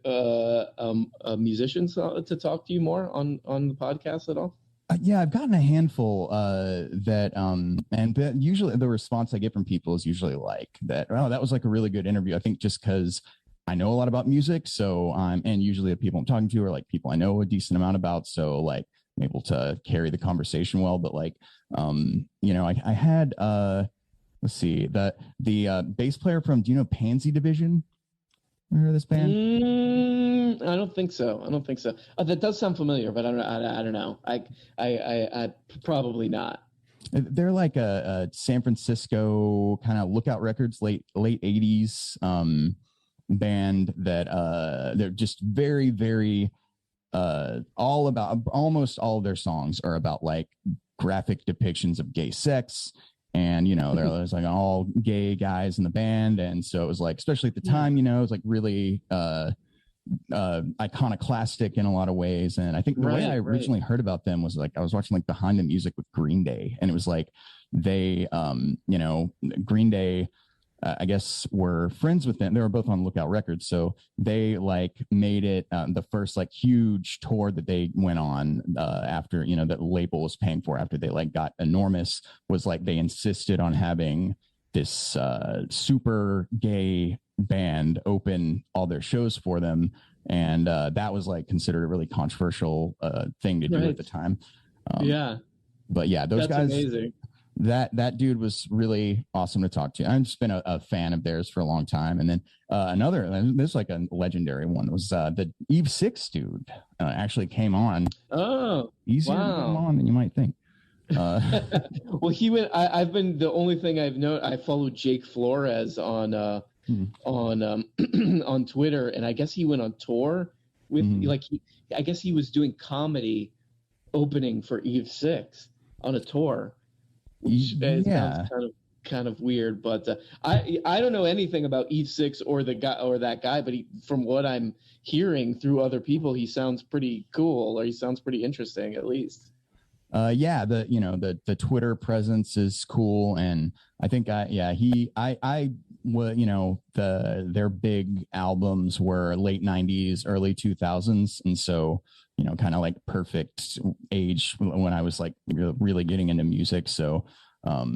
musicians to talk to you more on the podcast at all? I've gotten a handful and usually the response I get from people is usually like that. Oh, that was like a really good interview. I think just because I know a lot about music, so and usually the people I'm talking to are like people I know a decent amount about. So like able to carry the conversation well. But like, you know, I had let's see, the bass player from, do you know Pansy Division? Remember this band? I don't think so. That does sound familiar, but I don't know. I probably not. They're like a San Francisco kind of Lookout Records late 80s band that they're just very, very almost all of their songs are about like graphic depictions of gay sex. And, you know, there's like all gay guys in the band. And so it was like, especially at the time, you know, it was like really iconoclastic in a lot of ways. And I think the way I originally heard about them was like, I was watching like Behind the Music with Green Day. And it was like they, you know, Green Day, I guess were friends with them. They were both on Lookout Records. So they like made it the first like huge tour that they went on after, you know, that label was paying for after they like got enormous, was like they insisted on having this super gay band open all their shows for them. And that was like considered a really controversial thing to do at the time. But yeah, those guys, amazing. That dude was really awesome to talk to. I've just been a fan of theirs for a long time. And then this is like a legendary one, was the Eve 6 dude actually came on. Oh, easier to come on than you might think. Well, he went. I've been the only thing I've known. I followed Jake Flores on Twitter, and I guess he went on tour with I guess he was doing comedy opening for Eve 6 on a tour. Which sounds kind of weird, but I don't know anything about Eve 6 or that guy, but from what I'm hearing through other people, he sounds pretty cool, or he sounds pretty interesting at least. The Twitter presence is cool, and I think their big albums were late 90s, early 2000s, and so, you know, kind of like perfect age when I was like really getting into music. So a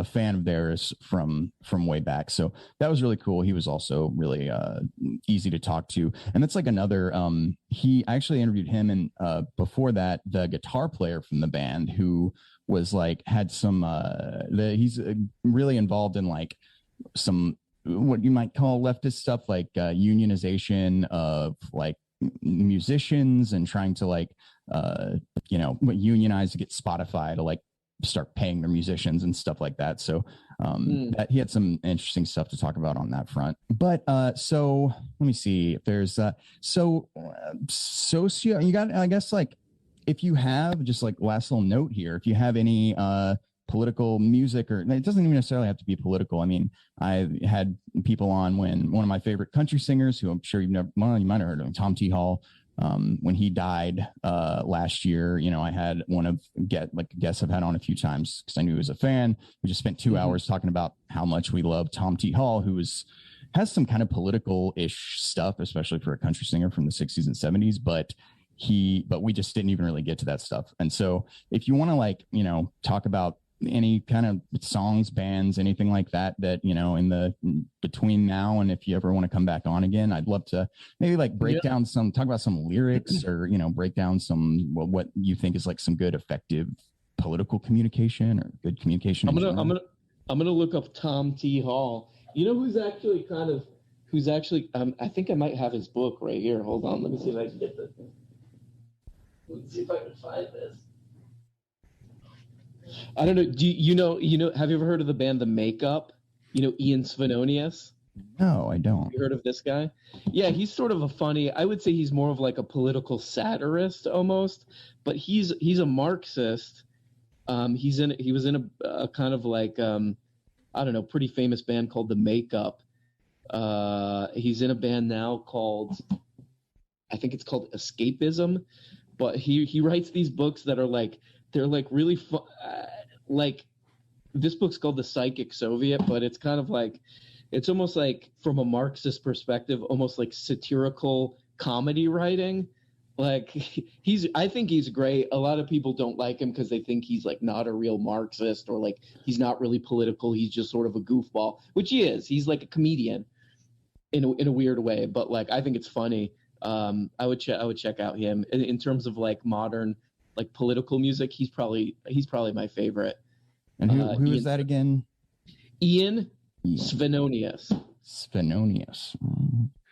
fan of theirs from way back. So that was really cool. He was also really easy to talk to. And that's like another, I actually interviewed him, and before that, the guitar player from the band, who was like, had some, he's really involved in like some, what you might call leftist stuff, like unionization of like musicians and trying to like unionize to get Spotify to like start paying their musicians and stuff like that. So that he had some interesting stuff to talk about on that front. But so let me see if there's socio, you got, I guess, like, if you have just like last little note here, if you have any political music, or it doesn't even necessarily have to be political. I mean, I had people on when one of my favorite country singers, who I'm sure you might have heard of, Tom T. Hall, when he died last year, you know, I had one of guests I've had on a few times because I knew he was a fan. We just spent 2 hours talking about how much we love Tom T. Hall, who has some kind of political-ish stuff, especially for a country singer from the 60s and 70s, but we just didn't even really get to that stuff. And so if you want to, like, you know, talk about any kind of songs, bands, anything like that, in the between now and if you ever want to come back on again, I'd love to maybe like talk about some lyrics, or, you know, break down some, what you think is like some good effective political communication or good communication. I'm gonna look up Tom T. Hall. You know who's actually I think I might have his book right here. Hold on, let me see if I can get this. Let's see if I can find this. I don't know. Do you know? Have you ever heard of the band The Makeup? You know Ian Svenonius? No, I don't. Have you heard of this guy? Yeah, he's sort of a funny. I would say he's more of like a political satirist almost, but he's a Marxist. He was in a kind of like I don't know, pretty famous band called The Makeup. He's in a band now called, I think it's called Escapism, but he writes these books that are like, they're like really fun. Like, this book's called The Psychic Soviet, but it's kind of like, it's almost like, from a Marxist perspective, almost like satirical comedy writing. Like, I think he's great. A lot of people don't like him because they think he's like not a real Marxist, or like he's not really political. He's just sort of a goofball, which he is. He's like a comedian in a weird way, but like I think it's funny. I would check out him. In terms of like modern, like political music, he's probably my favorite. And who is that again? Ian Svenonius. Svenonius.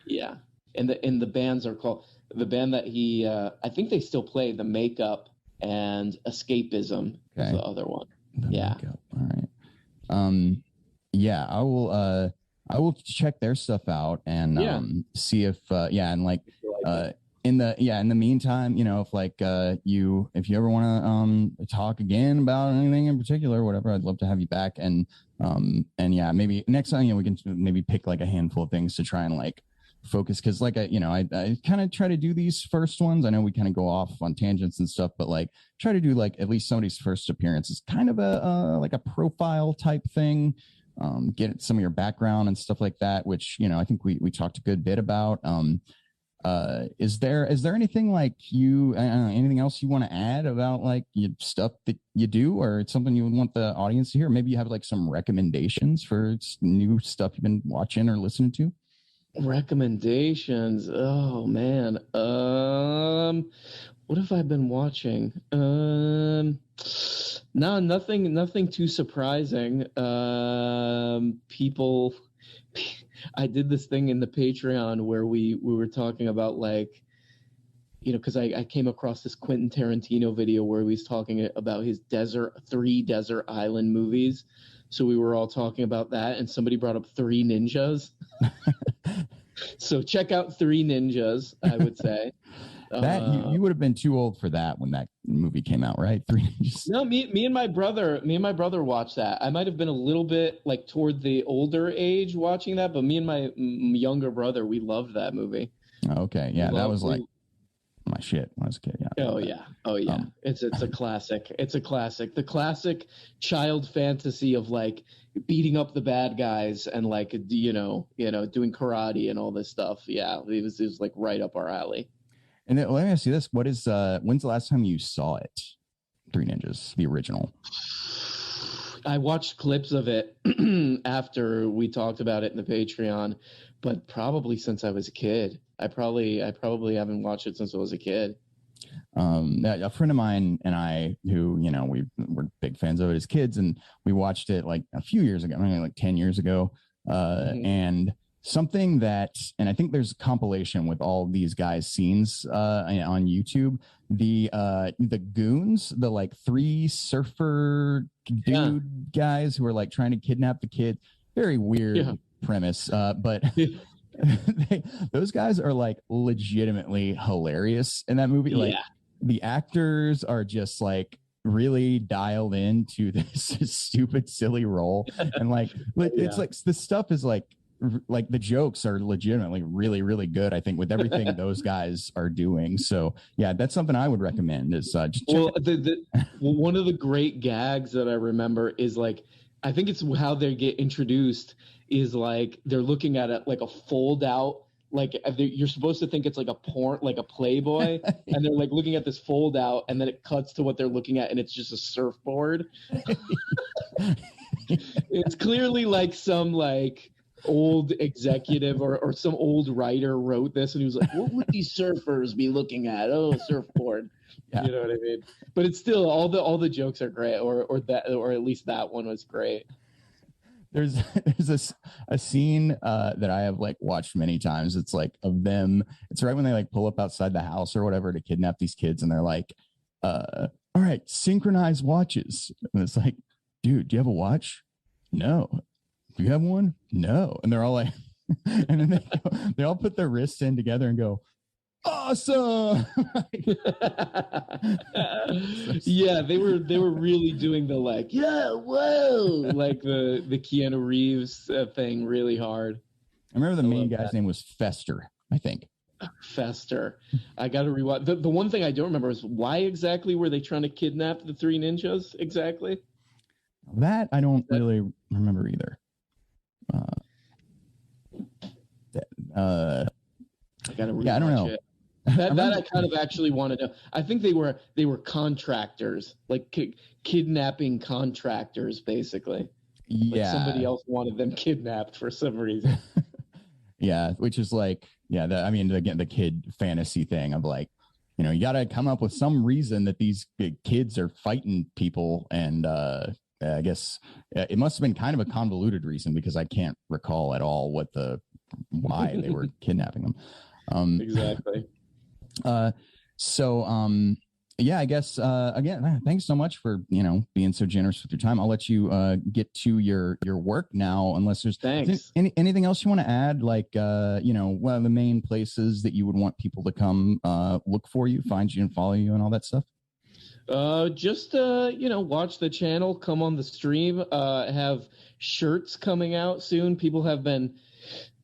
Yeah, and the bands are called, the band that he I think they still play, The Makeup and Escapism is the other one. Makeup. All right. Yeah, I will check their stuff out and see if and like in the meantime, you know, if like if you ever want to talk again about anything in particular, whatever, I'd love to have you back. And yeah, maybe next time, you know, we can maybe pick like a handful of things to try and like focus, because like I kind of try to do these first ones. I know we kind of go off on tangents and stuff, but like try to do like at least somebody's first appearance is kind of a like a profile type thing. Get some of your background and stuff like that, which, you know, I think we talked a good bit about. Is there anything like anything else you want to add about like stuff that you do, or it's something you would want the audience to hear? Maybe you have like some recommendations for new stuff you've been watching or listening to. Recommendations. Oh man. What have I been watching? No, nothing too surprising. People, I did this thing in the Patreon where we were talking about like, you know, because I came across this Quentin Tarantino video where he was talking about his three desert island movies. So we were all talking about that, and somebody brought up Three Ninjas. So check out Three Ninjas, I would say. That you would have been too old for that when that movie came out, right? Three Ninjas. No, me and my brother watched that. I might have been a little bit like toward the older age watching that, but me and my younger brother, we loved that movie. Okay, yeah, that was like my shit when I was a kid. Yeah. Oh yeah. It's a classic. It's a classic. The classic child fantasy of like beating up the bad guys and like you know doing karate and all this stuff. Yeah, it was like right up our alley. And then, let me ask you this: when's the last time you saw it? Three Ninjas, the original. I watched clips of it after we talked about it in the Patreon, but probably since I was a kid. I probably haven't watched it since I was a kid. A friend of mine and I, who, you know, we're big fans of it as kids, and we watched it like a few years ago, I mean, like 10 years ago. And something that, and I think there's a compilation with all these guys' scenes on YouTube. The goons, the like three surfer dude guys who are like trying to kidnap the kid. Very weird premise, but those guys are like legitimately hilarious in that movie. Like the actors are just like really dialed into this stupid, silly role, and like it's like the stuff is like the jokes are legitimately really, really good, I think, with everything those guys are doing. So yeah, that's something I would recommend is just one of the great gags that I remember is like, I think it's how they get introduced is like they're looking at it like a fold out, like you're supposed to think it's like a porn, like a Playboy, and they're like looking at this fold out, and then it cuts to what they're looking at, and it's just a surfboard. It's clearly like some like old executive or some old writer wrote this, and he was like, what would these surfers be looking at? Oh, surfboard. Yeah. You know what I mean? But it's still all the jokes are great, or at least that one was great. There's a scene that I have like watched many times. It's like of them. It's right when they like pull up outside the house or whatever to kidnap these kids, and they're like, all right, synchronize watches. And it's like, dude, do you have a watch? No. Do you have one? No. And they're all like, and then they all put their wrists in together and go, awesome. Yeah, they were really doing the like, yeah, whoa, like the Keanu Reeves thing really hard. I remember the main guy's name was Fester, I think. Fester. I got to rewatch. The one thing I don't remember is why exactly were they trying to kidnap the Three Ninjas exactly? That I don't really remember either. I gotta rewatch I don't know. it. That I kind of actually want to know. I think they were contractors, like kidnapping contractors, basically. Yeah, like somebody else wanted them kidnapped for some reason. Yeah, which is like I mean, again, the kid fantasy thing of like, you know, you got to come up with some reason that these kids are fighting people. And I guess it must have been kind of a convoluted reason, because I can't recall at all why they were kidnapping them. Exactly. Yeah, I guess, again, thanks so much for, you know, being so generous with your time. I'll let you get to your work now, unless there's anything else you want to add, like, you know, one of the main places that you would want people to come look for you, find you and follow you and all that stuff. Just you know, watch the channel, come on the stream, have shirts coming out soon. People have been,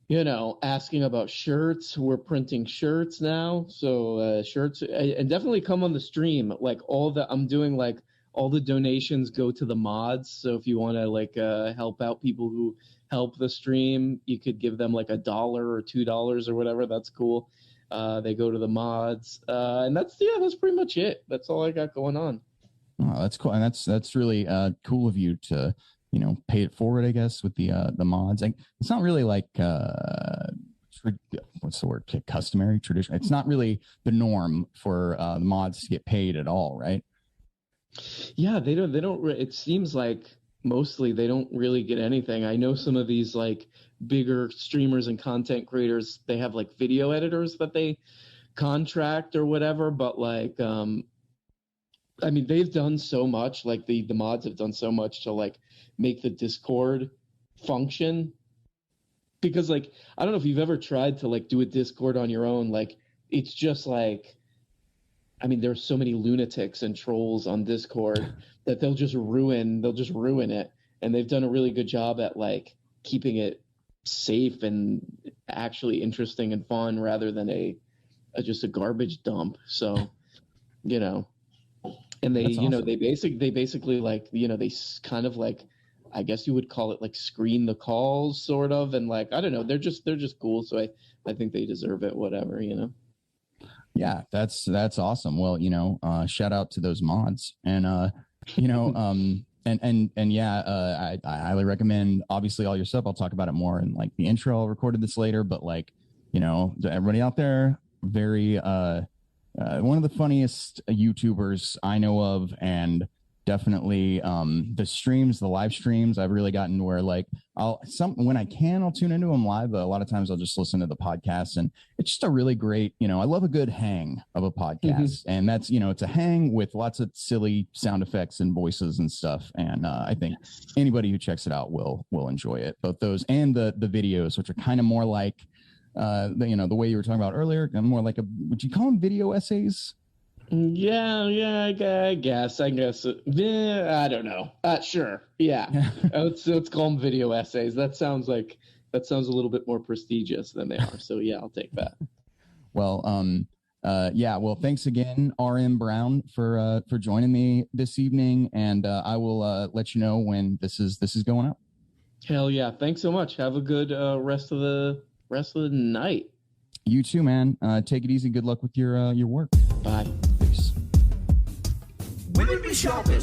you know, asking about shirts. We're printing shirts now. So shirts, and definitely come on the stream. Like I'm doing like all the donations go to the mods. So if you want to like help out people who help the stream, you could give them like $1 or $2 or whatever. That's cool. They go to the mods. And that's pretty much it. That's all I got going on. Oh, that's cool. And that's really cool of you to, you know, pay it forward, I guess, with the mods. Like, it's not really like what's the word? Customary, tradition. It's not really the norm for the mods to get paid at all, right? Yeah, they don't. It seems like mostly they don't really get anything. I know some of these like bigger streamers and content creators, they have like video editors that they contract or whatever, but like I mean, they've done so much, like the mods have done so much to like make the Discord function, because like, I don't know if you've ever tried to like do a Discord on your own. Like, it's just like, I mean, there's so many lunatics and trolls on Discord that they'll just ruin it. And they've done a really good job at like keeping it safe and actually interesting and fun, rather than just a garbage dump. So, you know, and they, you know, they basically like, you know, they kind of like, I guess you would call it like screen the calls sort of. And like, I don't know, they're just cool. So I think they deserve it, whatever, you know? Yeah, that's awesome. Well, you know, shout out to those mods, and you know, and yeah, I highly recommend obviously all your stuff. I'll talk about it more in like the intro. I'll recorded this later, but like, you know, everybody out there, very one of the funniest YouTubers I know of, and definitely the live streams I've really gotten where like when I can, I'll tune into them live, but a lot of times I'll just listen to the podcast, and it's just a really great, you know, I love a good hang of a podcast, and that's, you know, it's a hang with lots of silly sound effects and voices and stuff, and I think anybody who checks it out will enjoy it, both those and the videos, which are kind of more like you know, the way you were talking about earlier, more like would you call them video essays? Yeah, I guess. Yeah, I don't know. Sure. Yeah. Let's call them video essays. That sounds a little bit more prestigious than they are. So yeah, I'll take that. Well, yeah. Well, thanks again, RM Brown, for joining me this evening, and I will let you know when this is going up. Hell yeah! Thanks so much. Have a good rest of the night. You too, man. Take it easy. Good luck with your work. Bye. Peace. Women be shopping.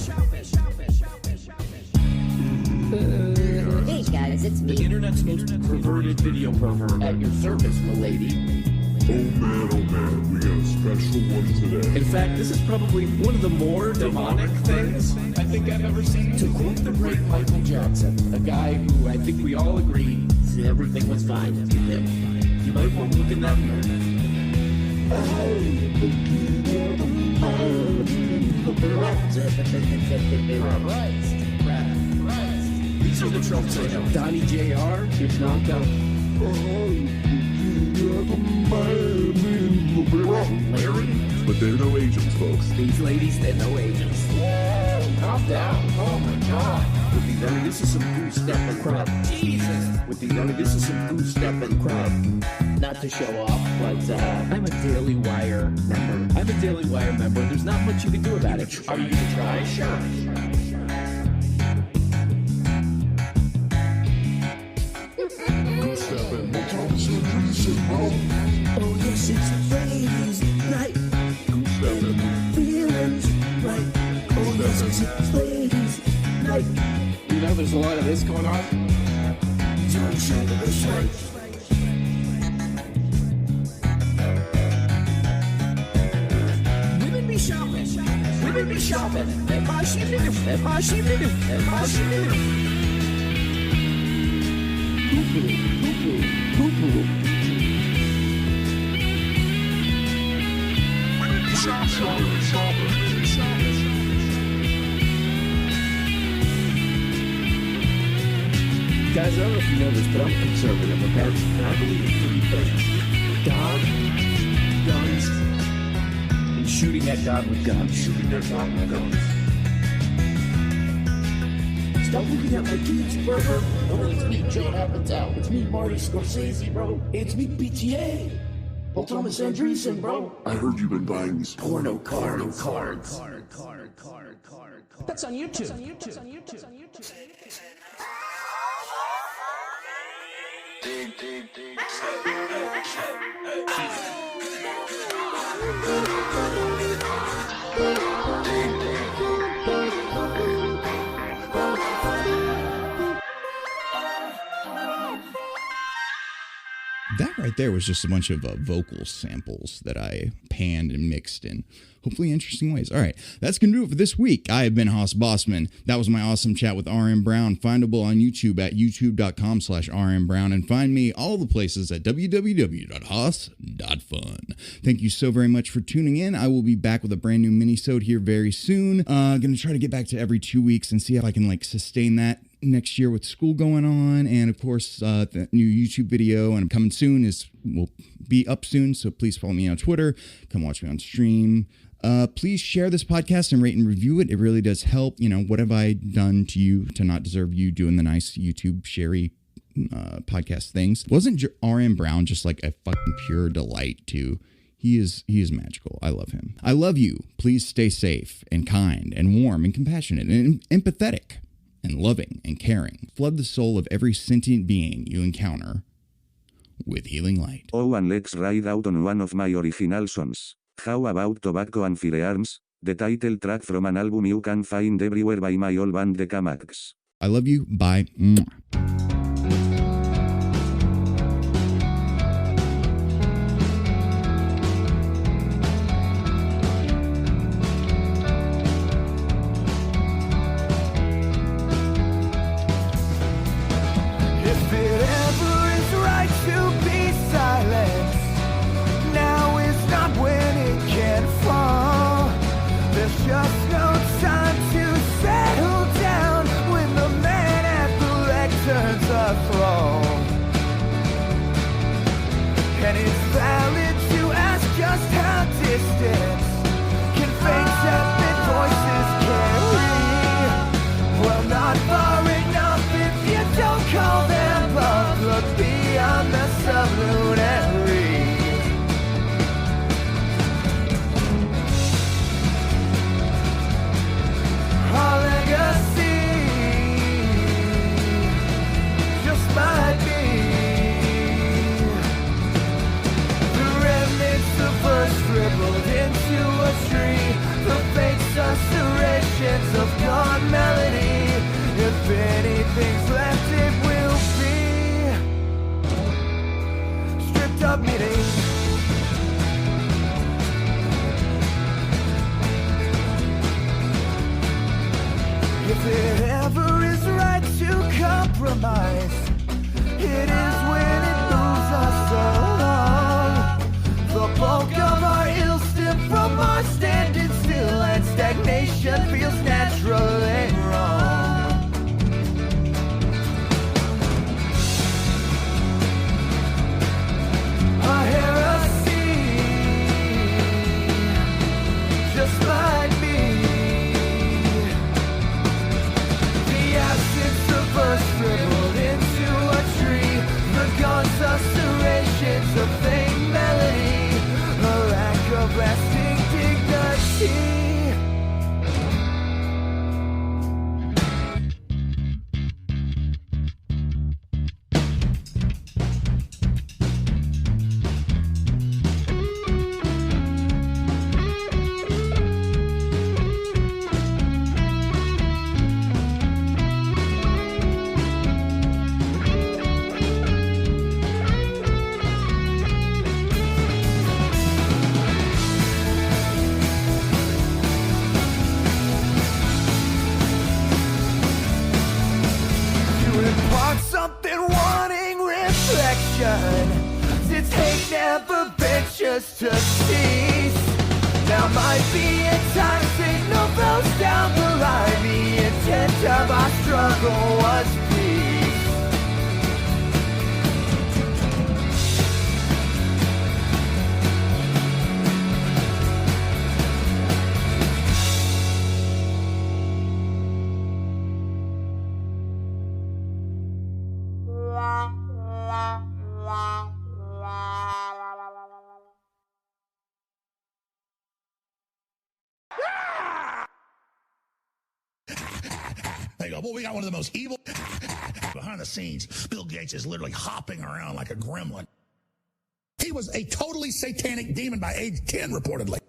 Hey guys, it's me. The internet's most perverted video pervert at your service, milady. Oh man, we got a special one today. In fact, this is probably one of the more demonic things I think I've ever seen. To quote the great Michael Jackson, a guy who I think we all agree everything was fine with him. You might want to look in that mirror. These are the tropes I know. Donnie Jr. He's knocked out. Larry. But they're no agents, folks. These ladies, they're no agents. Calm down. Oh my God. With these, I mean, this is some goose stepping crap. Jesus. With these, I mean, this is some goose stepping crap. Not to show off, but I'm a Daily Wire member. There's not much you can do about it. Are you gonna try? Sure. Oh yes, it's ladies' night. Feelings right. Oh yes, it's ladies' night. You know, there's a lot of this going on. Don't show this right. shopping. And my shit, and my shit, and my shit. Poo-poo. Guys, I don't know if you know this, but I'm conservative, okay? And I believe in three things. God, guns, and shooting at God with guns. Stop looking at my cheeseburger. No, it's me, Judd Apatow. It's me, Marty Scorsese, bro. It's me, PTA. Paul Thomas Andreessen, bro. I heard you've been buying these porno cards. That's on YouTube. That right there was just a bunch of vocal samples that I panned and mixed in hopefully interesting ways. All right, that's going to do it for this week. I have been Haas Bossman. That was my awesome chat with RM Brown, findable on YouTube at youtube.com/RMBrown, and find me all the places at www.haas.fun. Thank you so very much for tuning in. I will be back with a brand new mini-sode here very soon. Going to try to get back to every 2 weeks and see if I can sustain that next year with school going on, and of course the new YouTube video and coming soon will be up soon, so please follow me on Twitter, come watch me on stream. Please share this podcast and rate and review it. It really does help. What have I done to you to not deserve you doing the nice YouTube sharey podcast things? Wasn't RM Brown just a fucking pure delight too? He is magical. I love him. I love you. Please stay safe and kind and warm and compassionate and empathetic and loving and caring. Flood the soul of every sentient being you encounter with healing light. Oh, and let's ride out on one of my original songs. How about Tobacco and Firearms, the title track from an album you can find everywhere by my old band The Camags. I love you. Bye. Mwah. Just no time to settle down when the man at the lectern's a throne. And it's valid to ask just how distant can fake separate voices carry. Well, not far enough if you don't call them love. Look beyond the sublunary. Our legacy just might be the remnants of verse scribbled into a tree, the faint susurrations of gone melody. If anything's left, it will be stripped up meaning. If it ever is right to compromise, it is when it moves us along. The bulk of our ills stem from our standing still, and stagnation feels naturally wrong. Our heresy just might be first scribbled into a tree, the gone susurrations of faint melody, a lack of lasting dignity. just to cease. Now might be a time signal bells down the line. The intent of our struggle was peace. They go, well, we got one of the most evil. Behind the scenes, Bill Gates is literally hopping around like a gremlin. He was a totally satanic demon by age 10, reportedly.